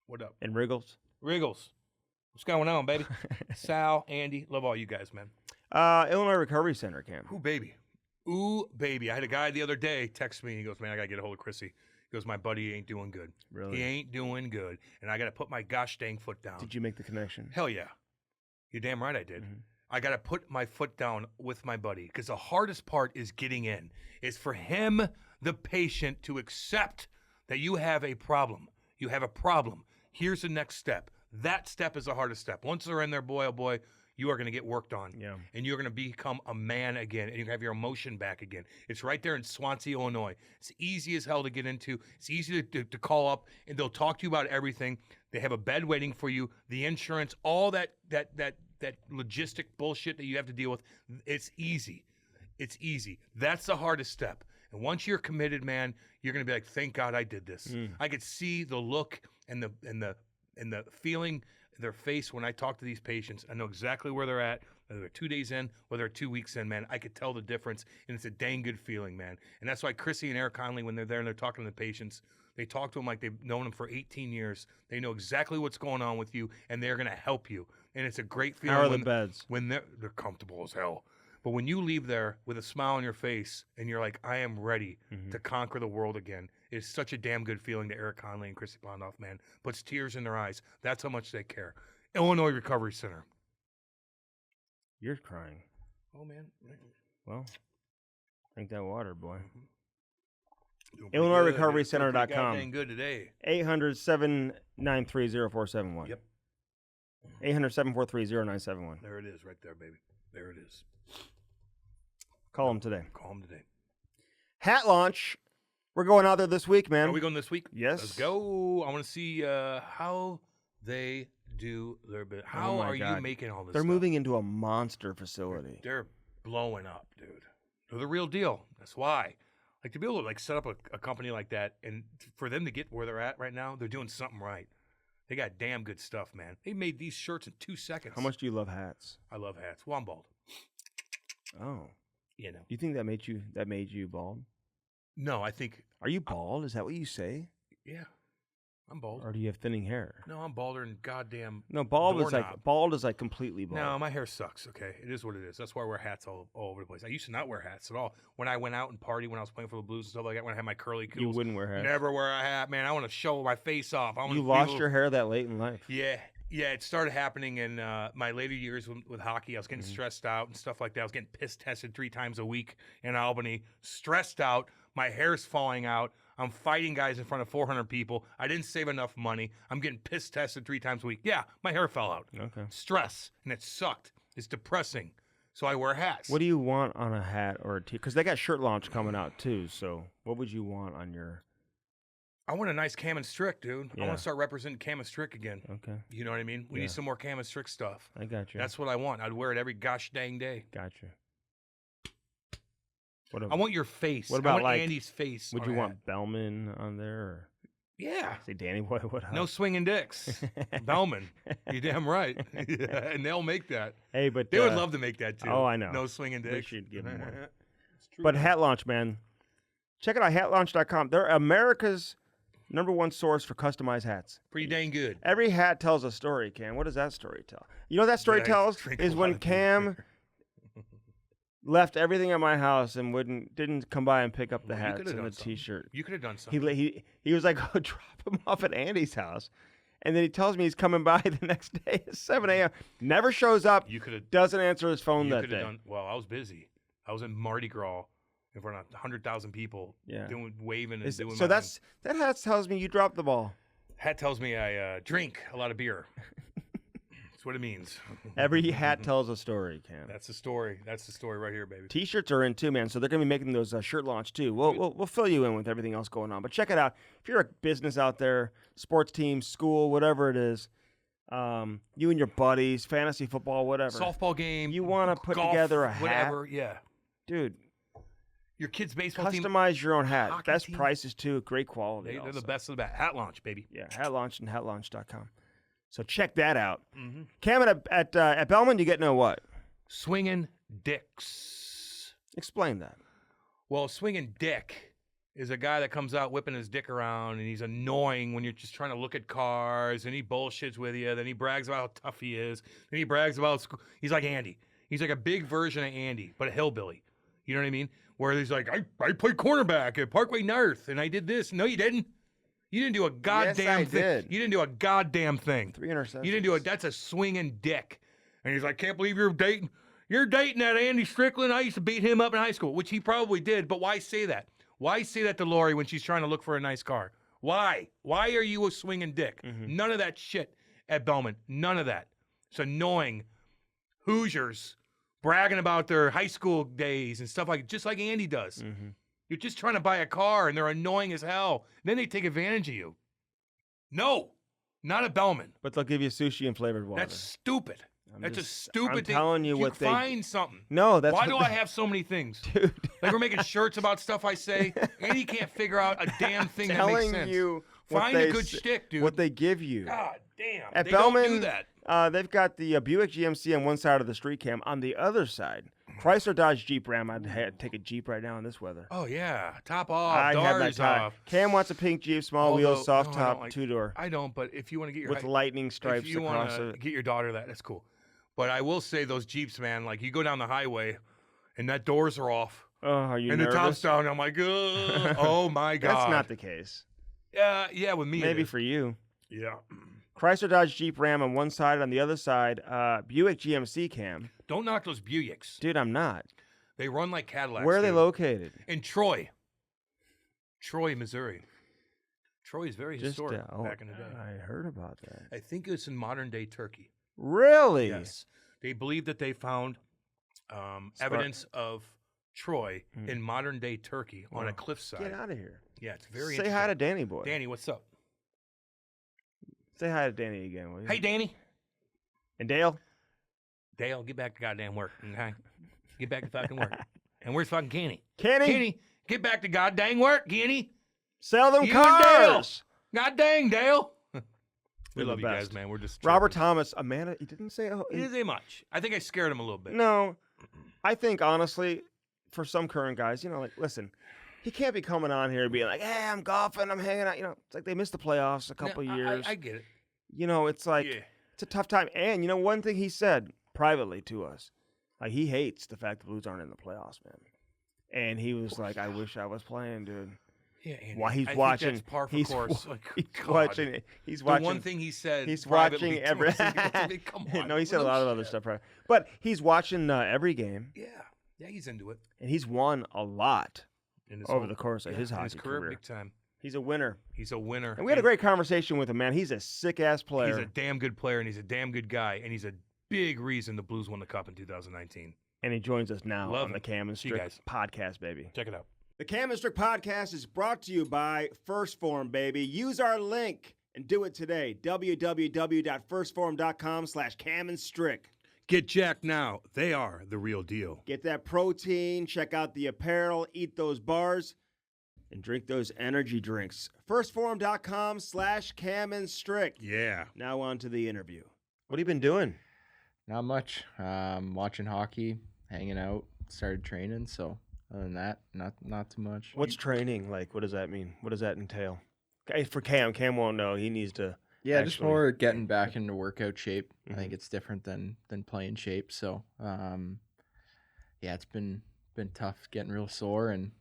What up? And Wriggles. Wriggles. What's going on, baby? Sal, Andy, love all you guys, man. Illinois Recovery Center, Cam. Ooh, baby. Ooh, baby. I had a guy the other day text me. He goes, man, I got to get a hold of Chrissy. He goes, my buddy ain't doing good. Really? He ain't doing good. And I got to put my gosh dang foot down. Did you make the connection? Hell yeah. You're damn right I did. I got to put my foot down with my buddy because the hardest part is getting in. Is for him, the patient, to accept that you have a problem. You have a problem. Here's the next step. That step is the hardest step. Once they're in there, boy, oh boy, you are going to get worked on. Yeah. And you're going to become a man again, and you have your emotion back again. It's right there in Swansea, Illinois. It's easy as hell to get into. It's easy to call up, and they'll talk to you about everything. They have a bed waiting for you, the insurance, all that logistic bullshit that you have to deal with. It's easy. It's easy. That's the hardest step. And once you're committed, man, you're going to be like, thank God I did this. I could see the look and the feeling in their face when I talk to these patients. I know exactly where they're at, whether they're 2 days in, whether they're 2 weeks in, man. I could tell the difference, and it's a dang good feeling, man. And that's why Chrissy and Eric Conley, when they're there and they're talking to the patients, they talk to them like they've known them for 18 years. They know exactly what's going on with you, and they're going to help you. And it's a great feeling. How are the beds? When they're comfortable as hell. But when you leave there with a smile on your face and you're like, I am ready to conquer the world again, it's such a damn good feeling to Eric Conley and Chrissy Bondoff, man. Puts tears in their eyes. That's how much they care. Illinois Recovery Center. You're crying. Oh, man. Well, drink that water, boy. IllinoisRecoveryCenter.com. Dang good today. 800-793-0471. Yep. 800-743-0971. There it is right there, baby. There it is. Call them today. Call them today. Hat launch. We're going out there this week, man. Are we going this week? Yes. Let's go. I want to see how they do their bit. How are you making all this They're stuff? moving into a monster facility. They're blowing up, dude. They're the real deal. That's why. Like, to be able to like set up a company like that, and for them to get where they're at right now, they're doing something right. They got damn good stuff, man. They made these shirts in 2 seconds. How much do you love hats? I love hats. Well, I'm bald. Oh. You know. Do you think that made you bald? No, I think. Are you bald? Is that what you say? Yeah. I'm bald. Or do you have thinning hair? No, I'm balder than goddamn. No, bald doorknob. is like completely bald. No, my hair sucks. Okay, it is what it is. That's why I wear hats all over the place. I used to not wear hats at all. When I went out and party, when I was playing for the Blues and stuff like that, when I had my curly cools, You wouldn't wear hats. Never wear a hat, man. I want to show my face off. You lost your hair that late in life. Yeah. It started happening in my later years with hockey. I was getting stressed out and stuff like that. I was getting piss tested 3 times a week in Albany. Stressed out. My hair's falling out. I'm fighting guys in front of 400 people. I didn't save enough money. I'm getting piss tested 3 times a week. Yeah, my hair fell out. Okay. Stress, and it sucked. It's depressing. So I wear hats. What do you want on a hat or a tee? Because they got shirt launch coming out too. So what would you want on your? I want a nice Cam and Strick, dude. Yeah. I want to start representing Cam and Strick again. Okay. You know what I mean? We need some more Cam and Strick stuff. I got you. That's what I want. I'd wear it every gosh dang day. Gotcha. I want your face. What about I want Andy's face? Would you want Bellman on there? Or yeah. say Danny Boy? What? No swinging dicks. Bellman. You're damn right. Yeah, and they'll make that. Hey, but they would love to make that too. Oh, I know. No swinging dicks. They should give them one. It's true. But hat launch, man. Check it out, hatlaunch.com. They're America's #1 source for customized hats. Pretty dang good. Every hat tells a story, Cam. What does that story tell? You know what that story tells is when Cam left everything at my house and didn't come by and pick up the hats and the T-shirt. You could have done something. He was like, go drop him off at Andy's house. And then he tells me he's coming by the next day at 7 a.m. Never shows up. Doesn't answer his phone that day. Well, I was busy. I was in Mardi Gras in front of 100,000 people, waving and doing. So that hat tells me you dropped the ball. Hat tells me I drink a lot of beer. That's what it means. Every hat tells a story, Cam. That's the story. That's the story right here, baby. T-shirts are in too, man. So they're gonna be making those shirt launch too. We'll fill you in with everything else going on. But check it out. If you're a business out there, sports team, school, whatever it is, you and your buddies, fantasy football, whatever, softball game, you want to put golf, together a hat, whatever, yeah, dude. Your kid's baseball team. Customize your own hat. Best prices too. Great quality. They're the best of the best. Hat launch, baby. Yeah, hat launch and hatlaunch.com. So check that out. Mm-hmm. Cam, at Bellman, you get what? Swinging dicks. Explain that. Well, swinging dick is a guy that comes out whipping his dick around, and he's annoying when you're just trying to look at cars, and he bullshits with you. Then he brags about how tough he is. Then he brags about school. He's like Andy. He's like a big version of Andy, but a hillbilly. You know what I mean? Where he's like, I played cornerback at Parkway North, and I did this. No, you didn't. You didn't do a goddamn thing. Did. You didn't do a goddamn thing. 3 interceptions. You didn't do it. That's a swinging dick. And he's like, can't believe you're dating that Andy Strickland. I used to beat him up in high school, which he probably did. But why say that? Why say that to Lori when she's trying to look for a nice car? Why? Why are you a swinging dick? Mm-hmm. None of that shit. at Belmont. None of that. It's annoying. Hoosiers bragging about their high school days and stuff just like Andy does. Mm-hmm. You're just trying to buy a car, and they're annoying as hell. Then they take advantage of you. No, not at Belmont. But they'll give you sushi and flavored water. That's stupid. That's a stupid I'm thing. telling you what they find something. No, that's why what do I have so many things? Dude. Like we're making shirts about stuff I say, and he can't figure out a damn thing that makes telling sense. you Find a good shtick, dude. What they give you. God damn. At they Belmont, don't do that. They've got the Buick GMC on one side of the street cam. On the other side, Chrysler Dodge Jeep Ram. I'd take a Jeep right now in this weather. Oh yeah, top off, I have that doors time. off. Cam wants a pink Jeep, small wheels, soft no, I top, don't like- 2-door I don't, but if you want to get your with lightning if stripes you across want to it. get your daughter that's cool. But I will say those Jeeps, man, like you go down the highway, and that doors are off, Oh, are you and nervous? the top's down. I'm like, ugh, oh my god. That's not the case. Yeah, with me. it Maybe is. for you. Yeah. Chrysler Dodge Jeep Ram on one side. On the other side, Buick GMC Cam. Don't knock those Buicks. Dude, I'm not. They run like Cadillacs. Where are they dude. located? In Troy, Missouri. Troy is very historic back in the day. I heard about that. I think it's in modern day Turkey. Really? Yes. They believe that they found evidence of Troy in modern day Turkey on a cliffside. Get out of here. Yeah, it's very Say interesting. hi to Danny boy. Danny, what's up? Say hi to Danny again, will you? Hey, Danny. And Dale? Dale, get back to goddamn work. Okay? Get back to fucking work. And where's fucking Kenny? Kenny? Kenny, get back to goddamn work, Kenny. Sell them You and Dale. cars. God dang, Dale. We You're love the you guys, best. man. We're just Robert tripping. Thomas, Amanda, he didn't say He didn't say much. I think I scared him a little bit. No. I think, honestly, for some current guys, listen, he can't be coming on here and being like, hey, I'm golfing, I'm hanging out. It's like they missed the playoffs a couple years. I get it. It's like, Yeah. it's a tough time. And, one thing he said privately to us, like, he hates the fact the Blues aren't in the playoffs, man. And he was like, I wish I was playing, dude. Yeah, Andy, While he's I watching, think that's par for he's, course. Like, he's God. watching. He's The watching. one thing he said. He's privately watching every. to us, I mean, come on. No, he said a lot of other stuff. But he's watching every game, Yeah, he's into it. and he's won a lot In his over whole- the course of his in hockey career, career. big time. He's a winner, He's a winner. and we had a great conversation with him. Man, he's a sick ass player. He's a damn good player, and he's a damn good guy, and he's a big reason the Blues won the Cup in 2019. And he joins us now Love on the him. Cam and See you Strick guys. podcast, baby. Check it out. The Cam and Strick podcast is brought to you by First Form, baby. Use our link and do it today. www.firstform.com/Cam and Strick. Get jacked now. They are the real deal. Get that protein, check out the apparel, eat those bars, and drink those energy drinks. Firstform.com/Cam and Strick. Yeah. Now on to the interview. What have you been doing? Not much. Watching hockey, hanging out, started training. So other than that, not too much. What's training like? What does that mean? What does that entail? Okay, for Cam won't know. He needs to. Yeah, just actually- more getting back into workout shape. I Mhm. think it's different than playing shape. So yeah, it's been tough, getting real sore, and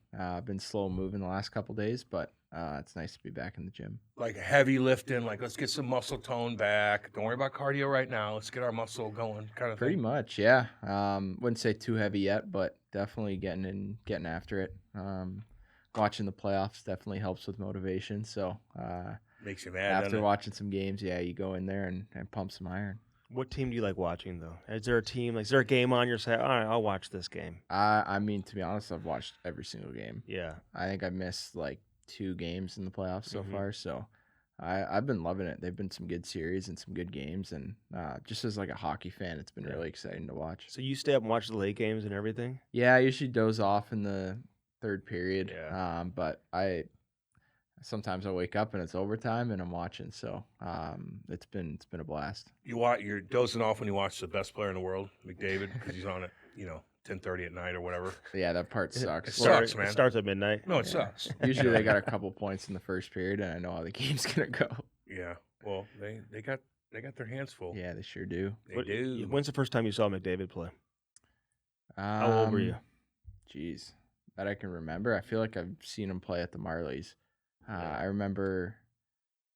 been slow moving the last couple days. But it's nice to be back in the gym. Like heavy lifting, like let's get some muscle tone back. Don't worry about cardio right now. Let's get our muscle going, kind of Pretty thing. much, yeah. Wouldn't say too heavy yet, but definitely getting after it. Watching the playoffs definitely helps with motivation. So Makes you mad. after doesn't it? watching some games, yeah, you go in there and pump some iron. What team do you like watching though? Is there a team? Like, is there a game on your side? All right, I'll watch this game. I mean, to be honest, I've watched every single game. Yeah. I think I've missed like 2 games in the playoffs so Mhm. far. So I've been loving it. They've been some good series and some good games. And just as like a hockey fan, it's been really exciting to watch. So you stay up and watch the late games and everything? Yeah, I usually doze off in the third period. Yeah. But sometimes I wake up and it's overtime and I'm watching. So it's been a blast. You're dozing off when you watch the best player in the world, McDavid, because he's on at 10:30 at night or whatever. But yeah, that part It sucks. sucks, man. It starts at midnight. No, it Yeah. sucks. Usually they got a couple points in the first period and I know how the game's gonna go. Yeah. Well, they got their hands full. Yeah, they sure do. They do. When's the first time you saw McDavid play? How old were you? Jeez, that I can remember. I feel like I've seen him play at the Marlies. I remember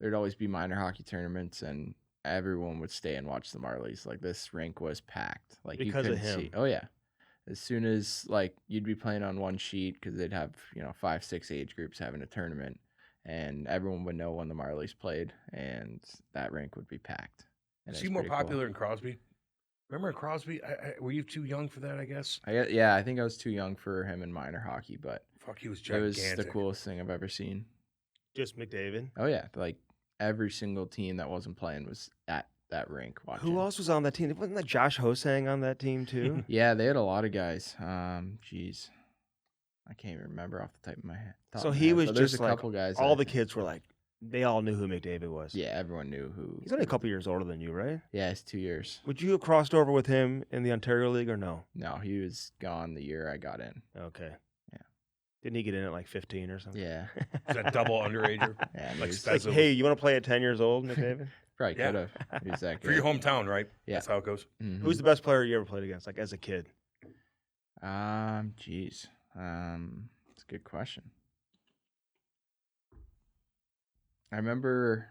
there'd always be minor hockey tournaments, and everyone would stay and watch the Marlies. Like this rink was packed. Like Because you of couldn't him. see. Oh yeah. As soon as like you'd be playing on one sheet because they'd have 5, 6 age groups having a tournament, and everyone would know when the Marlies played, and that rink would be packed. Is he more popular than Crosby? Remember Crosby? Were you too young for that, I guess? I think I was too young for him in minor hockey, but Fuck, he was it gigantic. was the coolest thing I've ever seen. Just McDavid. Oh yeah, like every single team that wasn't playing was at that rink watching. Who else was on that team? Wasn't that Josh Hosang on that team too? Yeah, they had a lot of guys. Jeez, I can't even remember off the top of my head. So he was there's just a like couple guys. all that- the kids were like, they all knew who McDavid was. Yeah, everyone knew who. He's only a couple years older than you, right? Yeah, it's 2 years. Would you have crossed over with him in the Ontario League or no? No, he was gone the year I got in. Okay. Yeah. Didn't he get in at like 15 or something? Yeah, Is that double underager? yeah. Like He's, Like, Spezza. hey, you want to play at 10 years old, McDavid? probably Yeah. could have. He was that For your good. hometown, right? Yeah. That's how it goes. Mhm. Who's the best player you ever played against, like as a kid? Jeez. It's a good question. I remember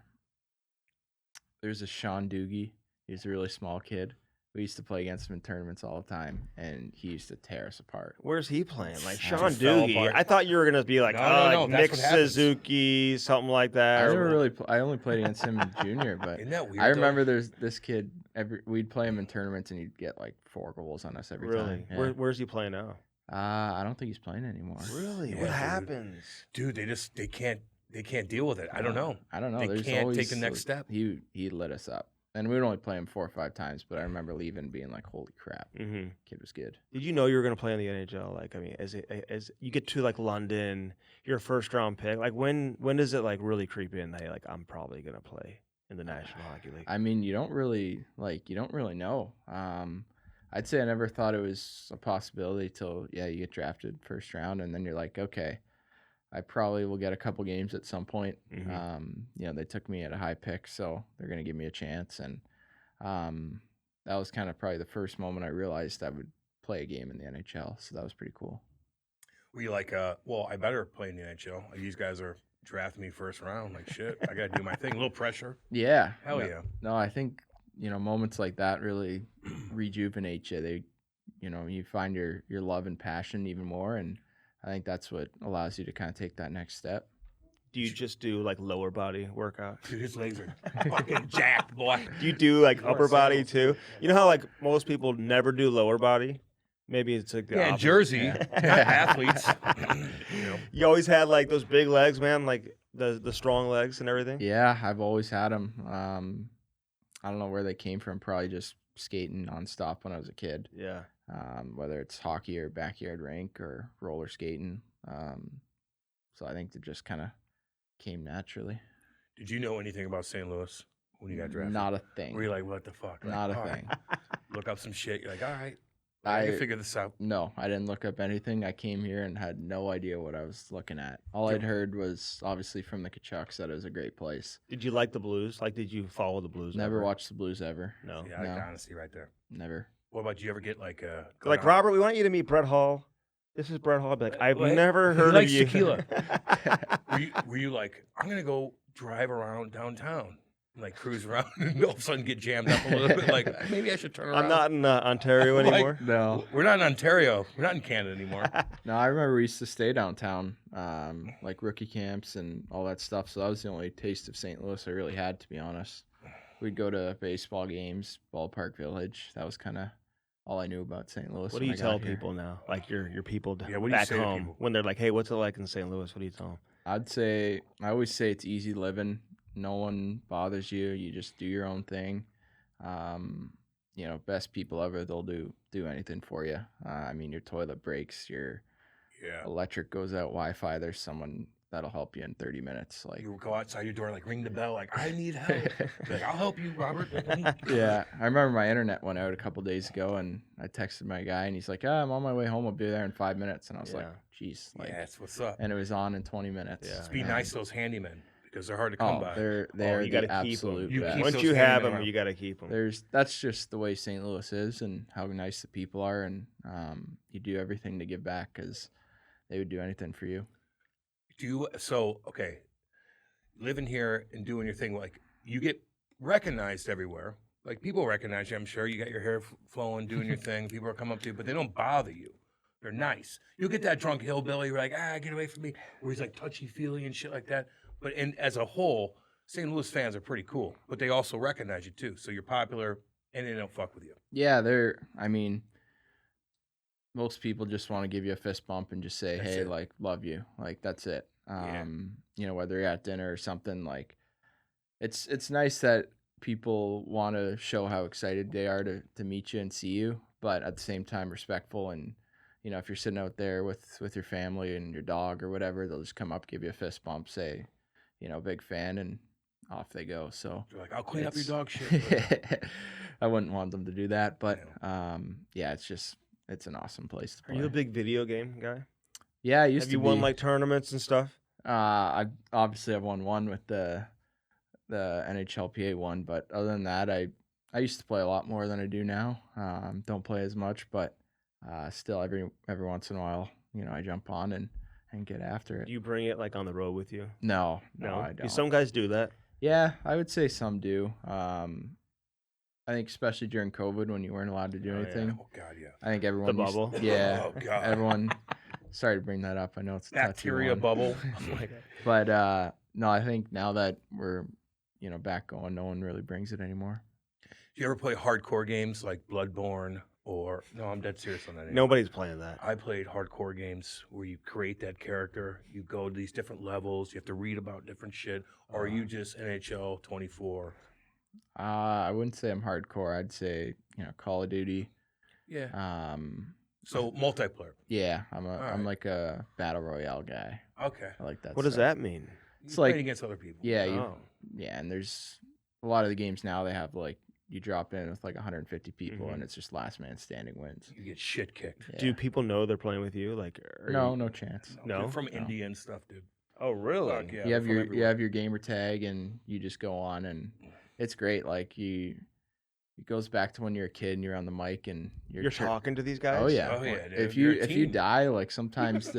there's a Sean Doogie. He was a really small kid. We used to play against him in tournaments all the time, and he used to tear us apart. Where's he playing? Like Just Sean fell Doogie. apart. I thought you were gonna be like, No, like that's Nick what happens. Suzuki, something like that. I or- never really. I only played against him in junior, but Isn't that weird? I though? remember there's this kid. We'd play him in tournaments, and he'd get like 4 goals on us every Really? time. Yeah. Where's he playing now? I don't think he's playing anymore. Really? Yeah, What dude. happens? Dude, they can't deal with it. I don't know. I don't know. They There's can't always, take the next like, step. He lit us up, and we would only play him 4 or 5 times. But I remember leaving, being like, "Holy crap, Mm-hmm. kid was good." Did you know you were gonna play in the NHL? Like, I mean, as you get to like London, you're a first round pick. Like, when does it like really creep in that you're like, I'm probably gonna play in the National Hockey League? I mean, you don't really know. I'd say I never thought it was a possibility till you get drafted first round, and then you're like, okay, I probably will get a couple games at some point. Mhm. They took me at a high pick, so they're gonna give me a chance, and that was kind of probably the first moment I realized I would play a game in the NHL. So that was pretty cool. Were you like, well, I better play in the NHL. Like, these guys are drafting me first round. Like, shit, I got to do my thing. A little pressure. Yeah. Hell no, yeah. No, I think, moments like that really rejuvenate you. They, you find your love and passion even more. And I think that's what allows you to kind of take that next step. Do you just do like lower body workout? Dude, his legs are fucking jacked, boy. Do you do like You are upper body so- too? You know how like most people never do lower body? Maybe it's like the Yeah, in opposite. Jersey, Yeah. athletes. You always had like those big legs, man, like the strong legs and everything. Yeah, I've always had them. I don't know where they came from. Probably just skating nonstop when I was a kid. Yeah. Whether it's hockey or backyard rink or roller skating. So I think it just kind of came naturally. Did you know anything about St. Louis when you got drafted? Not a thing. Were you like, what the fuck? Like, Not a all right. thing. Look up some shit. You're like, all right, I can figure this out. No, I didn't look up anything. I came here and had no idea what I was looking at. All I'd heard was obviously from the Kachucks that it was a great place. Did you like the Blues? Like, did you follow the Blues? Never ever? watched the Blues ever. No. Yeah, I No. like honesty right there. Never. What about you? Ever get like Like Robert, we want you to meet Brett Hall. This is Brett Hall. I'd be like, I've What? never He heard likes of you. tequila. Were you like, I'm gonna go drive around downtown, and, like cruise around, and all of a sudden get jammed up a little bit? Like maybe I should turn around. I'm not in Ontario Like- anymore. No. We're not in Ontario. We're not in Canada anymore. No, I remember we used to stay downtown, like rookie camps and all that stuff. So that was the only taste of St. Louis I really had, to be honest. We'd go to baseball games, Ballpark Village. That was kind of all I knew about St. Louis. What do when you I got tell here. people now? Like your people Yeah, what do you back say to home people? when they're like, hey, what's it like in St. Louis? What do you tell them? I always say it's easy living. No one bothers you. You just do your own thing. Best people ever. They'll do anything for you. I mean, your toilet breaks, your Yeah. electric goes out, Wi-Fi. There's someone that'll help you in 30 minutes. Like, You go outside your door, like ring the bell, like I need help. Like, I'll help you, Robert. yeah, I remember my internet went out a couple days ago, and I texted my guy, and he's like, I'm on my way home. I'll be there in 5 minutes. And I was like, geez, like, Yeah, that's what's up. and it was on in 20 minutes. Yeah. Just be And- nice to those handymen because they're hard to come Oh, by. they're you the gotta keep 'em. absolute You best. keep Once those you have handymen them, around. you got to keep them. That's just the way St. Louis is, and how nice the people are, and you do everything to give back because they would do anything for you. Okay, living here and doing your thing, like you get recognized everywhere. Like people recognize you, I'm sure. You got your hair flowing, doing your thing. People are coming up to you, but they don't bother you. They're nice. You get that drunk hillbilly, you're like, get away from me. Where he's like touchy feely and shit like that. But as a whole, St. Louis fans are pretty cool, but they also recognize you too. So you're popular, and they don't fuck with you. Yeah, I mean, most people just want to give you a fist bump and just say, That's hey, it. like, love you. Like, that's it. Yeah. You know, whether you're at dinner or something, like, it's nice that people want to show how excited they are to meet you and see you, but at the same time respectful. And you know, if you're sitting out there with your family and your dog or whatever, they'll just come up, give you a fist bump, say, you know, big fan, and off they go. So You're like, I'll clean up your it's- dog shit. I wouldn't want them to do that, but yeah, it's an awesome place to Are play. you a big video game guy? Yeah, I used Have to you be. won like tournaments and stuff? I've won one with the NHLPA one, but other than that, I used to play a lot more than I do now. Don't play as much, but still every once in a while, you know, I jump on and get after it. Do you bring it like on the road with you? No, I 'Cause don't. some guys do that. Yeah, I would say some do. I think especially during COVID when you weren't allowed to do Oh, yeah. anything. Oh God, yeah. I think everyone used- bubble? yeah, Oh God. everyone. Sorry to bring that up. I know it's a touchy Bacteria one. bubble. But no, I think now that we're, you know, back going, no one really brings it anymore. Do you ever play hardcore games like Bloodborne or no? I'm dead serious on that. anymore. Nobody's playing that. I played hardcore games where you create that character, you go to these different levels, you have to read about different shit, or are you just NHL 24? I wouldn't say I'm hardcore. I'd say, you know, Call of Duty. Yeah. So multiplayer. Yeah, I'm right. like a battle royale guy. Okay. I like that. What does stuff. that mean? It's You played like- against other people. Yeah, Oh. yeah, and there's a lot of the games now they have like you drop in with like 150 people Mhm. and it's just last man standing wins. You get shit kicked. Yeah. Do people know they're playing with you? Like, No chance. No? They're from No. India and stuff, dude. Oh, really? Fuck yeah. you have they're from you everywhere. have your gamer tag and you just go on and it's great. Like it goes back to when you're a kid and you're on the mic and You're talking to these guys? Oh yeah. Oh, yeah, dude. If You're you a if you team. die, like sometimes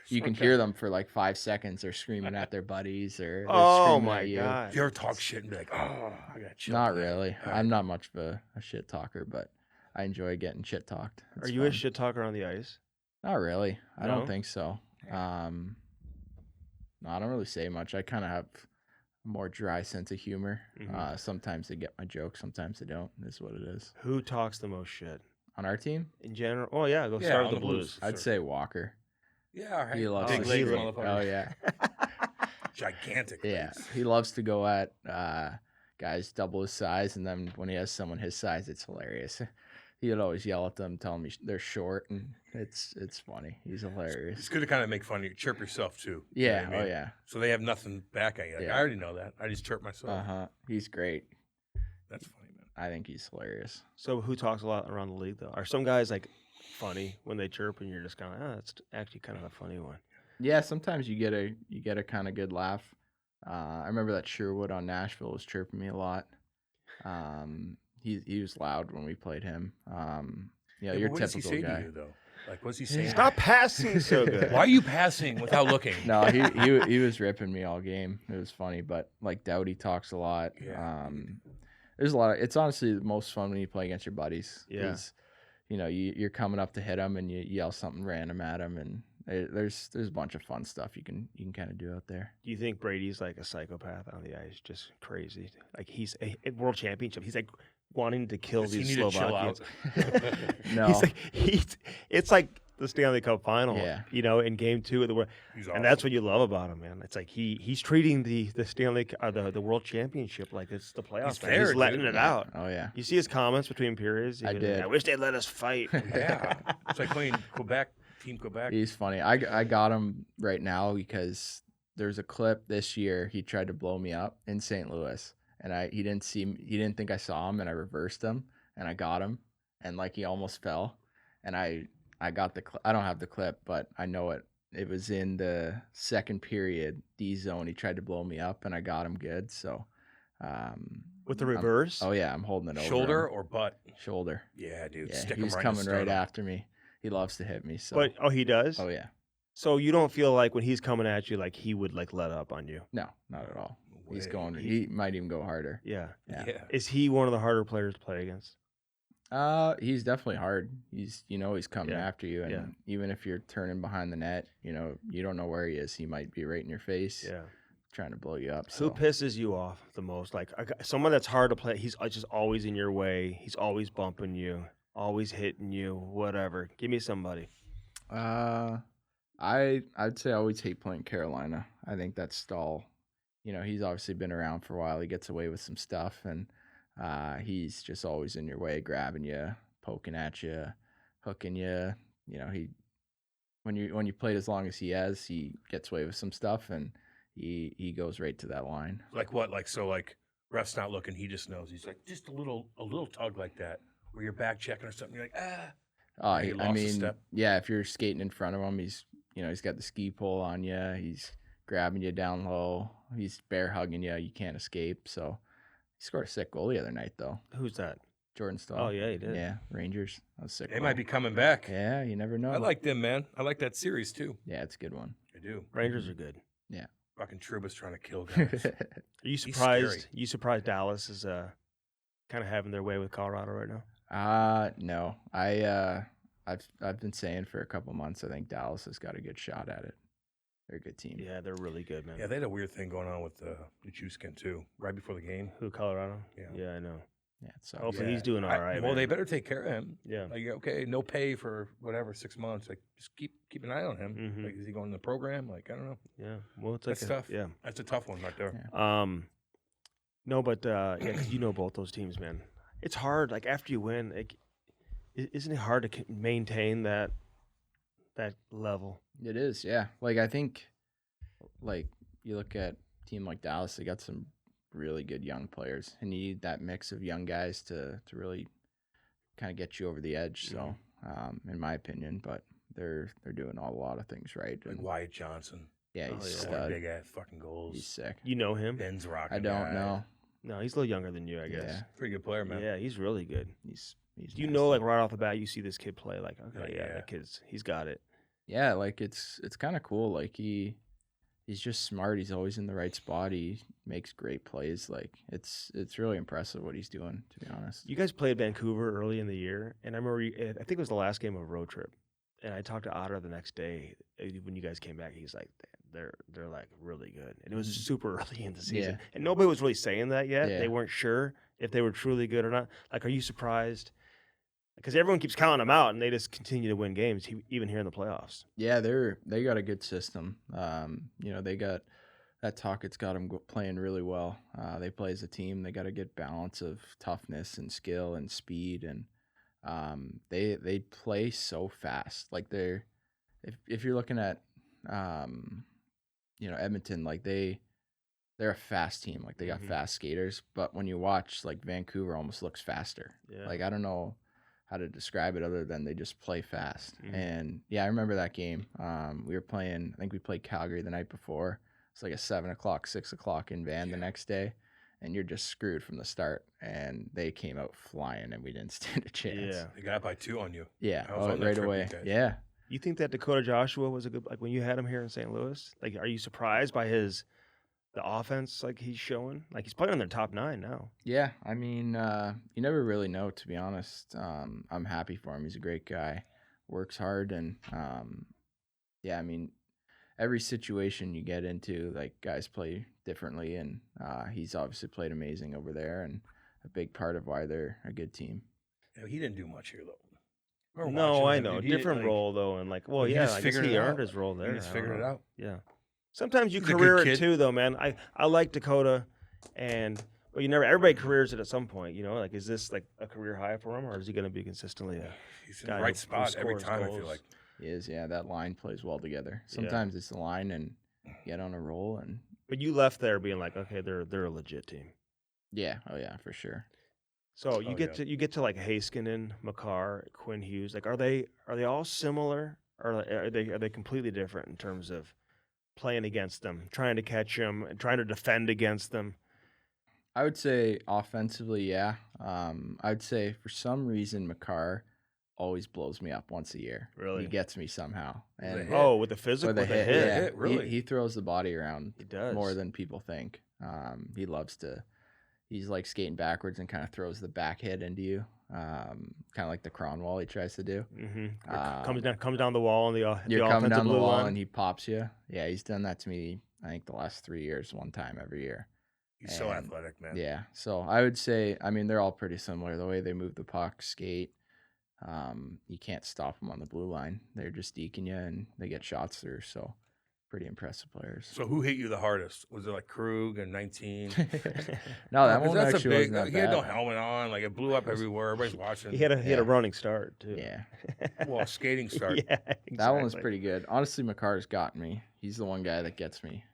you can hear them for like 5 seconds. They're screaming at their buddies or they're Oh screaming my at you. god. Do you ever talk shit and be like, oh, I got chill. Not tonight." really. All I'm not much of a shit talker, but I enjoy getting shit talked. Are It's you a fun. shit talker on the ice? Not really. I No? don't think so. No, I don't really say much. I kind of have a more dry sense of humor. Mhm. Sometimes they get my jokes, sometimes they don't. Is what it is. Who talks the most shit On our team, in general? Oh yeah, go Yeah, start on with the the Blues. Blues. I'd say Walker. Yeah, all right. He loves Big to legs, see- motherfucker. Oh yeah, Gigantic. yeah. legs. He loves to go at guys double his size, and then when he has someone his size, it's hilarious. He would always yell at them, tell them they're short, and it's funny. He's hilarious. It's good to kind of make fun of you. Chirp yourself, too. You know Yeah. what I Oh mean? yeah. So they have nothing back at you. Like, Yeah. I already know that. I just chirp myself. He's great. That's funny, man. I think he's hilarious. So who talks a lot around the league though? Are some guys like funny when they chirp and you're just kind of, that's actually kind of a funny one. Yeah, sometimes you get a kind of good laugh. I remember that Sherwood on Nashville was chirping me a lot. He was loud when we played him. Yeah, Yeah, your but what does he typical say guy. to you, though? Like, what's he saying? Stop passing so good. Why are you passing without looking? No, he was ripping me all game. It was funny, but like Doughty talks a lot. Yeah. There's a lot. It's honestly the most fun when you play against your buddies. Yeah. 'Cause, you know, you're coming up to hit them and you yell something random at them, and there's a bunch of fun stuff you can kind of do out there. Do you think Brady's like a psychopath on the ice? Just crazy. Like he's a world championship. He's like wanting to kill Does he these need to chill Slovakians. out? No, He's like it's like the Stanley Cup final. Yeah. You know, in Game 2 of the World, He's and that's awesome. what you love about him, man. It's like he's treating the Stanley the World Championship like it's the playoffs. He's man. fair, He's letting dude. it out. Oh yeah. You see his comments between periods. I did. I wish they'd let us fight. Yeah. It's like playing Quebec, Team Quebec. He's funny. I got him right now because there's a clip this year he tried to blow me up in St. Louis, and he didn't think I saw him, and I reversed him, and I got him, and like he almost fell, and I got the I don't have the clip, but I know it. It was in the second period D zone. He tried to blow me up, and I got him good. So, With the reverse. oh yeah, I'm holding it over Shoulder him. or butt? Shoulder. Yeah, dude. Yeah, Stick him he's right in coming the right sternum. after me. He loves to hit me. So, But he does. oh yeah, So you don't feel like when he's coming at you, like he would like let up on you. no, not at all. He's Way. going. He might even go harder. Yeah. Yeah. Yeah. Is he one of the harder players to play against? He's definitely hard. He's coming Yeah, after you, and yeah. even if you're turning behind the net, you don't know where he is. He might be right in your face. Yeah. trying to blow you up. Who So. pisses you off the most? Like someone that's hard to play. He's just always in your way. He's always bumping you, always hitting you, whatever. Give me somebody. I'd say I always hate playing Carolina. I think that Stahl, he's obviously been around for a while. He gets away with some stuff, and he's just always in your way, grabbing you, poking at you, hooking you. When you played as long as he has, he gets away with some stuff, and he goes right to that line. Like what? Like so? Like ref's not looking. He just knows. He's like just a little tug like that, where you're back checking or something. You're like I lost a mean, step. yeah, if you're skating in front of him, he's got the ski pole on you. He's grabbing you down low. He's bear hugging you. You can't escape. So he scored a sick goal the other night, though. Who's that? Jordan Stahl. Oh yeah, he did. Yeah, Rangers. That was a sick. They goal. might be coming back. Yeah, you never know. I like them, man. I like that series too. Yeah, it's a good one. I do. Rangers are good. Fucking Trouba's trying to kill guys. Are you He's surprised? scary. You surprised Dallas is kind of having their way with Colorado right now? No. I've been saying for a couple months. I think Dallas has got a good shot at it. They're a good team. Yeah, they're really good, man. Yeah, they had a weird thing going on with the Juicekin too, right before the game. Who, Colorado? Yeah. Yeah, I know. Yeah, so Hopefully Yeah. he's doing all right. Well, man. they better take care of him. Yeah. Like, okay, no pay for whatever 6 months. Like, just keep an eye on him. Mhm. Like, is he going in the program? Like, I don't know. Yeah. Well, it's like That's tough. Yeah. That's a tough one right there. Yeah. No, but yeah, because you know both those teams, man. It's hard. Like after you win, isn't it hard to maintain that level? It is, yeah. Like I think, like you look at a team like Dallas, they got some really good young players, and you need that mix of young guys to really kind of get you over the edge. So, in my opinion, but they're doing a lot of things right. Like And, Wyatt Johnson. yeah, Oh, he's yeah. a Scoring stud. big ass fucking goals. He's sick. You know him? Ben's rocking. I don't guy. know. No, he's a little younger than you, I guess. Yeah. Pretty good player, man. Yeah, he's really good. He's You nasty. know, like right off the bat, you see this kid play, like, okay, yeah, Yeah. that he's got it. Yeah, like it's kind of cool. Like he's just smart. He's always in the right spot. He makes great plays. Like it's really impressive what he's doing, to be honest. You guys played Vancouver early in the year, and I remember, I think it was the last game of a road trip, and I talked to Otter the next day when you guys came back. He's like, they're like really good, and it was super early in the season, Yeah. and nobody was really saying that yet. Yeah. They weren't sure if they were truly good or not. Like, are you surprised? Because everyone keeps counting them out, and they just continue to win games, even here in the playoffs. Yeah, they got a good system. They got that Tocchet's got them playing really well. They play as a team. They got a good balance of toughness and skill and speed, and they play so fast. Like if you're looking at Edmonton, like they're a fast team. Like they got Mhm. fast skaters, but when you watch, like Vancouver almost looks faster. Yeah. Like I don't know how to describe it other than they just play fast. Mhm. And yeah, I remember that game. We were playing. I think we played Calgary the night before. It's like a 7 o'clock, 6 o'clock in van the next day, and you're just screwed from the start. And they came out flying, and we didn't stand a chance. Yeah. They got up by 2 on you. Yeah. I was on that Right trip with away. you guys. Yeah. You think that Dakota Joshua was a good, like when you had him here in St. Louis? Like, are you surprised by the offense like he's showing? Like he's playing on their top 9 now. Yeah, I mean, you never really know, to be honest. I'm happy for him. He's a great guy, works hard, and yeah, I mean, every situation you get into, like guys play differently, and he's obviously played amazing over there, and a big part of why they're a good team. Yeah, he didn't do much here though. Remember No, watching I him, know, dude, he didn't, different like- role though, and like, well, he yeah, just I guess figured he it earned out. his role there. He just I figured don't it know. out. Yeah. Sometimes you He's a good career it kid. too, though, man. I like Dakota, and well, everybody careers it at some point. Like, is this like a career high for him, or is he going to be consistently? He's in guy the who right spot every scores time. I feel goals. like. He is, yeah. That line plays well together. Sometimes it's the line, and get on a roll, and But you left there being like, okay, they're a legit team. yeah, oh yeah, for sure. So you Oh, get to like Heiskanen, Makar, Quinn Hughes. Like, are they all similar, or are they completely different in terms of playing against them, trying to catch them, and trying to defend against them? I would say offensively, yeah. I'd say for some reason Makar always blows me up once a year. Really? He gets me somehow. With a And hit. Oh, with the physical, with a hit, hit. yeah. hit, really? He throws the body around He does more than people think. He loves to. He's like skating backwards and kind of throws the back hit into you, kind of like the Cronwall he tries to do. Comes down the wall on the You're the coming offensive down the blue wall line. and he pops you. Yeah, he's done that to me I think the last 3 years, one time every year. He's so And, athletic, man. Yeah, so I would say, I mean, they're all pretty similar. The way they move the puck, skate, you can't stop them on the blue line. They're just deking you, and they get shots through. So, pretty impressive players. So who hit you the hardest? Was it like Krug and 19? No, that 'Cause one that's a actually wasn't that He had no bad. helmet on. Like, it blew up everywhere. Everybody's watching. He had a running start too. Yeah, Well, skating start. Yeah, exactly. that one was pretty good. Honestly, McCarr's gotten me. He's the one guy that gets me.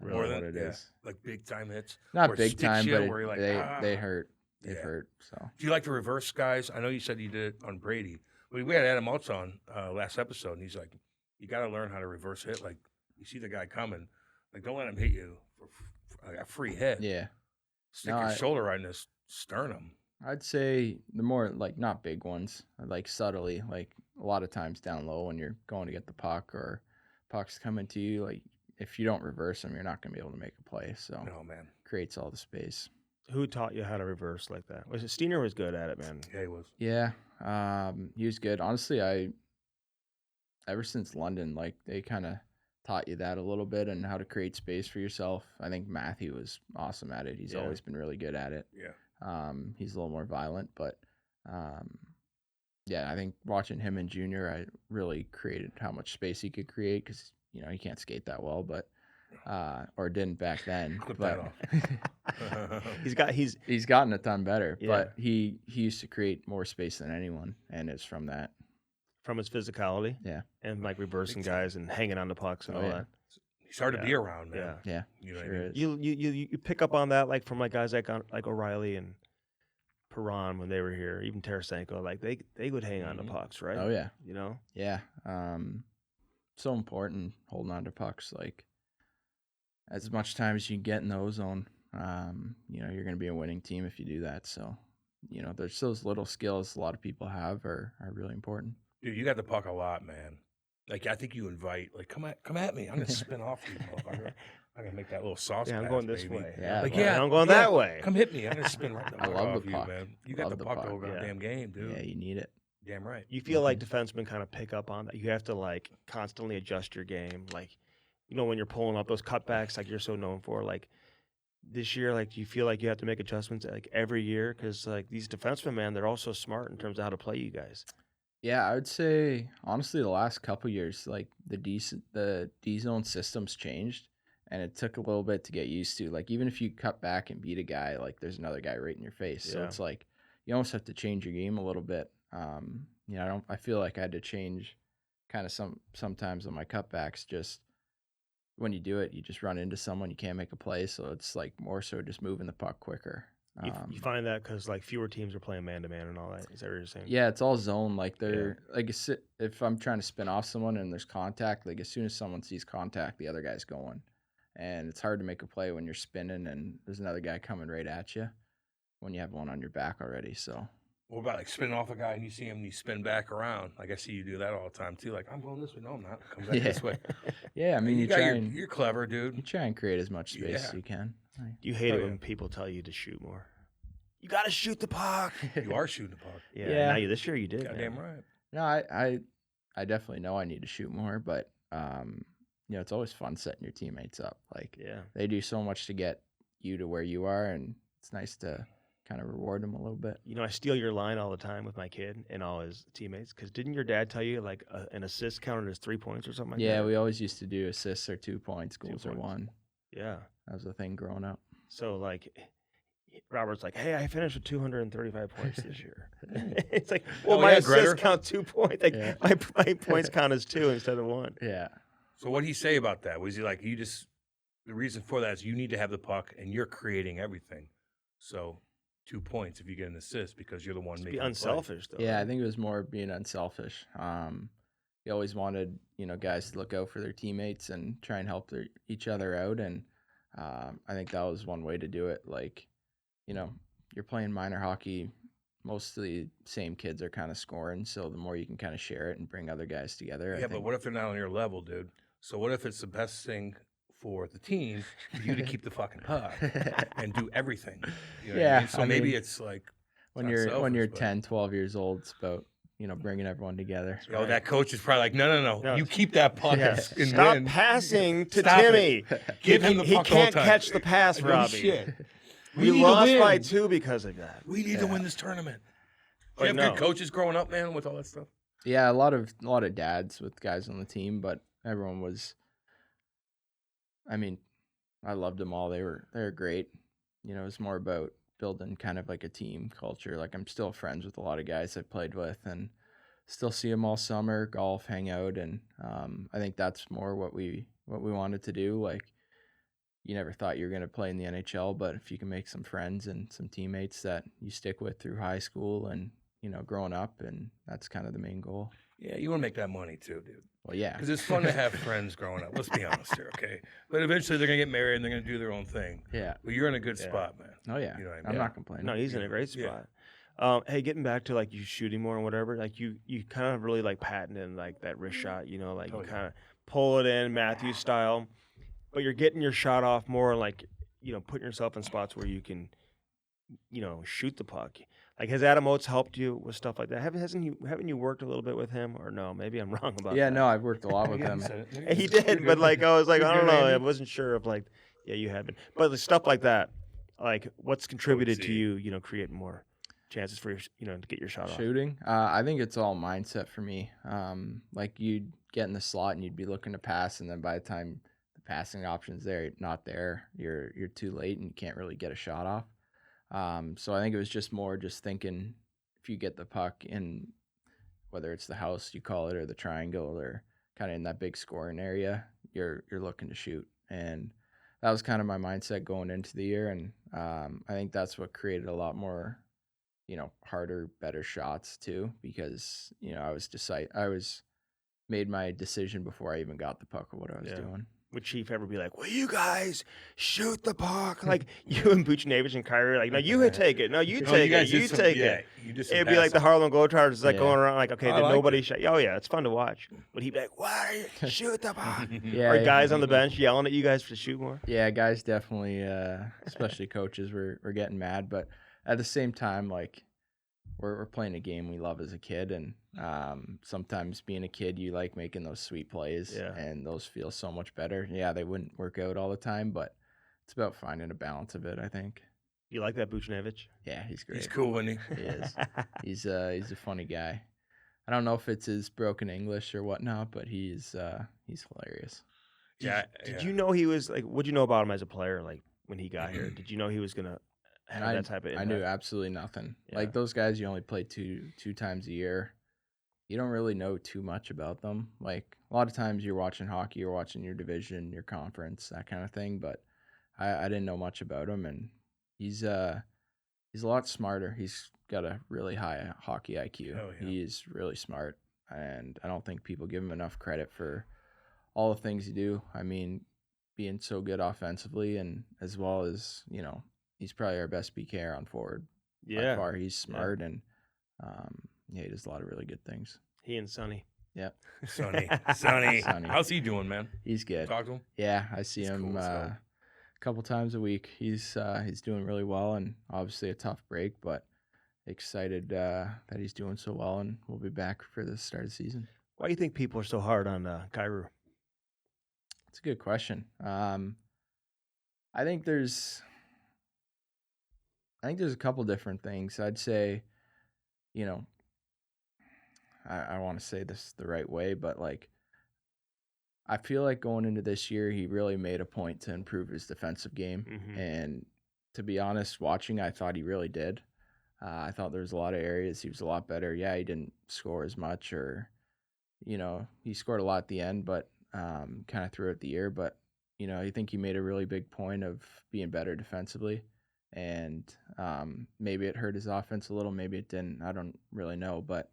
I don't More know than what it is. like big time hits. Not Or big sticks time, you but where you're like, they hurt. They Yeah. hurt. So Do you like to reverse guys? I know you said you did it on Brady. We had Adam Maltz on last episode, and he's like, you got to learn how to reverse hit. Like, you see the guy coming, like, don't let him hit you for a free hit. yeah, Stick No, your I- shoulder right in his sternum. I'd say the more like not big ones, like subtly, like a lot of times down low when you're going to get the puck or puck's coming to you, like if you don't reverse them, you're not going to be able to make a play. So Oh, man. creates all the space. Who taught you how to reverse like that? Was it Steiner was good at it, man? Yeah, he was. Yeah, he was good. Honestly, ever since London, like they kind of taught you that a little bit and how to create space for yourself. I think Matthew was awesome at it. He's Yeah. always been really good at it. Yeah. He's a little more violent, but yeah, I think watching him in junior, I really created how much space he could create because he can't skate that well, but or didn't back then. Clip but that off. he's gotten a ton better. Yeah. But he used to create more space than anyone, and it's from that. From his physicality, Yeah. and like reversing guys and hanging on the pucks and Oh, all yeah. that. He's hard to be Yeah. around, man. Yeah. Yeah, You know what I sure mean? is. You pick up on that like from like guys like O'Reilly and Perron when they were here, even Tarasenko, like they would hang on to Mhm. pucks, right? Oh yeah, You know? yeah. So important holding on to pucks. Like as much time as you can get in the ozone, you're going to be a winning team if you do that. So, there's those little skills a lot of people have are really important. Dude, you got the puck a lot, man. Like, I think you invite, like, come at me. I'm going to spin off you, motherfucker. I'm going to make that little sauce Yeah, I'm pass, going this baby. way. Yeah, Like, well, yeah, I'm going yeah, that way. Come hit me. I'm going to spin right the I fuck love off the you, puck. man. You got Love the the puck puck. the whole Yeah. goddamn game, dude. Yeah, you need it. Damn right. You feel like defensemen kind of pick up on that. You have to like constantly adjust your game. Like, when you're pulling up those cutbacks, like you're so known for, like this year, like do you feel like you have to make adjustments like every year? Because like these defensemen, man, they're all so smart in terms of how to play you guys. Yeah, I would say honestly the last couple years, like the D zone systems changed, and it took a little bit to get used to. Like even if you cut back and beat a guy, like there's another guy right in your face. So Yeah. it's like you almost have to change your game a little bit. I feel like I had to change kind of sometimes on my cutbacks. Just when you do it, you just run into someone, you can't make a play. So it's like more so just moving the puck quicker. You find that because like fewer teams are playing man to man and all that. Is that what you're saying? Yeah, it's all zone. Like if I'm trying to spin off someone and there's contact, like as soon as someone sees contact, the other guy's going, and it's hard to make a play when you're spinning and there's another guy coming right at you when you have one on your back already. So What about like spinning off a guy and you see him and you spin back around? Like I see you do that all the time too. Like I'm going this way. No, I'm not. Come back Yeah. this way. yeah, I mean You're clever, you dude. try and create as much space Yeah. as you can. You hate Oh, it yeah. when people tell you to shoot more. You got to shoot the puck. You are shooting the puck. Yeah. Yeah. Now this year you did. Goddamn man. right. No, I definitely know I need to shoot more, but it's always fun setting your teammates up. Like Yeah. they do so much to get you to where you are, and it's nice to kind of reward them a little bit. I steal your line all the time with my kid and all his teammates. Because didn't your dad tell you like an assist counted as 3 points or something like Yeah, that? we always used to do assists or 2 points, goals or points. 1. Yeah. That was the thing growing up. So like, Robert's like, hey, I finished with 235 points this year. It's like, well, Oh, my yeah, assists Greta. count 2 points. Like Yeah. my points count as 2 instead of 1. Yeah. So what did he say about that? Was he like, the reason for that is you need to have the puck and you're creating everything. So 2 points if you get an assist because you're the one making Be the play. unselfish though. Yeah, I right? think it was more being unselfish. He always wanted, guys to look out for their teammates and try and help each other out. And I think that was one way to do it. Like, you're playing minor hockey. Most of the same kids are kind of scoring. So the more you can kind of share it and bring other guys together. Yeah, but what if they're not on your level, dude? So what if it's the best thing for the team for you to keep the fucking puck and do everything? You know what I Yeah, mean? So I maybe mean, it's like when not you're selfish, but- 10, 12 years old, it's about bringing everyone together. Oh, that coach is probably like, no. No. You keep that puck Yeah. and Stop win. passing to Stop Timmy. Give him the He puck all the can't time. catch the pass, No Robbie. shit. We need to lost win. by 2 because of that. We need to win this tournament. But You have no. good coaches growing up, man, with all that stuff. Yeah, a lot of dads with guys on the team, but everyone was. I mean, I loved them all. They were great. It was more about building kind of like a team culture. Like I'm still friends with a lot of guys I played with, and still see them all summer, golf, hang out, and I think that's more what we wanted to do. Like, you never thought you were going to play in the NHL, but if you can make some friends and some teammates that you stick with through high school and growing up, and that's kind of the main goal. Yeah, you want to make that money too, dude. Well, yeah, Because it's fun to have friends growing up. Let's be honest here, okay? But eventually they're going to get married and they're going to do their own thing. yeah. But you're in a good Yeah. spot, man. Oh yeah, You know what I mean? I'm Yeah. not complaining. No, he's in a great Yeah. spot. Hey, getting back to like you shooting more and whatever, like you kind of really like patented like that wrist shot, like Oh, you yeah. kind of pull it in Matthews style, but you're getting your shot off more like putting yourself in spots where you can shoot the puck. Like, has Adam Oates helped you with stuff like that? Haven't you worked a little bit with him, or no? Maybe I'm wrong about Yeah, that. no, I've worked a lot with Yeah, him. you said it. And he You're did, good. but like I was like, You're I don't good, know, I Andy. wasn't sure if like, yeah, you have been, but the stuff like that, like what's contributed to see. you, creating more chances for your, to get your shot off. Shooting, I think it's all mindset for me. Like you'd get in the slot and you'd be looking to pass, and then by the time the passing option's not there, you're too late and you can't really get a shot off. So I think it was just more just thinking if you get the puck in, whether it's the house you call it or the triangle or kind of in that big scoring area, you're looking to shoot, and that was kind of my mindset going into the year, and I think that's what created a lot more. Harder, better shots too, because I was made my decision before I even got the puck of what I was Yeah. doing. Would Chief ever be like, "Will you guys shoot the puck?" Like you and Bouchard and Kyrou, like, "No, you take it. No, you No, take guys it. did You some- take yeah, it." You did some It'd be like the passing. Harlem Globetrotters, like Yeah. going around, like, "Okay, I did like nobody it. shot?" Oh yeah, it's fun to watch. But he'd be like, "Why shoot the puck?" Yeah, Or guys on the bench yelling at you guys to shoot more. Yeah, guys definitely, especially coaches, were getting mad, but at the same time, like we're playing a game we love as a kid, and sometimes being a kid, you like making those sweet plays, Yeah. and those feel so much better. Yeah, they wouldn't work out all the time, but it's about finding a balance of it, I think. You like that Buchnevich? Yeah, he's great. He's cool, isn't he? He is. He's a funny guy. I don't know if it's his broken English or whatnot, but he's hilarious. Did you know he was like? What'd you know about him as a player? Like when he got here, did you know he was gonna have that type of? I knew absolutely nothing. Yeah. Like those guys, you only play two times a year. You don't really know too much about them. Like a lot of times, you're watching hockey, you're watching your division, your conference, that kind of thing. But I didn't know much about him, and he's a lot smarter. He's got a really high hockey IQ. Oh, yeah. He's really smart, and I don't think people give him enough credit for all the things he do. I mean, being so good offensively, and as well as he's probably our best PKer on forward. Yeah, By far, he's smart, and he does a lot of really good things. he and Sonny. Yep, Sonny. Sonny. How's he doing, man? he's good. Talk to him. Yeah, I see He's him cool as hell. a couple times a week. He's doing really well, and obviously a tough break, but excited that he's doing so well, and we'll be back for the start of the season. Why do you think people are so hard on Kyrou? It's a good question. I think there's a couple different things. I'd say, I want to say this the right way, but like, I feel like going into this year, he really made a point to improve his defensive game. Mhm. And to be honest, watching, I thought he really did. I thought there was a lot of areas he was a lot better. Yeah, he didn't score as much, or, he scored a lot at the end, but kind of throughout the year. But, I think he made a really big point of being better defensively. And maybe it hurt his offense a little, maybe it didn't. I don't really know, but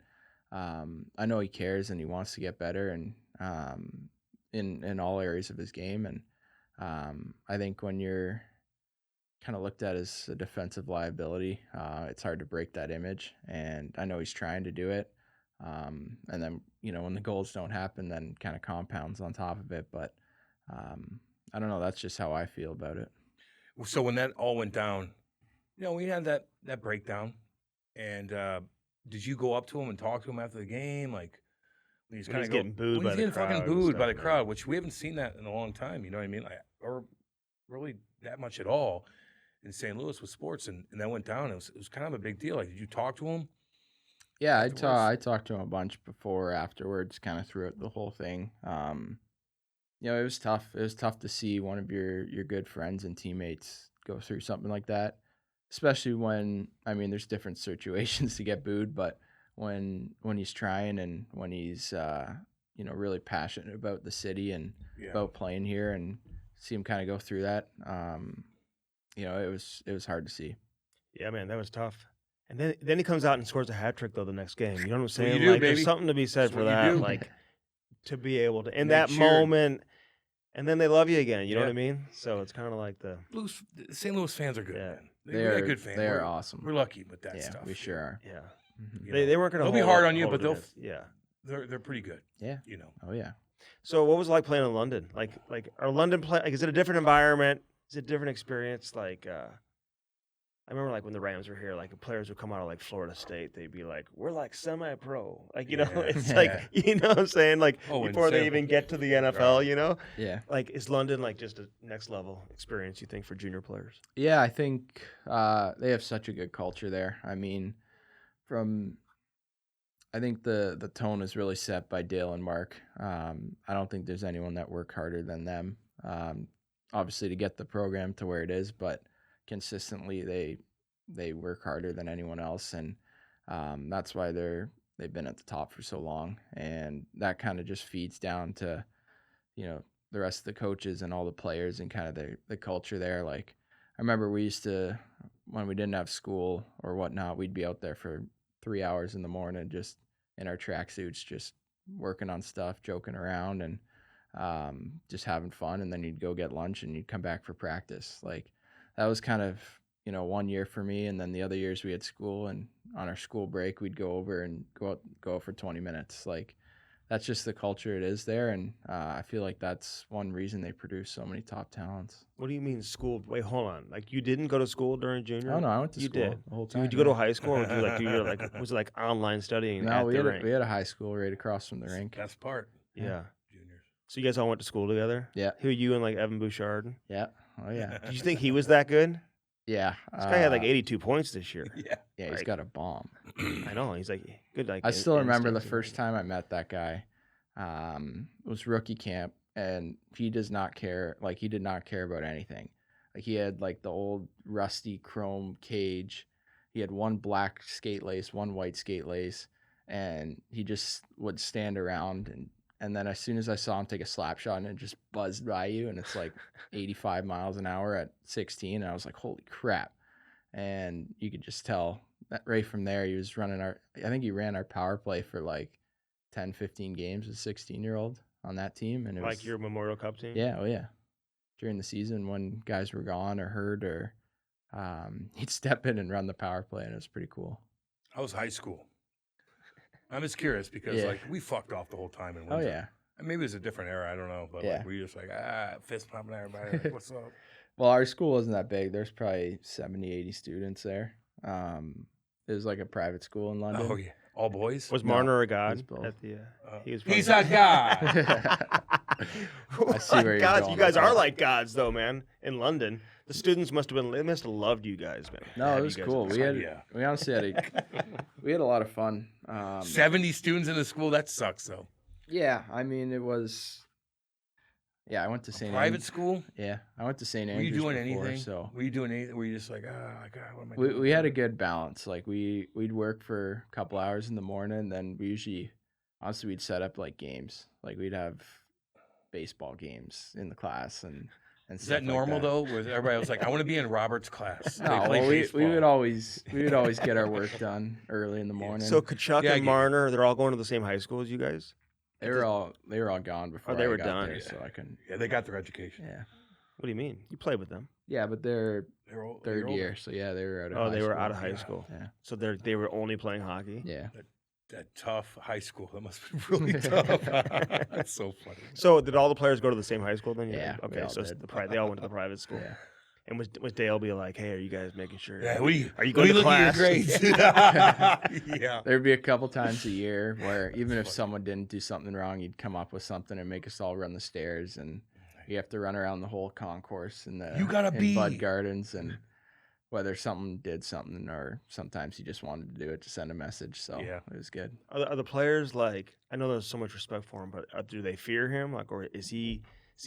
I know he cares and he wants to get better, and in all areas of his game. And I think when you're kind of looked at as a defensive liability, it's hard to break that image. And I know he's trying to do it. And then, when the goals don't happen, then kind of compounds on top of it. But I don't know. That's just how I feel about it. So when that all went down, we had that breakdown, and did you go up to him and talk to him after the game? Like, when he's When kind he's of getting booed when by he's the getting fucking crowd and booed by stuff, the yeah. crowd, which we haven't seen that in a long time. You know what I mean? Like, or really that much at all in St. Louis with sports, and that went down. It was kind of a big deal. Like, did you talk to him? Yeah, afterwards? I talked to him a bunch before, afterwards, kind of throughout the whole thing. You know, it was tough. It was tough to see one of your good friends and teammates go through something like that, especially when, I mean, there's different situations to get booed, but when he's trying and when he's you know, really passionate about the city and about playing here, and see him kind of go through that, you know, it was hard to see. Yeah, man, that was tough. And then he comes out and scores a hat trick though the next game. You know what I'm what saying? you do, Like, baby. there's something to be said That's for what you that. do. Like, to be able to in And they that cheered. moment, and then they love you again. You know Yeah. what I mean? So it's kind of like the St. Louis fans are good, Yeah. man. They We got are good fans. They are We're awesome. We're lucky with that Yeah, stuff. we sure are. yeah. Mhm. You They know, weren't gonna. they'll be hold hard it- on you, hold but it they'll against- yeah. they're pretty good. Yeah. You know. Oh yeah. So what was it like playing in London? Like are London play? Like, is it a different environment? Is it a different experience? Like I remember like when the Rams were here, like players would come out of like Florida State, they'd be like, "We're like semi-pro," like you know, Yeah. it's Yeah. like you know what I'm saying, like Oh, before they insane. even get to the NFL, you know, Yeah. like is London like just a next level experience you think for junior players? Yeah, I think they have such a good culture there. I mean, I think the tone is really set by Dale and Mark. I don't think there's anyone that work harder than them. Obviously, to get the program to where it is, but consistently they work harder than anyone else, and that's why they've been at the top for so long, and that kind of just feeds down to, you know, the rest of the coaches and all the players and kind of the culture there. Like, I remember we used to, when we didn't have school or whatnot, we'd be out there for 3 hours in the morning, just in our tracksuits, just working on stuff, joking around, and just having fun. And then you'd go get lunch and you'd come back for practice. Like, that was kind of, you know, 1 year for me. And then the other years we had school, and on our school break, we'd go over and go out for 20 minutes. Like, that's just the culture it is there. And I feel like that's one reason they produce so many top talents. What do you mean school? Wait, hold on. Like you didn't go to school during junior? Oh no, I went to You school did. the whole So time. did you go to yeah. high school, or did you like do your like was it like online studying No, at we the had rink? we had a high school right across from the rink. Best part, Yeah. juniors. So you guys all went to school together? Yeah. Who, you and like Evan Bouchard? Yeah. Oh yeah. Did you think he was that good? Yeah. This guy had like 82 points this year. Yeah. Yeah, he's like- got a bomb. I know. He's like good. Like I still remember the instincts and first time I met that guy. It was rookie camp, and he does not care. Like, he did not care about anything. Like, he had like the old rusty chrome cage. He had one black skate lace, one white skate lace, and he just would stand around, and then as soon as I saw him take a slap shot, and it just buzzed by you, and it's like 85 miles an hour at 16, and I was like, holy crap. And you could just tell that right from there, he was running I think he ran our power play for like 10, 15 games as a 16-year-old on that team. And it like was, your Memorial Cup team. yeah, oh yeah. During the season when guys were gone or hurt, or he'd step in and run the power play, and it was pretty cool. I was high school. I'm just curious because Yeah. like we fucked off the whole time in Oh winter. yeah. And maybe it's a different era, I don't know, but Yeah. like we just like fist pumping everybody. Like, what's up? Well, our school wasn't that big. There's probably 70, 80 students there. It was like a private school in London. Oh yeah, all boys. Was No, Marner a was god both. at the? He was He's probably- a guy. I see where you're Gods, going you guys with are that. like gods, though, man. In London, the students must have loved you guys, man. No, Have it you was guys cool. at the We school. had Yeah. we honestly had a lot of fun. 70 students in the school. That sucks though. Yeah, I mean, it was. Yeah, I went to St. Private school. Yeah, I went to St. Were Andrews you doing before, anything? so Were you doing anything? Were you just like, oh God, what am I we doing? we had a good balance. Like we'd work for a couple hours in the morning, then we usually, honestly, we'd set up like games. Like we'd have baseball games in the class and Is stuff that like normal that. though? Where everybody was like, I want to be in Robert's class. They No, play well, we baseball. would always get our work done early in the morning. So Kachuk Yeah, I and get it. Marner, they're all going to the same high school as you guys. they were all gone before they I were got done. there, Yeah. so I couldn't. Yeah, they got their education. Yeah, What do you mean? You played with them? yeah, but they're They're all, third year, so yeah, they were out of. Oh, high they were school. out of high Yeah. school. Yeah, So they were only playing hockey. yeah. That tough high school. That must be really tough. That's so funny. So did all the players go to the same high school then? Yeah, we Okay, all so it's did. they all went to the private school. Yeah. And was Dale be like, "Hey, are you guys making sure? Yeah, are you going to class?" Yeah. There'd be a couple times a year where even if someone didn't do something wrong, he'd come up with something and make us all run the stairs, and you have to run around the whole concourse in Bud Gardens, and whether someone did something or sometimes he just wanted to do it to send a message. So Yeah. it was good. Are the players like? I know there's so much respect for him, but do they fear him? Like, or is he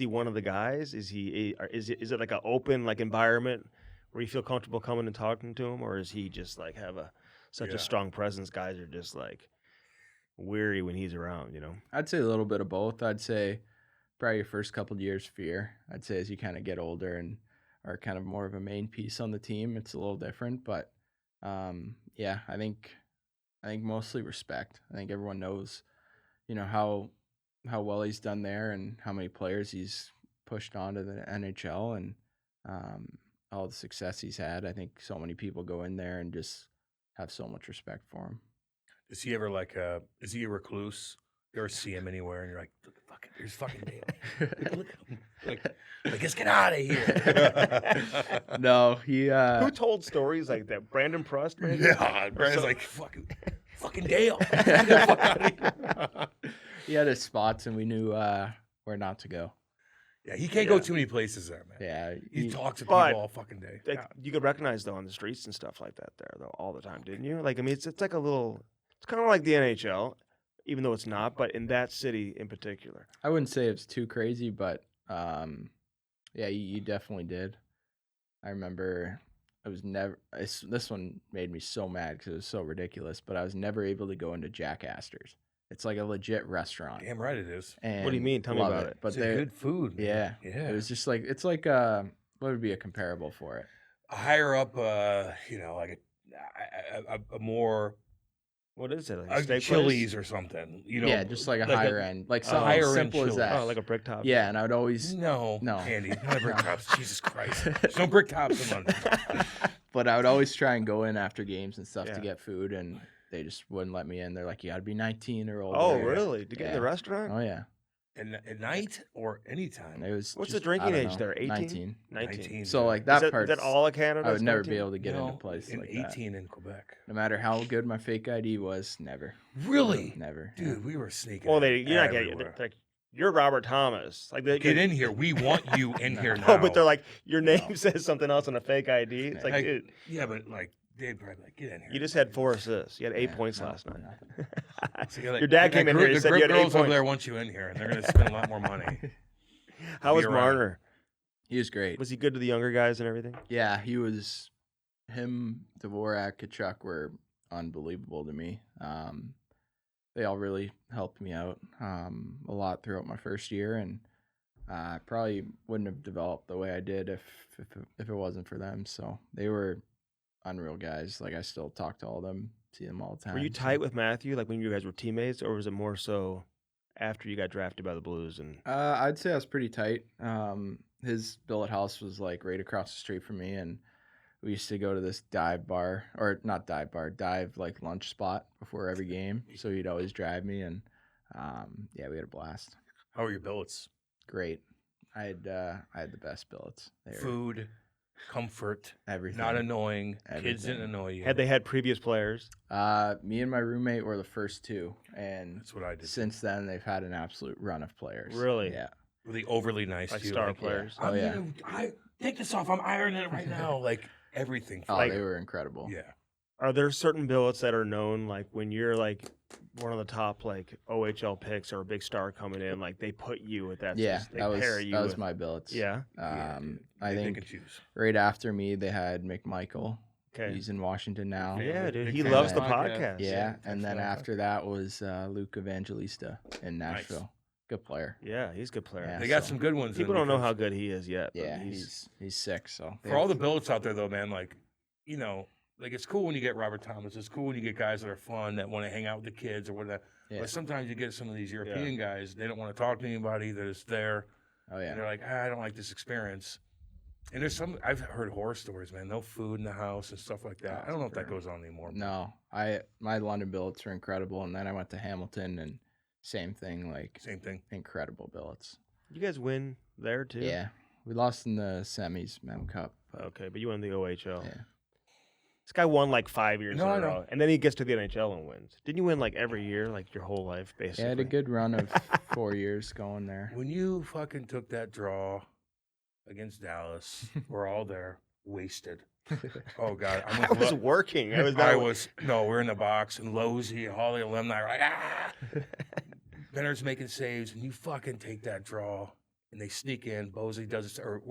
one of the guys? Is it like an open like environment where you feel comfortable coming and talking to him, or is he just like have such a strong presence? Guys are just like weary when he's around, you know. I'd say a little bit of both. I'd say probably your first couple of years fear. I'd say as you kind of get older and are kind of more of a main piece on the team, it's a little different. But yeah, I think mostly respect. I think everyone knows, you know, how well he's done there and how many players he's pushed onto the NHL and all the success he's had. I think so many people go in there and just have so much respect for him. Is he ever is he a recluse? You ever see him anywhere and you're like, look, there's fucking Dale. Look at him. Like, let's get out of here. No, he Who told stories like that? Brandon Prust, maybe? Yeah, Brandon's like, fucking Dale. Get the fuck out of here. he had his spots and we knew where not to go. Yeah, he can't go too many places there, man. Yeah, He talks to people all fucking day. Like, you could recognize though on the streets and stuff like that there though all the time, didn't you? Like, I mean, it's like it's kind of like the NHL, even though it's not, but in that city in particular. I wouldn't say it's too crazy, but yeah, you definitely did. I remember this one made me so mad because it was so ridiculous, but I was never able to go into Jack Astor's. It's like a legit restaurant. Damn right it is. What do you mean? Tell me about it. But It's good food. Man. Yeah. Yeah. It was just like, it's like, what would be a comparable for it? Higher up, like a more What is it? Like a steak Chili's place? or something. You know, Yeah, just like a higher end, like something higher as end simple as Chili's. that. Oh, like a brick top. Yeah, and I would always, No, No. Andy, not brick tops. Jesus Christ, there's no brick tops in London. but I would always try and go in after games and stuff Yeah. to get food, and they just wouldn't let me in. They're like, you got to be 19 or older. Oh, really? To get in Yeah. the restaurant? Oh yeah. And at night or anytime. It was. What's just, the drinking I don't age know, there? 18? 19. 19. So like Is that that all of Canada? I would never 19? be able to get into No, places in like that. 18 in Quebec. No matter how good my fake ID was, never. Really? Never. Dude, we were sneaking. Well, in you're not getting everywhere. like you're Robert Thomas. Like they Get in here. We want you in here now. No, but they're like your name says something else on a fake ID. It's like, Like, dude, yeah, but like they'd probably be like, get in here. you just had 4 assists. You had 8 Yeah, points no, last night. nothing. So you're like, Your dad that came in group- here. He The said group you had 8 girls over points. there want you in here, and they're going to spend a lot more money. How was Be around. Marner? He was great. Was he good to the younger guys and everything? Yeah, he was. Him, Dvorak, Kachuk were unbelievable to me. They all really helped me out a lot throughout my first year, and I probably wouldn't have developed the way I did if it wasn't for them. So they were unreal guys. Like I still talk to all of them, see them all the time. Were you so- tight with Matthew, like when you guys were teammates, or was it more so after you got drafted by the Blues? And I'd say I was pretty tight. His billet house was like right across the street from me, and we used to go to this dive like lunch spot before every game. So he'd always drive me, and yeah, we had a blast. How are your billets? Great. I had the best billets. They were Food, comfort, everything. not annoying. Kids Everything. didn't annoy you. had they had previous players? Me and my roommate were the first two, and That's what I did. since then they've had an absolute run of players. Really? Yeah. Were they overly nice Like to you? star Like, players? Oh, yeah. I take this off. I'm ironing it right now. Like everything. Oh, Like- they were incredible. Yeah. Are there certain billets that are known, like when you're like one of the top like OHL picks or a big star coming in, like they put you at that? Yeah, they that pair you was with, my billets. Yeah. Yeah, dude. I They think pick and choose. right after me they had McMichael. Okay. He's in Washington now. Yeah, dude. Big He fan loves of the that. podcast. Yeah, and then Excellent. after that was Luke Evangelista in Nashville. Good player. Yeah, he's a good player. Yeah. They got so- some good ones. People in don't know because- how good he is yet. But Yeah, he's he's sick. So For all the billets out there, though, man, like, you know, like it's cool when you get Robert Thomas. It's cool when you get guys that are fun that want to hang out with the kids or whatever. Yeah. But sometimes you get some of these European guys. They don't want to talk to anybody. They're just there. Oh And yeah. they're like, I don't like this experience. And there's some I've heard horror stories, man. No food in the house and stuff like that. I don't know if that goes on anymore. No, my London billets were incredible, and then I went to Hamilton and same thing, like Same thing. incredible billets. you guys win there too. Yeah, we lost in the semis, Mem Cup, Okay, but you won the OHL. Yeah. This guy won like 5 years No, in I a know. row, and then he gets to the NHL and wins. Didn't you win like every year, like your whole life, basically? Yeah, I had a good run of 4 years going there. When you fucking took that draw against Dallas, we're all there, wasted. Oh God, I'm I with was Lo- working. we're in the box, and Losey, Hawley alumni are like, ah. Bedard's making saves, and you fucking take that draw, and they sneak in. Bosey does it, or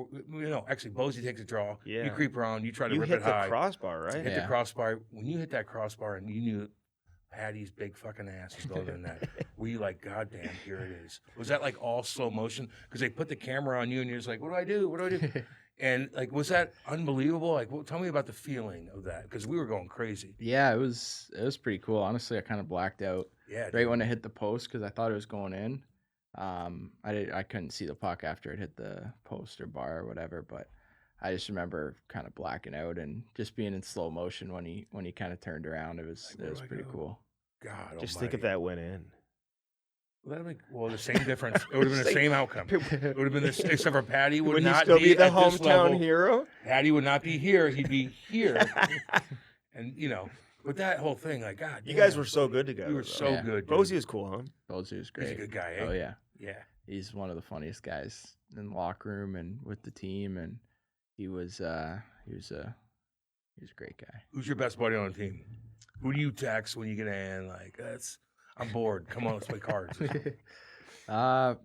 actually, Bosey takes a draw. Yeah. You creep around, you try to You rip hit it the high. crossbar, right? Hit Yeah. the crossbar. When you hit that crossbar, and you knew Patty's big fucking ass is going in that, were you like, God damn, here it is? Was that like all slow motion? Because they put the camera on you, and you're just like, what do I do? What do I do? And like, was that unbelievable? Like, tell me about the feeling of that, because we were going crazy. Yeah, it was pretty cool. Honestly, I kind of blacked out Yeah, right dude. when it hit the post because I thought it was going in. I couldn't see the puck after it hit the post or bar or whatever, but I just remember kind of blacking out and just being in slow motion when he kind of turned around. It was Like, where do I pretty go? cool. God, Just think if almighty. that went in. Well, the same difference. It would have been the same outcome. It would have been this, except for Patty would Would he not still be the at this hometown level. hero? Patty would not be here. He'd be here. And but that whole thing, like, God, You guys damn, were so good together. You were though. so Yeah. good. Dude. Rosie was cool, huh? Bosey was He's great. a good guy. Eh? Oh yeah, Yeah. he's one of the funniest guys in the locker room and with the team, and he was a great guy. Who's your best buddy on the team? Who do you text when you get in? Like, I'm bored. Come on, let's play cards. I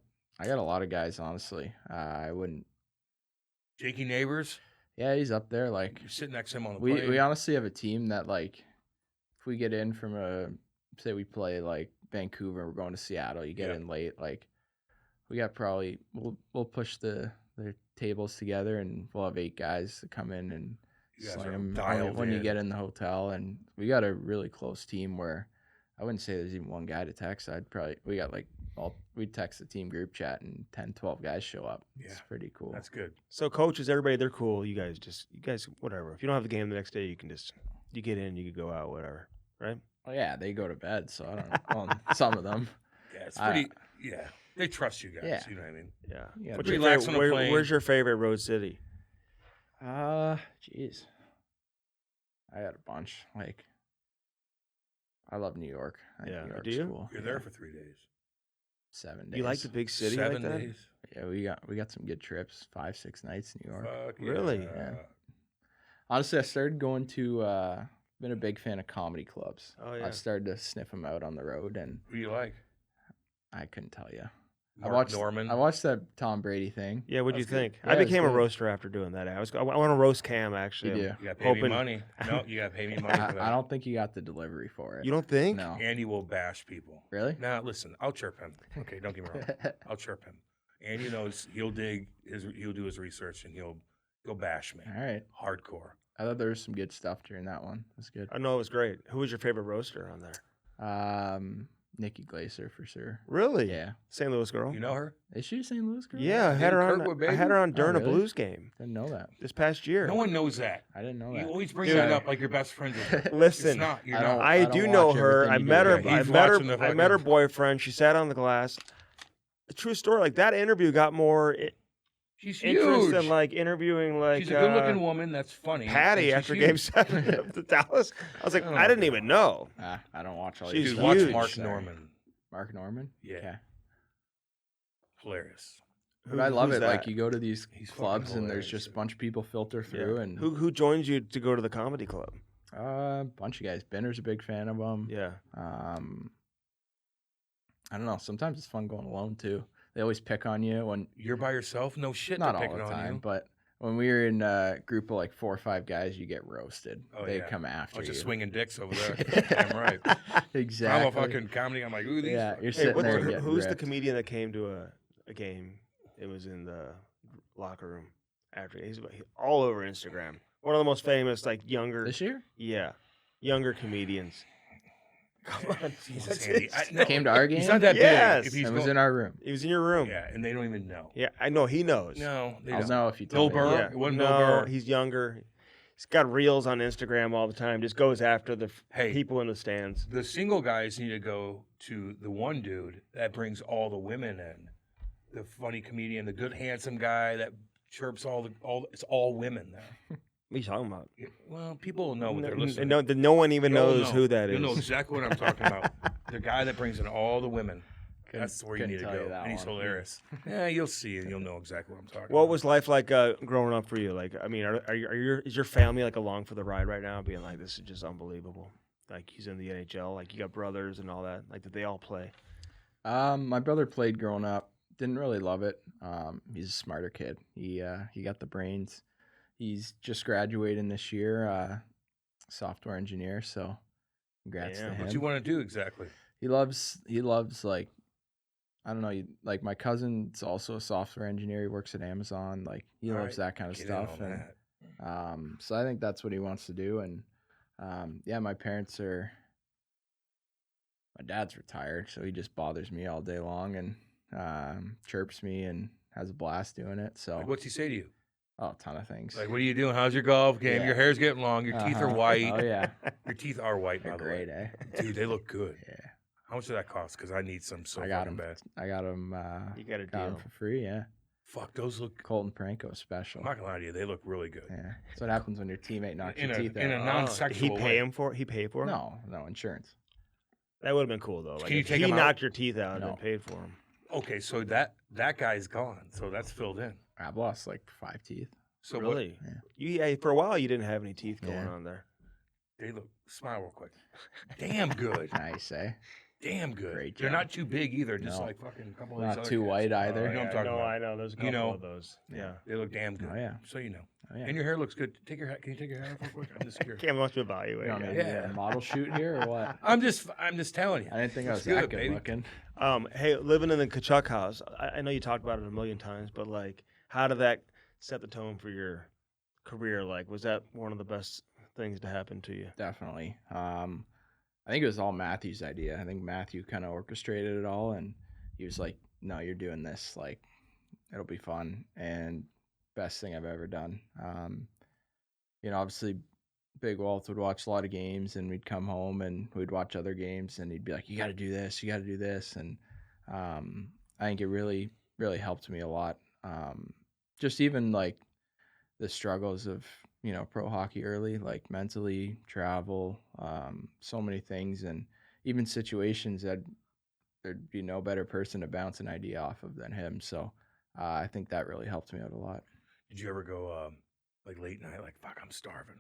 got a lot of guys, honestly. I wouldn't. Jakey Neighbors, Yeah, he's up there. Like you sit next to him on the we plane. honestly have a team that like, if we get in from say we play like Vancouver, we're going to Seattle. You get Yeah. in late, like we got probably we'll push the tables together, and we'll have 8 guys to come in and You guys sling are 'em dialed when you in. get in the hotel. And we got a really close team where I wouldn't say there's even one guy to text. We got like we text the team group chat and 10, 12 guys show up. It's Yeah. pretty cool. That's good. So coaches, everybody, they're cool. You guys, whatever. If you don't have the game the next day, you get in, you can go out, whatever, right? Oh yeah, they go to bed, so I don't know. Well, some of them. Yeah, it's I- pretty. Yeah, they trust you guys. Yeah. You know what I mean? Yeah. Yeah, What's your relax favorite- on the plane. Where's your favorite road city? Jeez. I got a bunch. Like, I love New York. I think Yeah, New York's do you? cool. You're there for 3 days. 7 days. You like the big city 7 like that? days. Yeah, we got some good trips. 5, 6 nights in New York. Fuck Really? Yeah. Honestly, I started going to. Been a big fan of comedy clubs. Oh, yeah. I started to sniff them out on the road, and Who do you like? I couldn't tell you. Mark Norman. I watched that Tom Brady thing. Yeah, what'd you That's good. think? Yeah, I it was became a good. roaster after doing that. I want to roast Cam, actually. You do. You got to pay me Hoping- money. No, you got to pay me money for I that. don't think you got the delivery for it. You don't think? No. Andy will bash people. Really? Now, listen, I'll chirp him. Okay, don't get me wrong. I'll chirp him. Andy knows he'll do his research, and he'll bash me. All right. Hardcore. I thought there was some good stuff during that one. It was good. I know it was great. Who was your favorite roaster on there? Nikki Glaser for sure. Really? Yeah. St. Louis girl? You know her? Is she a St. Louis girl? Yeah, I had her on. Kirkwood, I had her on baby? during Oh, a really? Blues game Didn't know that. this past year. No one knows that. I didn't know You that. always bring Dude. that up like you're best friends with her. Listen, It's not. You're I don't- not. I don't do know watch her. everything I you met do. her. Yeah, I he's met her. watching the I met her fucking- boyfriend. She sat on the glass. A true story. Like that interview got more She's interest huge. than like interviewing like She's a good-looking woman. That's funny. Patty and she's after huge. Game 7 of the Dallas. I was like, Oh, I didn't even know. I don't watch all She's these. Dude, watch huge. Mark Sorry. Norman. Mark Norman? Yeah. Okay. Hilarious. But I love who's it. Like that? you go to these He's fucking clubs and there's hilarious, just a dude. bunch of people filter Yeah. through and Who joins you to go to the comedy club? a bunch of guys. Benner's a big fan of them. Yeah. I don't know. Sometimes it's fun going alone too. They always pick on you when You're by yourself? No shit. not they're all picking the on time, you. but when we were in a group of like 4 or 5 guys, you get roasted. Oh, They yeah. come after Bunch you. of swinging dicks over there. Damn right. Exactly. I'm a fucking comedy. I'm like, ooh, these. Yeah, fuck- you're Hey, sitting what's there the- getting who's the ripped. comedian that came to a game? It was in the locker room after. He's all over Instagram. One of the most famous, like younger. This year? Younger comedians. Come on, Jesus, what's Andy. his- No, Came to our game? He's not that Yes. big. If he's It was go- in our room. He was in your room. Yeah, and they don't even know. Yeah, I know. He knows. No, they I'll don't. know if you Bill tell me. Burr? Yeah. It wasn't no, Bill Burr. he's younger. He's got reels on Instagram all the time. Just goes after the Hey. people in the stands. The single guys need to go to the one dude that brings all the women in. The funny comedian, the good handsome guy that chirps it's all women there. What are you talking about? Yeah, well, people will know what they're listening. No one even You'll knows who that is. You'll know exactly what I'm talking about. The guy that brings in all the women. That's where you need to couldn't tell go. you that And he's one. hilarious. Yeah, you'll see and you'll know exactly what I'm talking What about. was life like growing up for you? Like, I mean, is your family like along for the ride right now, being like, this is just unbelievable? Like, he's in the NHL. Like, you got brothers and all that. Like, did they all play? My brother played growing up. Didn't really love it. He's a smarter kid. He got the brains. He's just graduating this year, software engineer. So, congrats to him. What you want to do exactly? He loves like, I don't know, like my cousin's also a software engineer. He works at Amazon. Like he All loves right, that kind of get in stuff. on And that. so I think that's what he wants to do. And yeah, my dad's retired, so he just bothers me all day long and chirps me and has a blast doing it. So Like, what's he say to you? a ton of things. Like, what are you doing? How's your golf game? Yeah. Your hair's getting long. Your teeth are Uh-huh. white. Oh yeah, Your teeth are white, by they're the great, way. eh? Dude, they look good. Yeah, How much did that cost? Because I need some so I got fucking him. bad. I got him. You got a got him deal. for free. Yeah, Fuck, those look. Colton Pranko special. I'm not gonna lie to you, they look really good. Yeah, that's what happens when your teammate knocks In your a teeth in a out. Did non-sexual he way. pay him for it? He paid for it? No insurance. That would have been cool, though. Like, Can you if take he him out? knocked your teeth out No. and paid for him. Okay, so that guy's gone. So that's filled in. I've lost like 5 teeth. So what? Really? Yeah. For a while, you didn't have any teeth going Yeah. on there. They look. Smile real quick. Damn good. Nice, eh? Damn good. Great They're job. not too big either. Just No. like fucking a couple of Not these other too cats. white either. You know what I'm talking about. I know. There's a couple You know. of those. Yeah. They look damn good. Oh yeah. So you know. Oh yeah. And your hair looks good. Take your hat. Can you take your hair off real quick? I'm just curious. Cam wants to evaluate. You want me to Yeah. do Yeah. a model shoot here or what? I'm just telling you. I didn't think I was Looks that good baby. looking. Hey, living in the Kachuk house, I know you talked about it a million times, but like, how did that set the tone for your career? Like, was that one of the best things to happen to you? Definitely. I think it was all Matthew's idea. I think Matthew kind of orchestrated it all, and he was like, "No, you're doing this. Like, it'll be fun." And best thing I've ever done. Obviously, Big Walt would watch a lot of games, and we'd come home and we'd watch other games, and he'd be like, "You got to do this. You got to do this." And I think it really, really helped me a lot. Just even like the struggles of pro hockey early, like mentally, travel, so many things, and even situations that there'd be no better person to bounce an idea off of than him. So I think that really helped me out a lot. Did you ever go like late night? Like, fuck, I'm starving.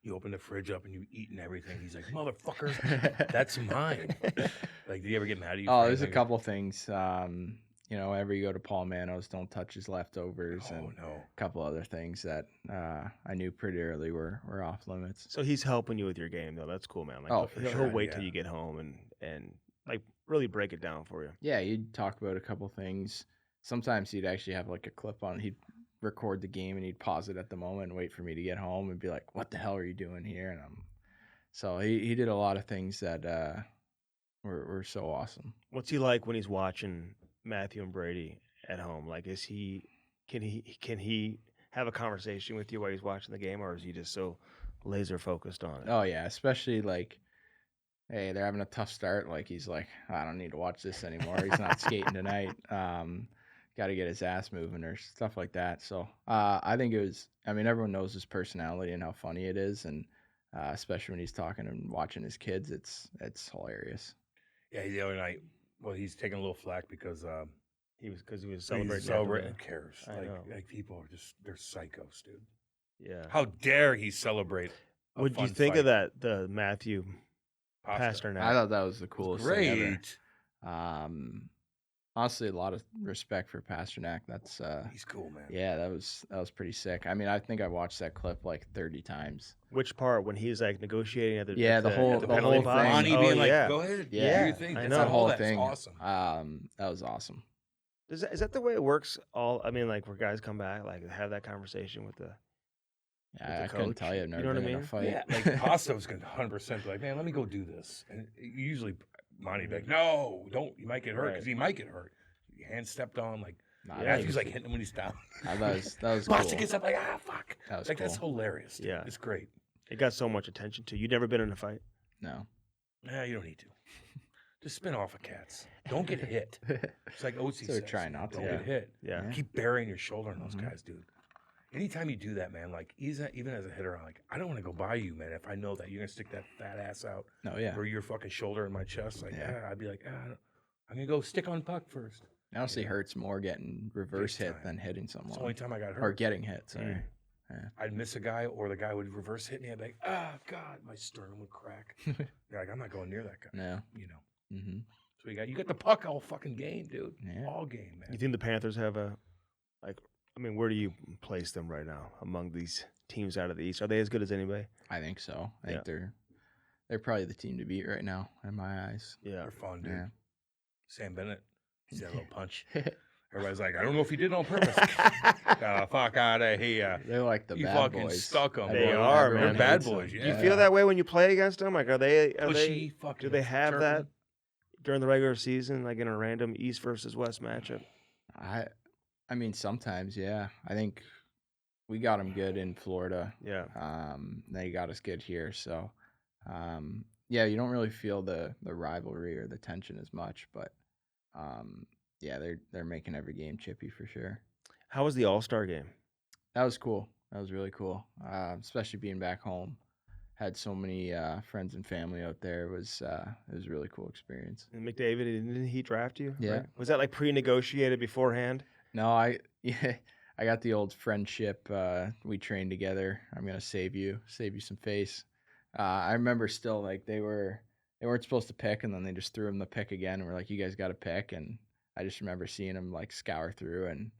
You open the fridge up and you eating everything. He's like, motherfucker, that's mine. Like, did you ever get mad at you? Oh, for there's a anything? couple things. Whenever you go to Paul Mano's, don't touch his leftovers, Oh and no. a couple other things that I knew pretty early were off limits. So he's helping you with your game, though. That's cool, man. Like, Oh, for he'll sure, wait till yeah. you get home and like really break it down for you. Yeah, you'd talk about a couple things. Sometimes he'd actually have like a clip on. He'd record the game and he'd pause it at the moment and wait for me to get home and be like, "What the hell are you doing here?" And so he did a lot of things that were so awesome. What's he like when he's watching Matthew and Brady at home? Like, can he have a conversation with you while he's watching the game, or is he just so laser focused on it? Oh yeah, especially like, hey, they're having a tough start. Like he's like, I don't need to watch this anymore. He's not skating tonight. Got to get his ass moving or stuff like that. So I think it was. I mean, everyone knows his personality and how funny it is, and especially when he's talking and watching his kids, it's hilarious. Yeah, the other night, well, he's taking a little flack because He was he's celebrating. celebrating. Who cares? I know. Like people are just they're psychos, dude. Yeah. How dare he celebrate? What'd you think of that? The Matthew Pasternak. I thought that was the coolest thing Great. ever. Honestly, a lot of respect for Pasternak. That's He's cool, man. yeah, that was pretty sick. I mean, I think I watched that clip like 30 times. Which part when he's like negotiating at the Yeah, at the whole- at the penalty whole box? thing. Ronnie Oh, being like, yeah. "Go ahead, Yeah, do your thing." I That's know. That whole that's thing, awesome. that was awesome. Is that the way it works? I mean, like where guys come back, like have that conversation with the. Yeah, the I couldn't coach, tell you. I've you never know what I been in a mean? fight. Yeah, like Pasto's gonna 100% be like, "Man, let me go do this." And usually, Monty be like, "No, don't. You might get hurt because Right. he might get hurt. Your hand stepped on, like." Nah, Yeah, that Matthew's was- like hitting him when he's down. that was Pasta cool. gets up like, "Ah, fuck." That was Like that's cool. hilarious. Dude. Yeah. It's great. It got so much attention too. You've never been in a fight. No. Yeah, you don't need to. Just spin off of cats. Don't get hit. It's like OC So says. try not to. Don't Yeah. get hit. Yeah. Yeah. Keep burying your shoulder in those Mhm. guys, dude. anytime you do that, man, like even as a hitter, I'm like, I don't want to go by you, man. If I know that you're gonna stick that fat ass out, No, yeah. or your fucking shoulder in my chest, like, Yeah. I'd be like, I'm gonna go stick on puck first. It honestly hurts more getting reverse Big hit time. than hitting It's the someone. only time I got hurt. Or getting hit, sorry. I'd miss a guy, or the guy would reverse hit me. I'd be like, God, my sternum would crack. You're like, I'm not going near that guy. No. You know. Mm-hmm. So you got the puck all fucking game, dude. Yeah. All game, man. You think the Panthers have where do you place them right now among these teams out of the East? Are they as good as anybody? I think so. I Yeah. think they're probably the team to beat right now in my eyes. Yeah. They're fun, dude. Yeah. Sam Bennett, he's that little punch. Everybody's like, I don't know if he did it on purpose. Fuck out of here. They're like the You bad fucking boys. stuck 'em. They Everyone- are, everyone man. They're bad hates them. boys, Do yeah. you feel that way when you play against them? Like, are they Pushy, fucking do they have that chirping. during the regular season, like in a random East versus West matchup? I mean, sometimes, yeah. I think we got them good in Florida. Yeah. They got us good here. So, yeah, you don't really feel the rivalry or the tension as much, but yeah, they're making every game chippy for sure. How was the All-Star game? That was cool. That was really cool. Especially being back home. Had so many friends and family out there. It was a really cool experience. And McDavid, didn't he draft you? Yeah. Right? Was that like pre-negotiated beforehand? No, I got the old friendship. We trained together. I'm gonna save you some face. I remember still like they weren't supposed to pick, and then they just threw him the pick again, and we're like, you guys got to pick, and I just remember seeing him like scour through and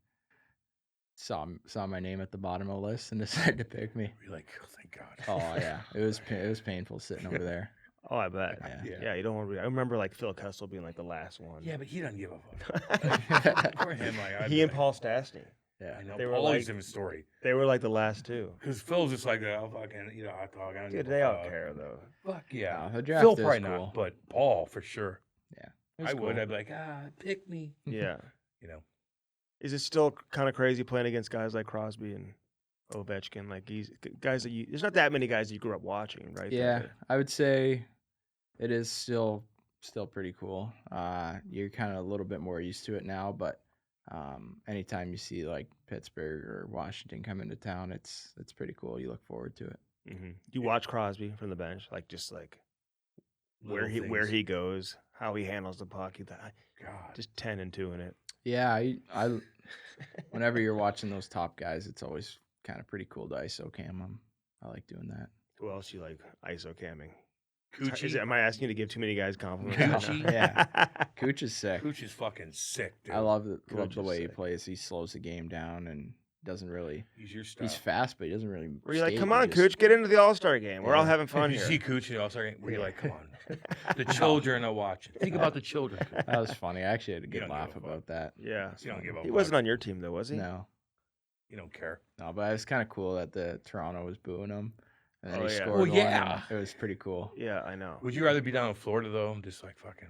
saw my name at the bottom of the list and decided to pick me. You're like, oh, thank God. Oh yeah, it was painful sitting over there. Oh, I bet. Yeah. Yeah, you don't want to. I remember like Phil Kessel being like the last one. Yeah, but he doesn't give a fuck. For him, like, He and Paul Stastny. Yeah, I know. they were Paul like- always in his story. They were like the last two. Because Phil's just like, oh, fucking, hot dog. I don't Dude, give a they don't fuck. care though. Fuck yeah. No, the draft Phil is probably cool. not, but Paul for sure. Yeah, it was I would. cool. I'd be like, pick me. Yeah. You know. Is it still kind of crazy playing against guys like Crosby and Ovechkin? Like guys that there's not that many guys that you grew up watching, right? Yeah, I would say it is still pretty cool. You're kind of a little bit more used to it now, but anytime you see like Pittsburgh or Washington come into town, it's pretty cool. You look forward to it. Mm-hmm. You watch Crosby from the bench, like just like where Little things. he goes, how he handles the puck. God. Just 10 and 2 in it. Yeah, I whenever you're watching those top guys, it's always kind of pretty cool to ISO cam them. I like doing that. Who else you like ISO camming? Coochie. Am I asking you to give too many guys compliments? Coochie? Yeah. Cooch is sick. Cooch is fucking sick, dude. I love the Cooch is way he sick. plays. He slows the game down and doesn't really. He's your style. He's fast, but he doesn't really. Were you like, skate, come he on, just- Cooch, get into the All-Star game. We're all Yeah. having fun you here. see Cooch and also were you like, come on. The children are watching. Think about the children. Cooch. That was funny. I actually had a You good don't laugh give a fuck. about that. Yeah. You don't give a He fuck. wasn't on your team, though, was he? No, You don't care. no, but it was kind of cool that the Toronto was booing him, and then Oh, he yeah. scored Well, one. yeah. and It was pretty cool. Yeah, I know. Would you rather be down in Florida though, just like fucking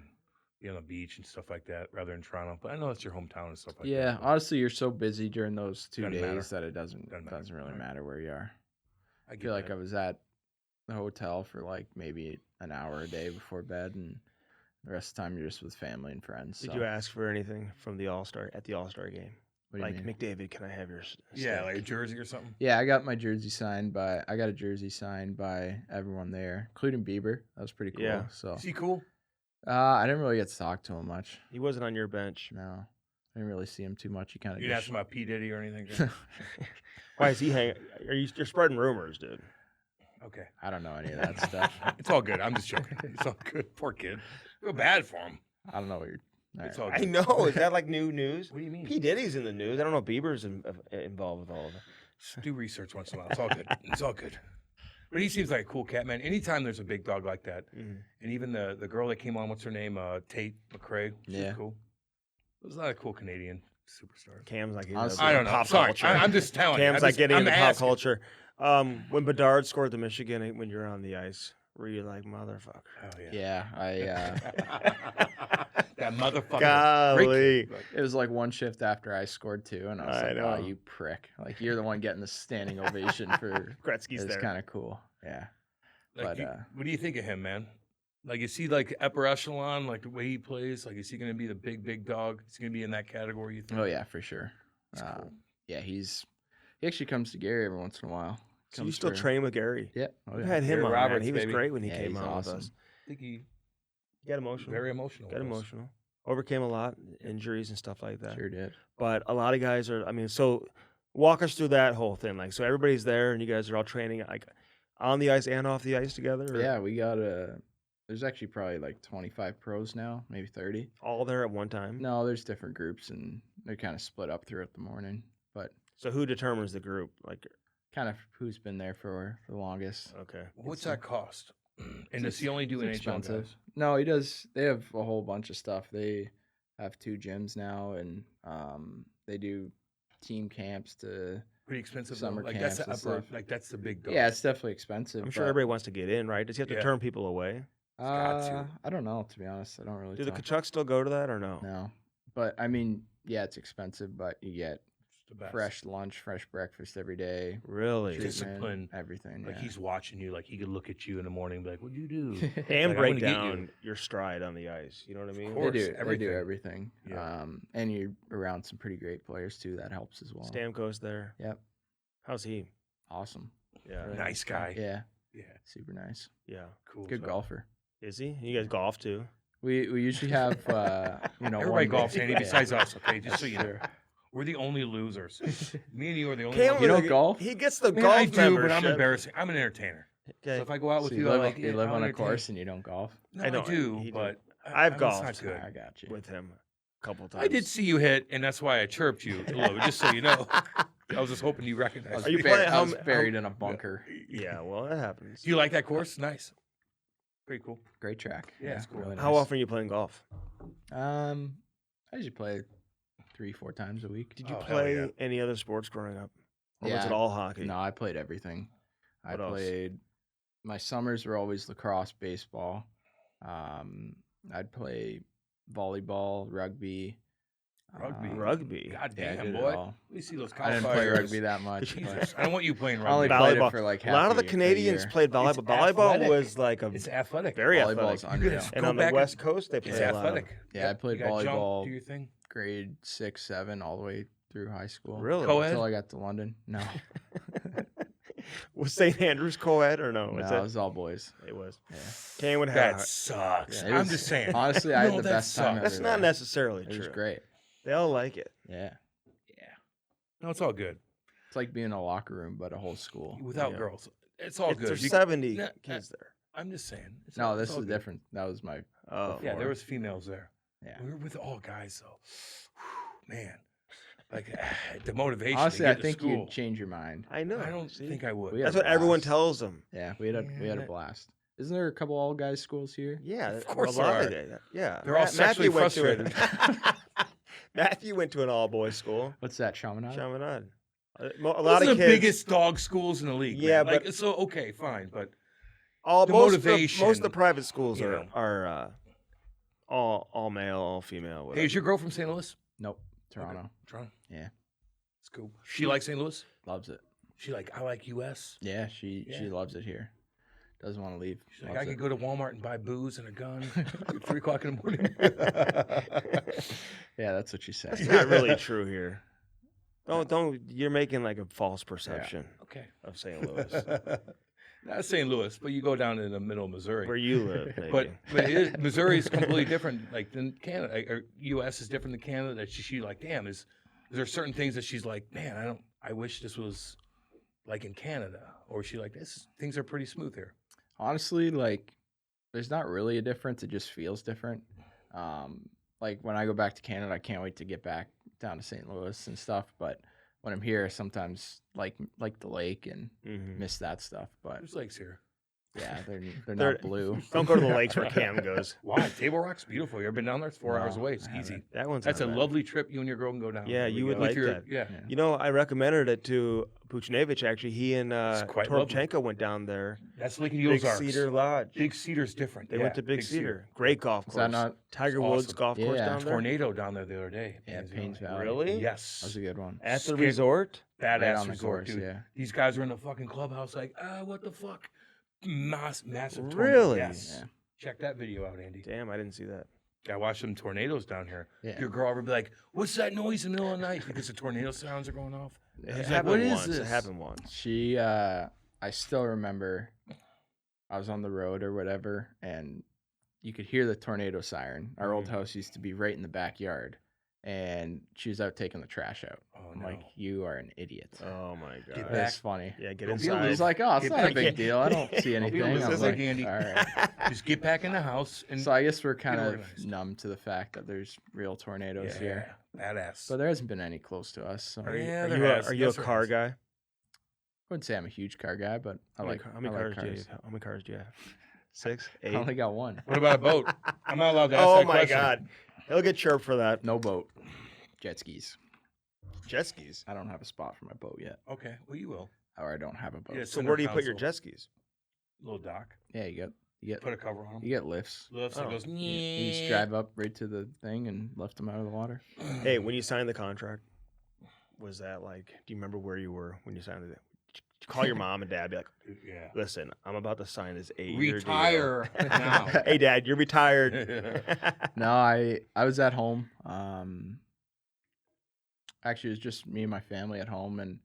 be on the beach and stuff like that, rather than Toronto? But I know that's your hometown and stuff like Yeah, that. but honestly, you're so busy during those 2 Doesn't days matter. that it doesn't Doesn't matter. really Right. matter where you are. I I get feel like that. I was at the hotel for like maybe an hour a day before bed, and the rest of the time you're just with family and friends. Did so- you ask for anything from the All-Star at the All-Star game? What do you Like, mean? McDavid, can I have your Yeah, steak? like a jersey or something. Yeah, I got my jersey signed by. I got a jersey signed by everyone there, including Bieber. That was pretty cool. Yeah. So Is he cool? I didn't really get to talk to him much. He wasn't on your bench. No, I didn't really see him too much. He kind of You didn't ask him about P Diddy or anything. Why is he hanging? You're spreading rumors, dude. Okay, I don't know any of that stuff. it's all good. I'm just joking. It's all good. Poor kid. Feel bad for him. I don't know what you're. all It's right. all I good. know. Is that like new news? What do you mean? P. Diddy's in the news. I don't know if Bieber's involved with all of it. Just do research once in a while. It's all good. It's all good. But he seems like a cool cat, man. Anytime there's a big dog like that, Mhm. and even the girl that came on, what's her name? Tate McRae. She's Yeah. cool. There's a lot of cool Canadian superstars. Cam's like, Honestly, I don't know. Pop Sorry, culture. I'm just telling you. Cam's like getting I'm into pop asking. culture. When Bedard scored the Michigan, when you're on the ice, were you like, motherfucker? Oh, yeah. Yeah, I. That motherfucker. Golly. Great kid. It was like one shift after I scored 2, and I was I like, know. "Oh, you prick! Like you're the one getting the standing ovation for." Gretzky's It's there. kind of cool. Yeah. Like, But, what do you think of him, man? Like, is he like upper echelon, like the way he plays? Like, is he going to be the big dog? Is he going to be in that category, you think? Oh yeah, for sure. That's cool. Yeah, he's He actually comes to Gary every once in a while. So you Comes still for- train with Gary? Yeah. Oh, We yeah. had him Gary on, Roberts, man. He was baby. great when he Yeah, came he's on awesome. with us. I think he Got emotional. very emotional. Got with us. emotional. Overcame a lot, injuries and stuff like that. Sure did. But a lot of guys are. I mean, so walk us through that whole thing. Like, so everybody's there, and you guys are all training like on the ice and off the ice together. Or Yeah, we got there's actually probably like 25 pros now, maybe 30. all there at one time. No, there's different groups, and they're kind of split up throughout the morning. But So who determines the group? Like, kind of who's been there for the longest. okay, What's that cost? And does he only do It's NHL guys? No, he does. They have a whole bunch of stuff. They have 2 gyms now, and they do team camps to. Pretty expensive. Summer Though. Like that's camps the and upper. stuff. Like that's the big goal. Yeah, it's definitely expensive. I'm sure but, everybody wants to get in, right? Does he have to Yeah. turn people away? got to. I don't know, to be honest. I don't really. Do the talk- Kachucks still go to that or no? No, but I mean, yeah, it's expensive, but you get It's the best. fresh lunch, fresh breakfast every day. Really? Treatment. treatment, Discipline. everything. Like yeah. he's watching you. Like he could look at you in the morning and be like, "What'd you do?" And Like, I'm break gonna get you. down your stride on the ice. You know what I mean? course. They do everything. everything. Yeah. And you're around some pretty great players too. That helps as well. Stamkos there. Yep. How's he? Awesome. Yeah. Really Nice guy. Yeah. Yeah. Super nice. Yeah. Cool. Good So- golfer. Is he? You guys golf too? We usually have Everybody one golfs, day- Andy, yeah. besides us. Okay, just so you know, we're the only losers. Me and you are the only Cam ones. You don't really- golf? He gets the Man, golf I do, but I'm membership. embarrassing. I'm an entertainer. Okay. So if I go out with So you, you I live, like you live I'll on a entertain. course and you don't golf. No, I I, know, do, he do. but I've I'm golfed. Not good. I got you. with him a couple times. I did see you hit, and that's why I chirped you a little bit, just so you know. I was just hoping you recognized. Are you me. playing- I was how- buried in a bunker. Yeah, well, that happens. Do you like that course? Nice. Pretty cool. Great track. Yeah, it's cool. Really How nice. often are you playing golf? I usually play 3-4 times a week. Did you Oh, hell play yeah. any other sports growing up? Or was Yeah. it all hockey? No, I played everything. I What else? played. My summers were always lacrosse, baseball. I'd play volleyball, rugby. Rugby. Rugby. God Yeah, I damn, did it boy. all. We see those I didn't play qualifiers. rugby that much. Jesus, but I don't want you playing I only rugby. played Volleyball. it for like A half lot of the a Canadians year. played volleyball. It's Volleyball athletic. was like a It's athletic. very Volleyball athletic. is You unreal. just And go on the back West Coast, they It's played a lot of- athletic. Yeah, I played You gotta jump, volleyball. do your thing. Grade 6, 7, all the way through high school. Really? Co-ed? Until I got to London. No, Was St. Andrews co-ed or no? no, Was it was all boys. It was. Yeah. Kane would have. That sucks. Yeah, it I'm was- just saying. Honestly, I had No, the that best time sucks. That's ever not there. necessarily It true. was great. They all like it. Yeah, Yeah. No, it's all good. it's like being in a locker room, but a whole school. Without Yeah. girls. It's all good. There's You- 70 Nah, kids there. I'm just saying. It's No, all- this it's all is good. different. That was my. Oh, Yeah, there before. was females there. Yeah. We were with all guys though. Man, like the motivation. Honestly, to I get to think school. you'd change your mind. I know. I don't See? think I would. We had That's a what everyone blast. tells them. Yeah, we had a Yeah. blast. Isn't there a couple all guys schools here? Yeah, Of course a lot there of it. Yeah, They're all sexually Matthew went to Matthew went to an all-boys school. What's that, Chaminade? Chaminade. A Those lot are of the kids. biggest dog schools in the league. Yeah, man. Like, but- so okay, fine, but All the most of motivation, most of the private schools you are all male, all female. hey, Whatever. is your girl from St. Louis? Nope, Toronto. Okay. Toronto. Yeah. It's cool. She likes St. Louis. Loves it. She like I like U.S. Yeah, she Yeah. loves it here. Doesn't want to leave. She's like Loves I could it. go to Walmart and buy booze and a gun at 3 o'clock in the morning. Yeah, that's what she said. That's not really true here. Don't. You're making like a false perception Okay. of St. Louis, Not St. Louis, but you go down in the middle of Missouri. where you live. Maybe. But it is, Missouri is completely different, like than Canada. Or U.S. is different than Canada. That she like, damn, is there certain things that she's like, man, I wish this was like in Canada, or she like this. Things are pretty smooth here. Honestly, like, there's not really a difference. It just feels different. Like when I go back to Canada, I can't wait to get back down to St. Louis and stuff. But when I'm here, sometimes like the lake and Mhm. miss that stuff. But There's lakes here. yeah, they're They're- not blue. Don't go to the lakes where Cam goes. Why? Table Rock's beautiful. You ever been down there? It's 4 hours No, away. It's I easy. haven't. That one's That's a not bad. lovely trip. You and your girl can go down. Yeah, you would With like your- that. Yeah. Yeah. You know, I recommended it to Buchnevich. Actually, he and It's quite Toropchenko went down there. That's Lake of the Big Ozarks. Cedar Lodge. Big Cedar's different. They Yeah, went to Big Cedar. Great golf Is course. that not Tiger It's Woods awesome. golf course Yeah. down there? Tornado down there the other day. Yeah, Paynes Paynes Valley. Valley. Really? Yes. That was a good one. At the Skip- resort? Badass Right on the resort, course, dude. yeah. These guys are in the fucking clubhouse like, what the fuck? Massive tornado. Really? Yes. Yeah. Check that video out, Andy. Damn, I didn't see that. I watched some tornadoes down here. Yeah. Your girl would be like, what's that noise in the middle of the night? Because the tornado sounds are going off. It What happened is once. It this? happened once. She, I still remember I was on the road or whatever, and you could hear the tornado siren. Our old house used to be right in the backyard, and she was out taking the trash out. Oh, I'm no. like, you are an idiot. Oh my Get god. back. That's funny. Yeah, get Don't be inside. He's like, oh, it's Get not a back big in. deal. I don't see Don't be anything. I was Elizabeth, like, Andy. all right. Just get back in the house and So I guess we're kind of organized. numb to the fact that there's real tornadoes yeah, here. badass. But there hasn't been any close to us. So Are you, Yeah, are there you a, has. are you Yes, a there car has. guy? I wouldn't say I'm a huge car guy, but I like How many I like cars do you have? How many cars do you have? 6, I 8? only got one. What about a boat? I'm not allowed to ask Oh that my question. god. He'll get chirped for that. No boat. Jet skis. Jet skis. I don't have a spot for my boat yet. Okay, well you will. Or I don't have a boat. Yeah, So center where do you put your console. jet skis? Little dock. Yeah, you get Put a cover on them. you get lifts. Lifts and Oh. goes. You just drive up right to the thing and lift them out of the water. Hey, when you signed the contract, was that like? Do you remember where you were when you signed it? Did you call your mom and dad, be like, Yeah. "Listen, I'm about to sign this 8-year deal." Retire now. Hey, Dad, you're retired. No, I was at home. Actually, it was just me and my family at home, and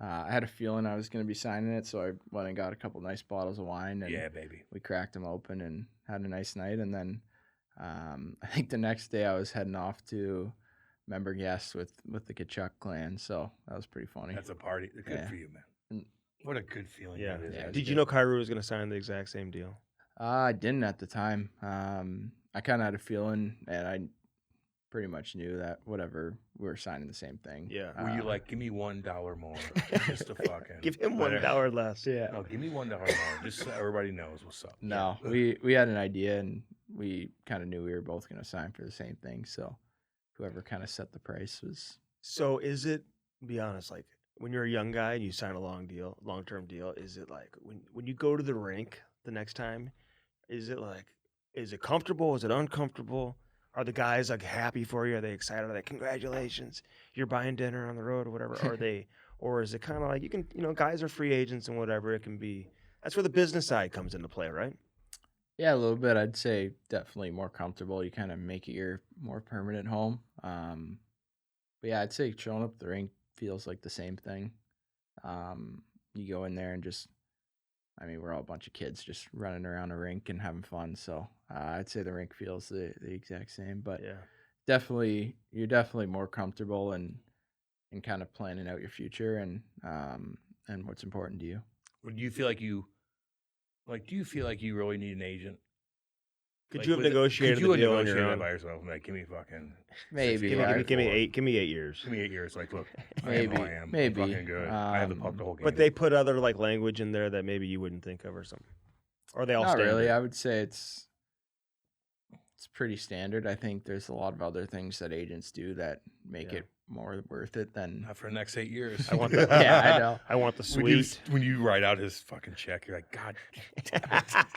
I had a feeling I was going to be signing it, so I went and got a couple nice bottles of wine, and Yeah, baby. we cracked them open and had a nice night. And then I think the next day I was heading off to member guests with the Kachuk clan, so that was pretty funny. That's a party. Good Yeah. for you, man. And- What a good feeling Yeah. that is. Yeah, man. it Did you know Kyrou was going to sign the exact same deal? I didn't at the time. I kind of had a feeling, and I pretty much knew that whatever, we were signing the same thing. Yeah. Were you like, give me $1 more, just to fucking Give him But, $1 less. Yeah. No, give me $1 more, just so everybody knows what's up. No, we had an idea, and we kind of knew we were both going to sign for the same thing. So whoever kind of set the price was. So is it? Be honest, like when you're a young guy and you sign a long-term deal, is it like when you go to the rink the next time? Is it comfortable? Is it uncomfortable? Are the guys like happy for you? Are they excited? Are they congratulations? You're buying dinner on the road or whatever. Are they, or is it kind of like you can, guys are free agents and whatever it can be. That's where the business side comes into play, right? Yeah, a little bit. I'd say definitely more comfortable. You kind of make it your more permanent home. But yeah, I'd say showing up at the rink feels like the same thing. You go in there and just, I mean, we're all a bunch of kids just running around a rink and having fun. So I'd say the rink feels the exact same. But Yeah. definitely, you're definitely more comfortable and kind of planning out your future and what's important to you. Do you feel like you really need an agent? Could Like, you have with it- negotiated could you the have deal on your negotiated that own? by yourself? I'm like, give me fucking Maybe. Give yeah. me, give me 8. Give me 8 years. Give me 8 years. Like, look, Maybe, I am who I am. maybe. I'm fucking good. I have the puck the whole game. But they put other like language in there that maybe you wouldn't think of or something. Or are they all Not standard? really. I would say it's pretty standard. I think there's a lot of other things that agents do that make Yeah. it more worth it than. Not for the next 8 years. I want the Yeah, I know. I want the When you, suite. when you write out his fucking check, you're like, God.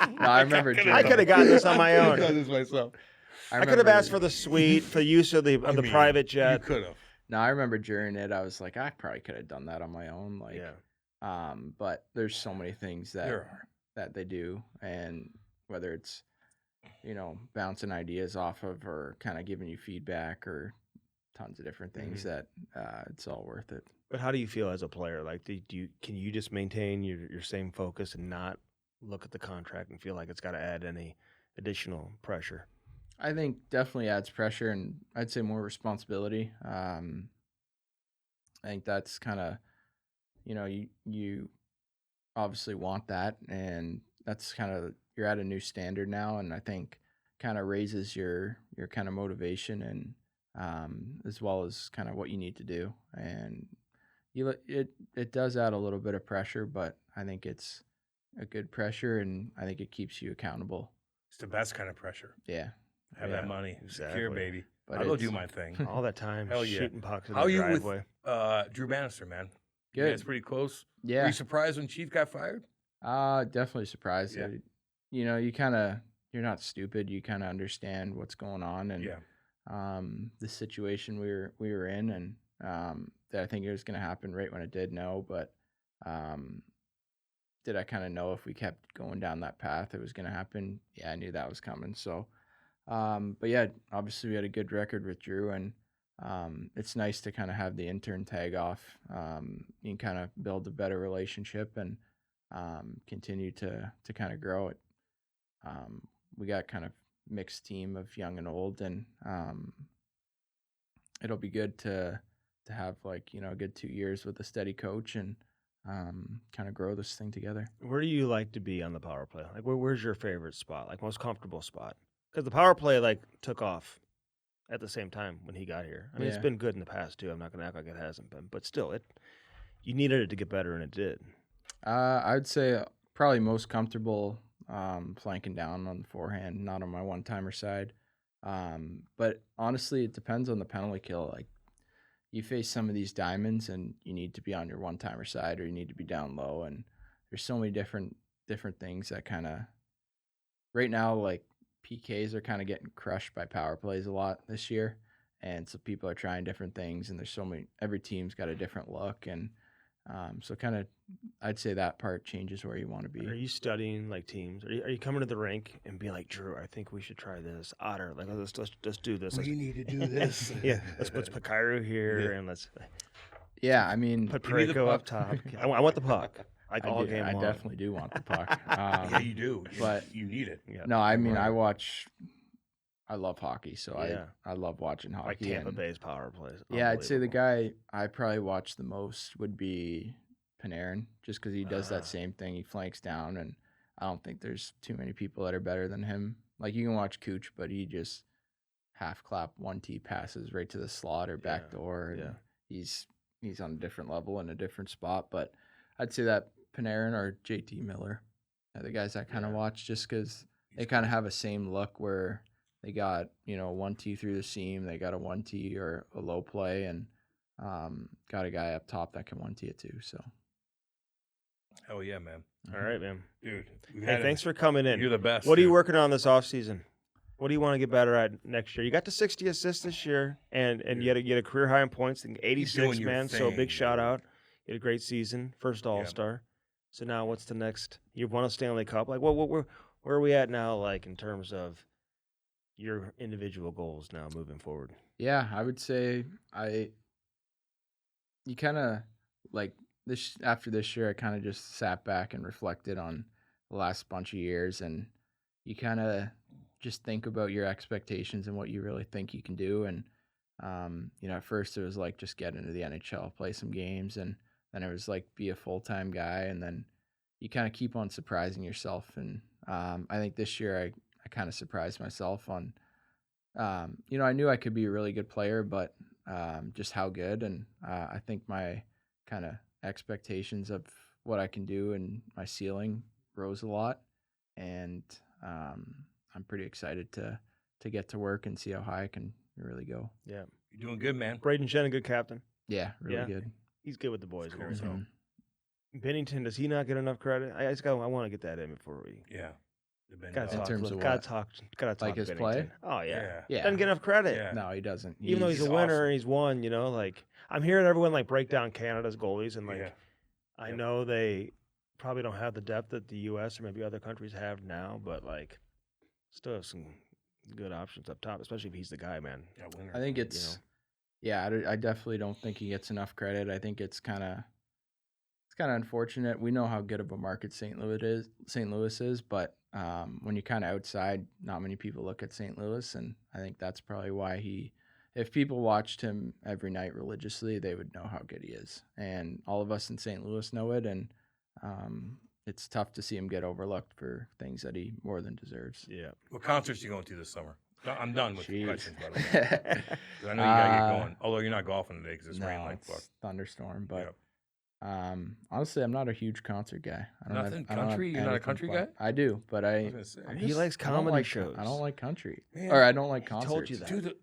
No, I remember. I could have gotten this on my own. done this myself. I could have asked for the suite, for use of the I mean, private You jet. could have. No, I remember during it, I was like, I probably could have done that on my own. Like, Yeah. But there's so many things that There are. that they do, and whether it's bouncing ideas off of or kind of giving you feedback or tons of different things that it's all worth it. But how do you feel as a player? Like, can you just maintain your same focus and not look at the contract and feel like it's got to add any additional pressure? I think definitely adds pressure and I'd say more responsibility. I think that's kind of, you obviously want that, and that's kind of, you're at a new standard now, and I think kind of raises your kind of motivation and as well as kind of what you need to do. And it does add a little bit of pressure, but I think it's a good pressure, and I think it keeps you accountable. It's the best kind of pressure. Yeah. Have Yeah, that money. Secure, exactly. baby. But I'll go it's- do my thing. All that time Hell yeah. shooting pucks in How the you with driveway. Drew Bannister, man? Good. That's pretty close. Were Yeah. you surprised when Chief got fired? Definitely surprised. Yeah. You're not stupid. You kind of understand what's going on and Yeah. the situation we were in, and that I think it was going to happen right when it did. No, but did I kind of know if we kept going down that path it was going to happen? Yeah, I knew that was coming. So, but yeah, obviously we had a good record with Drew, and it's nice to kind of have the intern tag off. You can kind of build a better relationship and continue to kind of grow it. We got kind of mixed team of young and old, and it'll be good to have like, a good 2 years with a steady coach and kind of grow this thing together. Where do you like to be on the power play? Like, where's your favorite spot? Like, most comfortable spot? Because the power play like took off at the same time when he got here. I mean, it's been good in the past too. I'm not going to act like it hasn't been, but still, you needed it to get better, and it did. I would say probably most comfortable flanking down on the forehand, not on my one-timer side. But honestly, it depends on the penalty kill. Like, you face some of these diamonds, and you need to be on your one-timer side, or you need to be down low. And there's so many different things that kind of right now, like PKs are kind of getting crushed by power plays a lot this year, and so people are trying different things. And there's so many. Every team's got a different look, and so kind of, I'd say that part changes where you want to be. Are you studying like teams? Are you coming to the rink and being like, Drew, I think we should try this. Otter, like let's do this. We need to do this. Yeah, let's put Kyrou here and let's. Yeah, I mean, put Pareko up top. I want the puck. Like all game long. I definitely do want the puck. Yeah, you do. But you need it. Yeah. No, I mean, I love hockey, so I love watching hockey. Like Tampa Bay's power plays. Yeah, I'd say the guy I probably watch the most would be Panarin, just because he does that same thing. He flanks down, and I don't think there's too many people that are better than him. Like, you can watch Cooch, but he just half clap 1T passes right to the slot or back door. And he's on a different level in a different spot. But I'd say that Panarin or JT Miller are the guys I kind of watch, just because they kind of have a same look where they got, 1T through the seam, they got a 1T or a low play, and got a guy up top that can 1T it too. So. Hell yeah, man. All right, man. Dude. Hey, thanks for coming in. You're the best. What are you working on this offseason? What do you want to get better at next year? You got to 60 assists this year, and you had a career high in points, 86, man. So big shout out. You had a great season, first All-Star. So now what's the next? You've won a Stanley Cup. Like, where are we at now, like, in terms of your individual goals now moving forward? Yeah, I would say you kind of, like, after this year, I kind of just sat back and reflected on the last bunch of years, and you kind of just think about your expectations and what you really think you can do. And, at first it was like just get into the NHL, play some games, and then it was like be a full-time guy, and then you kind of keep on surprising yourself. And I think this year I kind of surprised myself on, I knew I could be a really good player, but just how good. And I think my kind of expectations of what I can do and my ceiling rose a lot. And I'm pretty excited to get to work and see how high I can really go. Yeah. You're doing good, man. Braden Shen, a good captain. Yeah, really good. He's good with the boys. Cool. So. Bennington, does he not get enough credit? I want to get that in before we. Yeah. Gotta talk like his Bennington. Play? Oh yeah. Yeah. Doesn't get enough credit. Yeah. No, he doesn't. Even though he's a winner and he's won, like I'm hearing everyone like break down Canada's goalies, and like I know they probably don't have the depth that the U.S. or maybe other countries have now, but like still have some good options up top, especially if he's the guy, man. Yeah, winner. I think it's I definitely don't think he gets enough credit. I think it's kind of unfortunate. We know how good of a market St. Louis is, but when you're kind of outside, not many people look at St. Louis, and I think that's probably why if people watched him every night religiously, they would know how good he is. And all of us in St. Louis know it, and it's tough to see him get overlooked for things that he more than deserves. Yeah. What concerts are you going to this summer? I'm done with the questions, by the way. I know you got to get going. Although you're not golfing today because it's raining like fuck. Thunderstorm, but honestly, I'm not a huge concert guy. Country? You're not a country guy? I do, but he likes comedy shows. I don't like country, Man, or I don't like concerts. Told you that. Dude,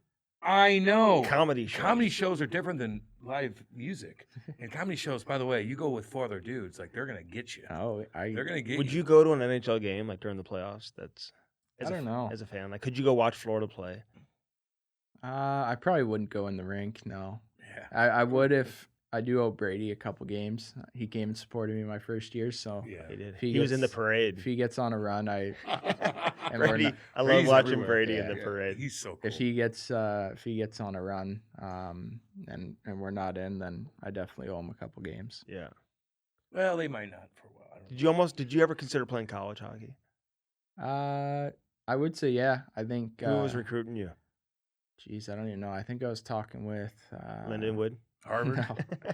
I know. Comedy shows. Comedy shows are different than live music. And comedy shows, by the way, you go with 4 other dudes, like they're gonna get you. Oh, they're gonna get Would you. you go to an NHL game like during the playoffs? I don't know. As a fan, like, could you go watch Florida play? I probably wouldn't go in the rink. No. Yeah. I would if I do owe Brady a couple games. He came and supported me my first year, so Yeah. He did. If he He was in the gets- parade. if he gets on a run, and we're Brady, not- I love Brady's watching everywhere. Brady in Yeah. the parade. He's so cool. if he gets on a run, and we're not in, then I definitely owe him a couple games. Yeah. Well, they might not for a while. I don't know. Did you ever consider playing college hockey? I would say yeah. I think Who was recruiting you? Geez, I don't even know. I think I was talking with Lindenwood? Harvard? No,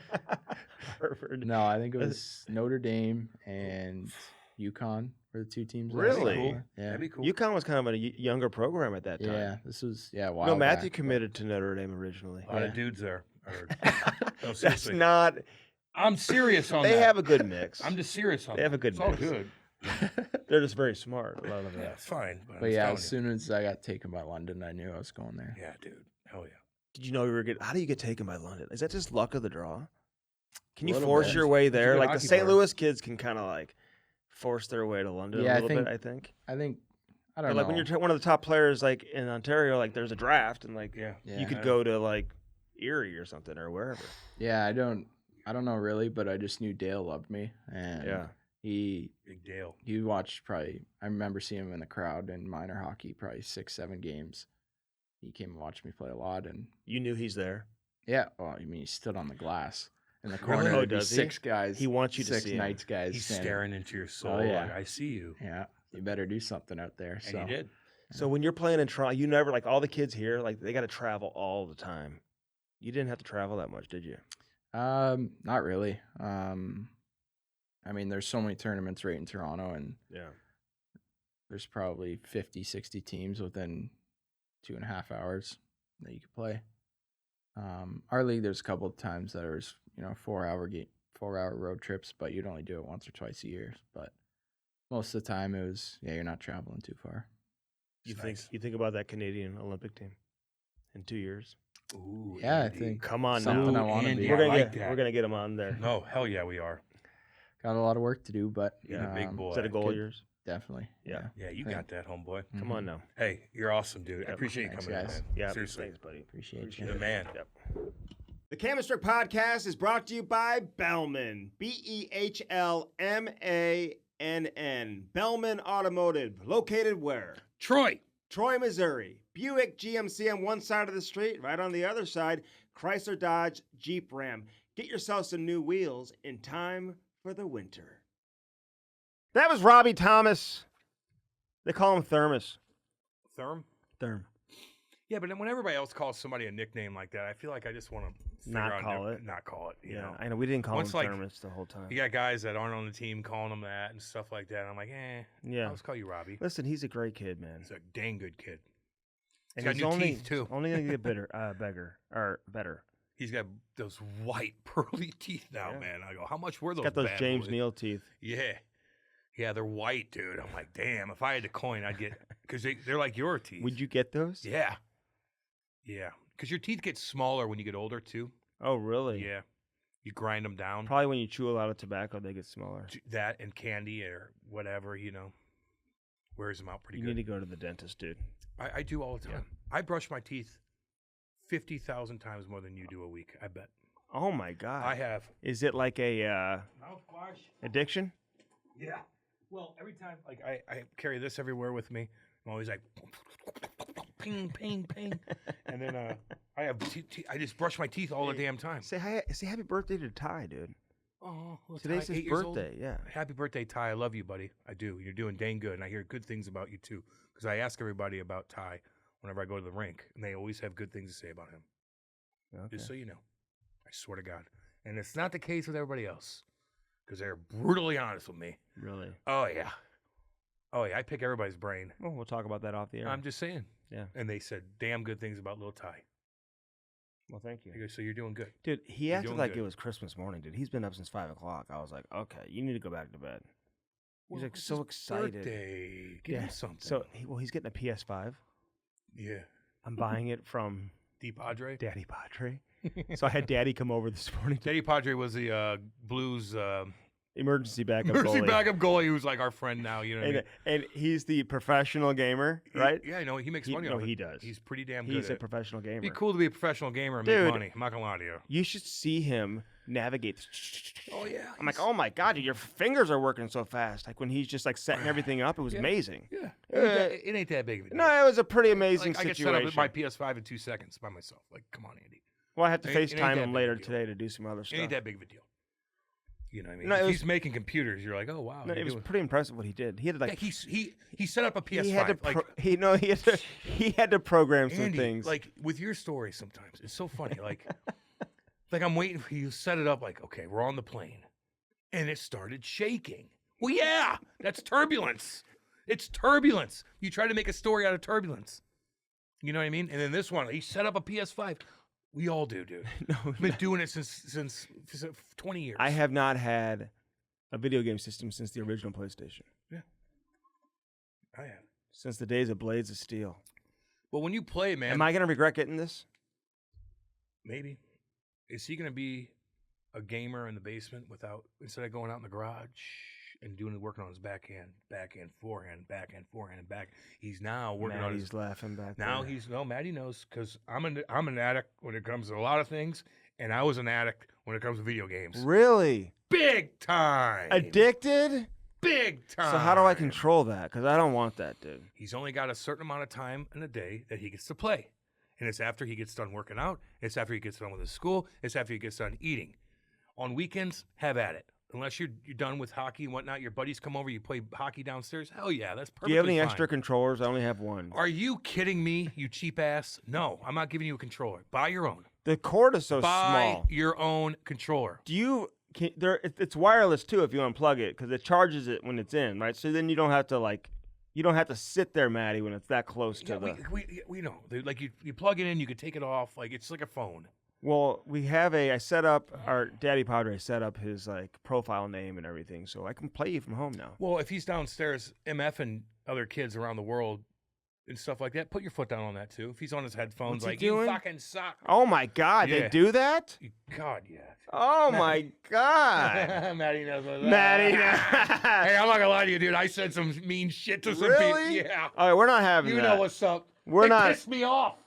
Harvard. no, I think it was Notre Dame and UConn were the two teams. that I Really? was Cool. with. Yeah. That'd be cool. Oh, UConn was kind of a younger program at that time. Yeah, this was a No, while Matthew back, committed to Notre Dame originally. A lot Yeah. of dudes there. I heard. No, That's seriously. not. I'm serious on They that. have a good mix. I'm just serious on They have that. a good It's all mix. good. They're just very smart. A lot of Yeah, them. it's fine. But, But I'm yeah, telling as soon as I got taken by London, I knew I was going there. you. Yeah, dude. Hell yeah. Did you know you were getting? How do you get taken by London? Is that just luck of the draw? Can you Little force bit. your way It's a there? good Like the hockey St. player. Louis kids can kind of like force their way to London Yeah, I a little think- bit. I think. I think I But don't like know. when you're one of the top players, like in Ontario, like there's a draft and like Yeah. yeah, you could go to like Erie or something or wherever. yeah, I don't know really, but I just knew Dale loved me, and Yeah. he Big Dale. watched probably. I remember seeing him in the crowd in minor hockey, probably 6-7 games. He came and watched me play a lot, and You knew he's there. yeah, well, I mean, he stood on the glass in the Really? corner. Oh, There'd be does he? 6 guys. He wants you to six see him. Knights guys. He's standing. staring into your soul. yeah. Like, I see you. Yeah, you better do something out there. And So you did. So when you're playing in Toronto, you never like all the kids here, like they got to travel all the time. You didn't have to travel that much, did you? not really. I mean, there's so many tournaments right in Toronto, and Yeah. there's probably 50, 60 teams within 2.5 hours that you could play. Our league, there's a couple of times that there's 4-hour road trips, but you'd only do it once or twice a year. But most of the time, it was you're not traveling too far. You It's think nice. you think about that Canadian Olympic team in 2 years? Ooh, Yeah, I Andy. think Come on something now. I want to Andy, be. I We're gonna like get that. we're gonna get him on there. No, hell yeah, we are. Got a lot of work to do, but You're the big boy. Is that a goal of Good. yours? definitely. Yeah. Yeah, you Hey. got that, homeboy. Come on now. Hey, you're awesome, dude. I Yep. appreciate you Thanks, coming guys. in, man. Yeah. Seriously. Thanks, buddy. Appreciate You're you. the man. Yep. The Chemistry Podcast is brought to you by Bellman. BEHLMANN. Bellman Automotive. Located where? Troy. Troy, Missouri. Buick GMC on one side of the street. Right on the other side, Chrysler Dodge Jeep Ram. Get yourself some new wheels in time for the winter. That was Robbie Thomas. They call him Thermos. Therm? Therm. Yeah, but then when everybody else calls somebody a nickname like that, I feel like I just want to Not call it. Not call it. You Yeah, know? I know. We didn't call Once, him like, Thermos the whole time. You got guys that aren't on the team calling them that and stuff like that. I'm like, Yeah. I'll just call you Robbie. Listen, he's a great kid, man. He's a dang good kid. And got he's new only, teeth, too. Only gonna get better. He's got those white pearly teeth now, Yeah. man. I go, how much were He's those? got those bad James boys? Neal teeth. Yeah. Yeah, they're white, dude. I'm like, damn, if I had to coin, I'd get, because they're like your teeth. Would you get those? Yeah. Yeah. Because your teeth get smaller when you get older, too. Oh, really? Yeah. You grind them down. Probably when you chew a lot of tobacco, they get smaller. That and candy or whatever, wears them out pretty You good. need to go to the dentist, dude. I do all the time. Yeah. I brush my teeth 50,000 times more than you do a week, I bet. Oh my God. I have. Is it like a Mouthwash? addiction? Yeah. Well, every time, like, I carry this everywhere with me. I'm always like, ping, ping, ping. And then I have, I just brush my teeth all the damn time. Say hi. Say happy birthday to Ty, dude. Oh, well, Today's Ty, his 8 years old. birthday. Yeah. Happy birthday, Ty. I love you, buddy. I do. You're doing dang good. And I hear good things about you, too. Because I ask everybody about Ty whenever I go to the rink. And they always have good things to say about him. Okay. Just so you know. I swear to God. And it's not the case with everybody else. Because they're brutally honest with me. Really? Oh, yeah. Oh, yeah. I pick everybody's brain. Well, we'll talk about that off the air. I'm just saying. Yeah. And they said damn good things about little Ty. Well, thank you. I go, so you're doing good. Dude, he You're acted doing like good. it was Christmas morning, dude. He's been up since 5 o'clock. I was like, okay, you need to go back to bed. He's like it's so his excited. Birthday. Give him something. So, he's getting a PS5. yeah. I'm buying it from D Padre. Daddy Padre. So I had Daddy come over this morning. Daddy Padre was the Blues Emergency backup emergency goalie. backup goalie who's like our friend now. You know what I mean? And he's the professional gamer, right? Yeah, I know. He makes He- money no, off it. he does. He's pretty damn good He's at a it. professional gamer. It'd be cool to be a professional gamer and Dude. make money. I'm not going to lie to you. You should see him navigate. Oh yeah. I'm like, oh my god, dude, your fingers are working so fast. Like when he's just like setting everything up, it was amazing. Yeah. It ain't that big of a deal. No, it was a pretty amazing I get situation. set up with my PS5 in 2 seconds by myself. Like, come on, Andy. Well, I have to It ain't FaceTime that him big later a deal. today to do some other It stuff. ain't that big of a deal. You know what I mean? No, If it was- he's making computers, you're like, oh wow. No, you're it was doing- pretty impressive what he did. He had to like he set up a PS5. he had to like, he had to program some Andy, things. like with your story sometimes, it's so funny. Like, like I'm waiting for you to set it up. Like, okay, we're on the plane, and it started shaking. Well, yeah, that's turbulence. It's turbulence. You try to make a story out of turbulence. You know what I mean? And then this one, he set up a PS5. We all do, dude. no, I've been doing it since 20 years. I have not had a video game system since the original PlayStation. I have. Since the days of Blades of Steel. Well, when you play, man, Am I gonna regret getting this? maybe is he going to be a gamer in the basement instead of going out in the garage and working on his backhand, forehand, and back? He's now working on his. Maddie's laughing back Now there. Maddie knows because I'm an addict when it comes to a lot of things, and I was an addict when it comes to video games. Really Big time. addicted. Big time. So how do I control that? Because I don't want that, dude. He's only got a certain amount of time in a day that he gets to play. And it's after he gets done working out. It's after he gets done with his school. It's after he gets done eating. On weekends, have at it. Unless you're done with hockey and whatnot, your buddies come over, you play hockey downstairs. Hell yeah, that's perfectly Do you have any fine. extra controllers? I only have one. Are you kidding me, you cheap ass? No, I'm not giving you a controller. Buy your own. The cord is so Buy small. your own controller. Do you? It's wireless too if you unplug it because it charges it when it's in, right? So then you don't have to sit there, Maddie, when it's that close to Yeah, the. we know. Like you plug it in, you can take it off. Like it's like a phone. Well, I set up our Daddy Padre set up his like profile name and everything, so I can play you from home now. Well, if he's downstairs MFing other kids around the world and stuff like that, put your foot down on that too. If he's on his headphones, What's he like doing? you fucking suck. Oh my God, Yeah. they do that? God, yeah. Oh my God, Maddie knows what's up. Maddie. Hey, I'm not gonna lie to you, dude. I said some mean shit to some Really? people. Yeah. All right, we're not having You that. know what's up. We're It not- pissed me off.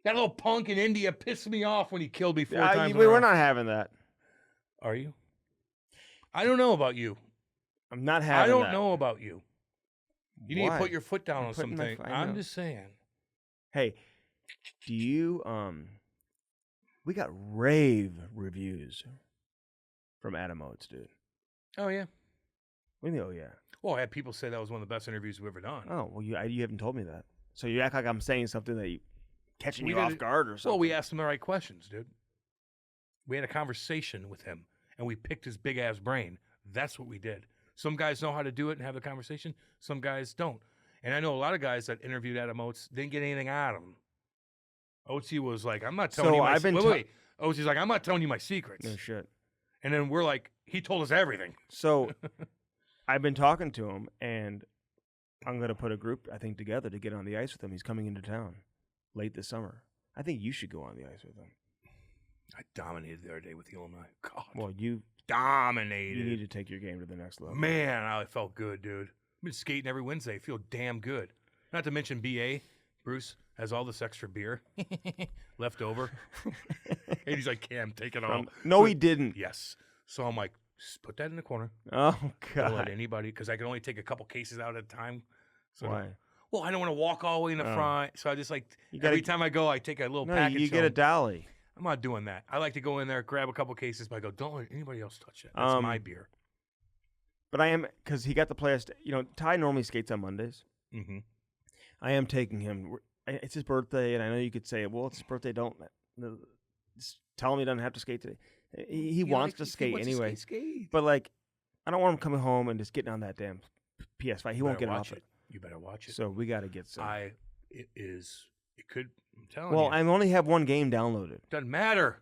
That little punk in India pissed me off when he killed me 4 times. in a We're row. not having that. Are you? I don't know about you. I'm not having I don't that. know about you. You need to Why? put your foot down I'm on putting my something. foot- I I'm know. just saying. Hey, do you we got rave reviews from Adam Oates, dude. Oh yeah. What do you mean, oh yeah? Well, I had people say that was one of the best interviews we've ever done. Oh, well, you haven't told me that. So you act like I'm saying something that catching We you did off it- guard or something. Well, we asked him the right questions, dude. We had a conversation with him, and we picked his big ass brain. That's what we did. Some guys know how to do it and have the conversation. Some guys don't. And I know a lot of guys that interviewed Adam Oates didn't get anything out of him. Oatesy was like, "I'm not telling So you my I've been wait. Oatsy's like, "I'm not telling you my secrets." No shit. And then we're like, "He told us everything." So I've been talking to him, and I'm going to put a group, I think, together to get on the ice with him. He's coming into town late this summer. I think you should go on the ice with him. I dominated the other day with the Illinois. God, Well, you dominated. need to take your game to the next level. Man, I felt good, dude. I've been skating every Wednesday. I feel damn good. Not to mention BA, Bruce, has all this extra beer left over. And he's like, Cam, take it all. No, he didn't. Yes. So I'm like, "Just put that in the corner. Oh, Don't let God. anybody, because I can only take a couple cases out at a time. So Why? Well, I don't want to walk all the way in the Oh. front. So I just like, You gotta- every time I go, I take a little No, package. you get a home. dolly. I'm not doing that. I like to go in there, grab a couple cases, but I go, don't let anybody else touch it. That's my beer. But I am, because he got to play us. Ty normally skates on Mondays. Mm-hmm. I am taking him. It's his birthday, and I know you could say, well, it's his birthday. Don't just tell him he doesn't have to skate today. He wants to skate anyway. Skate. But, like, I don't want him coming home and just getting on that damn PS5. He won't better get watch off it. You better watch it. So we got to get some. I'm telling you. Well, I only have one game downloaded. Doesn't matter.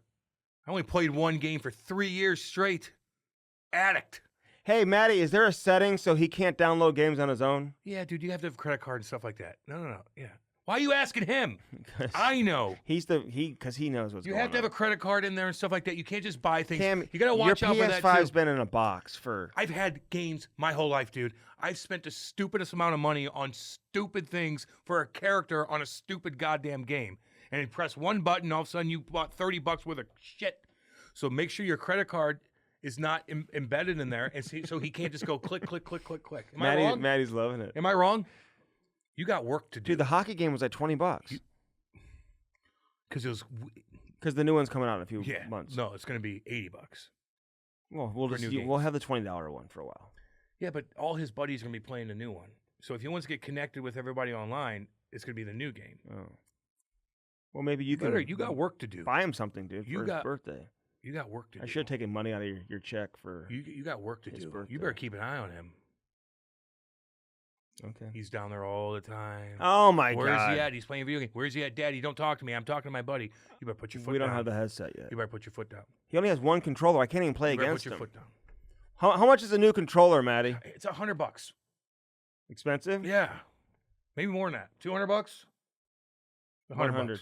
I only played one game for 3 years straight. Addict. Hey, Maddie, is there a setting so he can't download games on his own? Yeah, dude, you have to have a credit card and stuff like that. No. Yeah. Why are you asking him? 'Cause I know. because he knows what's You going on. have to have a credit card in there and stuff like that. You can't just buy things. Cam, You got to watch your out for that PS5's too. been in a box for. I've had games my whole life, dude. I've spent the stupidest amount of money on stupid things for a character on a stupid goddamn game. And you press one button, all of a sudden you bought $30 worth of shit. So make sure your credit card is not embedded in there, and so he can't just go click, click, click, click, click. Am I wrong? Maddie's loving it. Am I wrong? You got work to do. Dude, the hockey game was like $20 because it was because the new one's coming out in a few yeah. months. No, it's going to be $80. Well, for new games. we'll have the $20 one for a while. Yeah, but all his buddies are going to be playing the new one. So if he wants to get connected with everybody online, it's going to be the new game. Oh. Well, maybe you Better, can. you got work to do. Buy him something, dude, You for got- his birthday. You got work to do. I should have taken money out of your check for. You got work to his do. birthday. You better keep an eye on him. Okay. He's down there all the time. Oh my Where's God. he at? He's playing video game. Where's he at? Daddy, don't talk to me. I'm talking to my buddy. You better put your foot We down. don't have the headset yet. You better put your foot down. He only has one controller. I can't even play You better against put your him. foot down. How much is a new controller, Maddie? It's $100. Expensive? Yeah. Maybe more than that. $200? $100. 100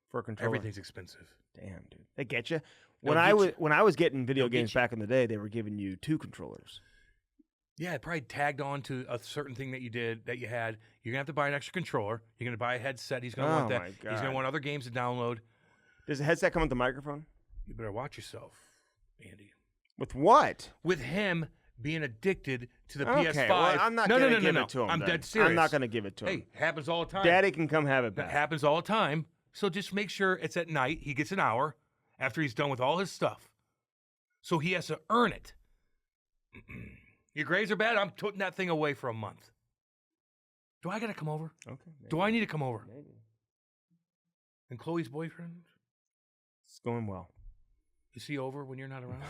for a controller. Everything's expensive. Damn, dude. They get you. They'll When I was getting video They'll get games you. back in the day, they were giving you 2 controllers. Yeah, it probably tagged on to a certain thing that you did, that you had. You're going to have to buy an extra controller. You're going to buy a headset. He's going to Oh want that. my He's going God. to want other games to download. Does the headset come with the microphone? You better watch yourself, Andy. With what? With him being addicted to the Okay, PS5. well, I'm not going to give it to him. I'm then. dead serious. I'm not going to give it to him. Hey, happens all the time. Daddy can come have it That back. happens all the time. So just make sure it's at night. He gets an hour after he's done with all his stuff. So he has to earn it. Your grades are bad? I'm putting that thing away for a month. Do I got to come over? Okay. Do I need to come over? Maybe. And Chloe's boyfriend? It's going well. Is he over when you're not around?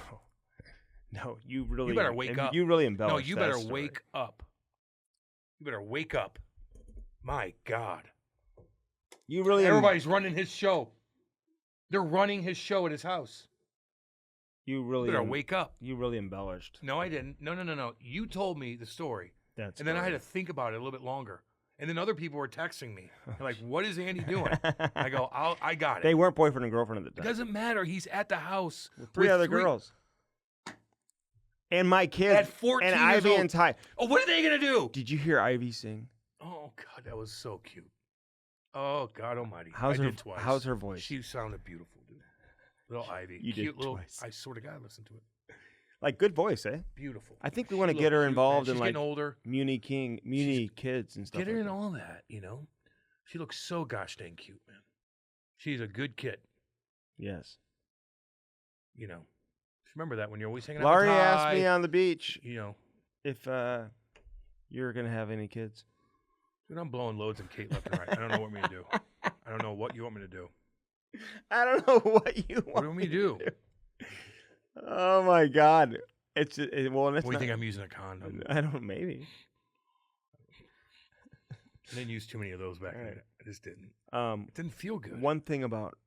No, you really. You better wake up. You really No, embellished you that better story. wake up. You better wake up. My God. You really. Everybody's running his show. They're running his show at his house. You really. You better wake up. You really embellished. No, I didn't. No. You told me the story. That's. And then I had to think about it a little bit longer. And then other people were texting me. They're like, what is Andy doing? I go, I got it. They weren't boyfriend and girlfriend at the It time. doesn't matter. He's at the house With three with other girls. And my kids. At 14 and years Ivy old. and Ty. Oh, what are they going to do? Did you hear Ivy sing? Oh, God, that was so cute. Oh, God almighty. How's I her? did twice. How's her voice? She sounded beautiful, dude. Little Ivy. You did cute little. twice. I swear to God, listen to it. Like good voice, eh? Beautiful. I think we She want to looked get her cute, involved man. in She's like getting older. Muni kids and stuff. Get her like in that. all that, you know. She looks so gosh dang cute, man. She's a good kid, Yes. you know. Just remember that when you're always hanging out Laurie with Ty, asked me on the beach you know. if you're gonna have any kids. Dude, I'm blowing loads in Kate left and right. I don't know what me to do. I don't know what you want me to do. I don't know what you What do you want me to do? Oh my God! Well, it's What do you not, think I'm using a condom? I don't. Maybe. I didn't use too many of those back then. I just didn't. Um, It didn't feel good. one thing about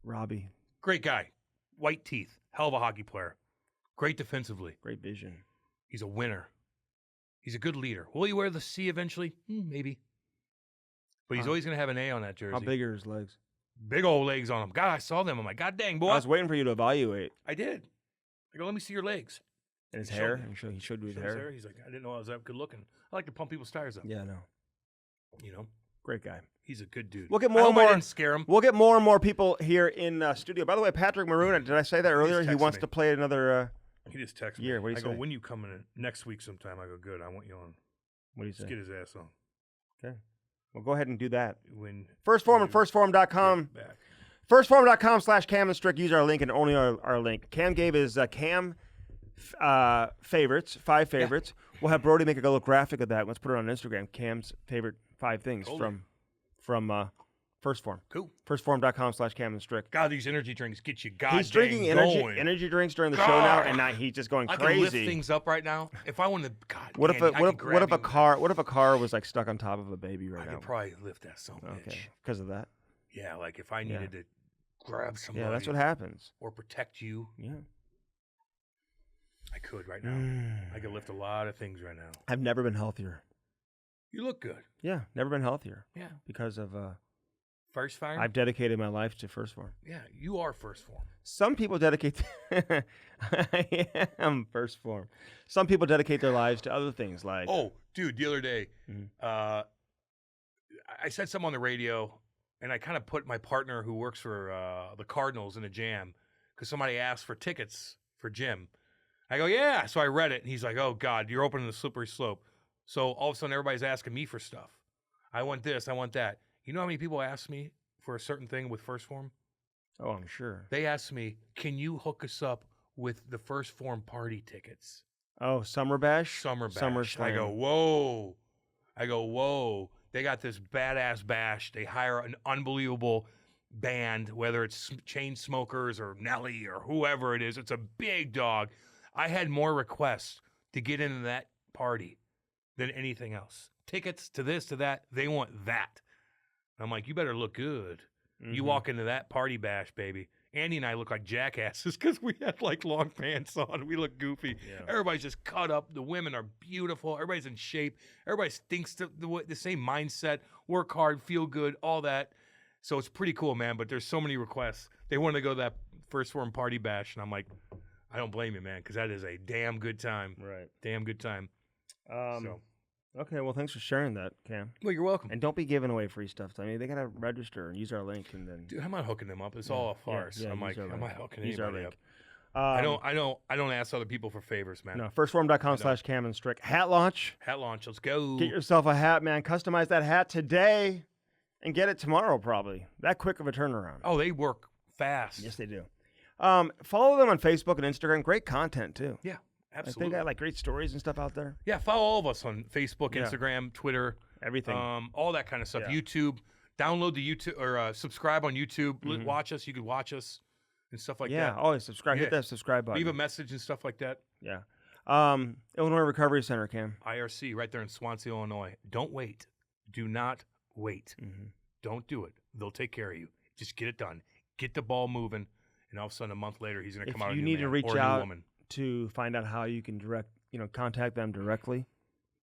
Robbie, Great guy. White teeth. Hell of a hockey player. Great defensively. great vision. He's a winner. He's a good leader. Will he wear the C eventually? Maybe. But he's Huh. always going to have an A on that jersey. How big are his legs? Big old legs on him. God, I saw them. I'm like, God dang, boy. I was waiting for you to evaluate. I did. I go, let me see your legs. And his He showed hair. me. He showed you his Showed his hair. He's like, I didn't know I was that good looking. I like to pump people's tires up. Yeah, no. You know, Great guy. he's a good dude. We'll get I more and hope I more. didn't scare him. We'll get more and more people here in studio. By the way, Patrick Maroon, did I say that earlier? He texted wants me. to play another. He just texted me. Year, what do you I go, say? when you coming in next week sometime? I go, good. I want you on. What do you Let's say? get his ass on. Okay. Well, go ahead and do that. When First Forum and you firstforum.com. get back. Firstforum.com/Cam and Strick. Use our link and only our link. Cam gave his Cam favorites, 5 favorites. We'll have Brody make a little graphic of that. Let's put it on Instagram. Cam's favorite 5 things Totally. from First Forum. Cool. Firstforum.com/Cam and Strick. God, these energy drinks get you god He's drinking dang going. energy drinks during the show now, God. and now he's just going I crazy. can lift things up right now. If I wanted to, God, What if Andy, I what could if grab a car was like stuck on top of a baby you. right I now? could probably lift that son of a Okay, bitch. because of that. Yeah, like if I Yeah. needed to grab somebody. Yeah, that's what happens. Or protect you, Yeah. I could right now. I could lift a lot of things right now. I've never been healthier. You look good. Yeah, never been healthier Yeah. because of First fire. I've dedicated my life to First Form. Yeah, you are first form. Some people dedicate. I am First Form. Some people dedicate their lives to other things like. Oh, dude, the other day, Mhm. I said something on the radio, and I kind of put my partner who works for the Cardinals in a jam because somebody asked for tickets for Jim. I go, yeah. So I read it, and he's like, oh, God, you're opening the slippery slope. So all of a sudden, everybody's asking me for stuff. I want this, I want that. You know how many people ask me for a certain thing with First Form? Oh, I'm sure. They asked me, can you hook us up with the First Form party tickets? Oh, Summer Bash? Summer Bash. SummerSlam. I go, whoa. They got this badass bash. They hire an unbelievable band, whether it's Chainsmokers or Nelly or whoever it is. It's a big dog. I had more requests to get into that party than anything else. Tickets to this, to that. They want that. I'm like, you better look good. Mm-hmm. You walk into that party bash, baby. Andy and I look like jackasses because we had like long pants on. We look goofy. Yeah. Everybody's just cut up. The women are beautiful. Everybody's in shape. Everybody thinks the same mindset. Work hard, feel good, all that. So it's pretty cool, man. But there's so many requests. They want to go to that First Form party bash, and I'm like, I don't blame you, man, because that is a damn good time. Right. Damn good time. Okay, well, thanks for sharing that, Cam. Well, you're welcome. And don't be giving away free stuff. I mean, they got to register and use our link, and then Dude, I'm not hooking them up. It's all a farce. yeah, I'm use like, our I'm link. not hooking Use our anybody link. up. I don't ask other people for favors, man. No, firstform.com/Cam and Strick. Hat launch. Hat launch, let's go. Get yourself a hat, man. Customize that hat today and get it tomorrow, probably. That quick of a turnaround. Oh, they work fast. Yes, they do. Follow them on Facebook and Instagram. Great content, too. Yeah, Like, absolutely. they got like great stories and stuff out there. Yeah, follow all of us on Facebook, Yeah. Instagram, Twitter, Everything. all that kind of stuff. Yeah. YouTube. Download the YouTube or subscribe on YouTube. Watch us. You could watch us and stuff like yeah, that. always subscribe. Yeah. Hit that subscribe button. Leave a message and stuff like that. Yeah. Illinois Recovery Center, Cam. IRC right there in Swansea, Illinois. Don't wait. Do not wait. Mm-hmm. Don't do it. They'll take care of you. Just get it done. Get the ball moving. And all of a sudden, a month later, he's going to If come out a you new need to man reach or a new out woman. to find out how you can contact them directly,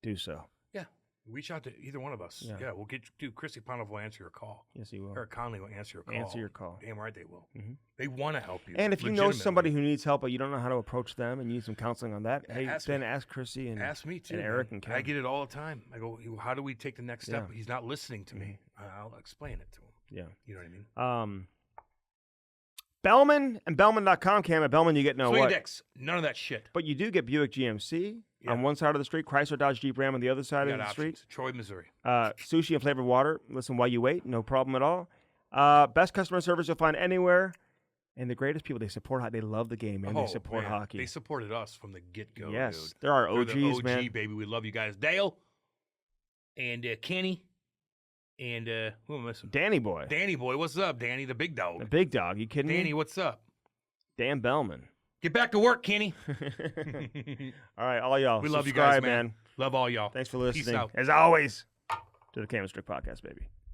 do so. Yeah. Reach out to either one of us. Yeah. Yeah, we'll Chrissy Panov will answer your call. Yes, you will. Eric Conley will answer your call. Answer your call. Damn right they will. Mhm. They want to help you. And if you know legitimately. somebody who needs help, but you don't know how to approach them and you need some counseling on that, hey, Ask then me. ask Chrissy and Ask me too. and Eric man. and I Ken. get it all the time. I go, how do we take the next step? Yeah. He's not listening to me. I'll explain it to him. Yeah. You know what I mean? Bellman and Bellman.com, Cam. At Bellman, you get no Swing what? dicks. None of that shit. But you do get Buick GMC Yeah. on one side of the street, Chrysler Dodge Jeep Ram on the other side We of got the street. options. Troy, Missouri. Sushi and flavored water. Listen while you wait, no problem at all. Best customer service you'll find anywhere. And the greatest people, they support. They love the game, and they support man. hockey. They supported us from the get-go, Yes, dude. they're our They're OGs, the OG, man. baby. We love you guys. Dale and Kenny and who am I missing? Danny Boy, Danny boy, what's up, Danny, the big dog? the big dog. You kidding Danny, me? what's up? Dan Bellman. Get back to work, Kenny. All right, all y'all. We love you guys, subscribe, man. Love all y'all. Thanks for Peace listening. out. As always, to the Cam and Strick podcast, baby.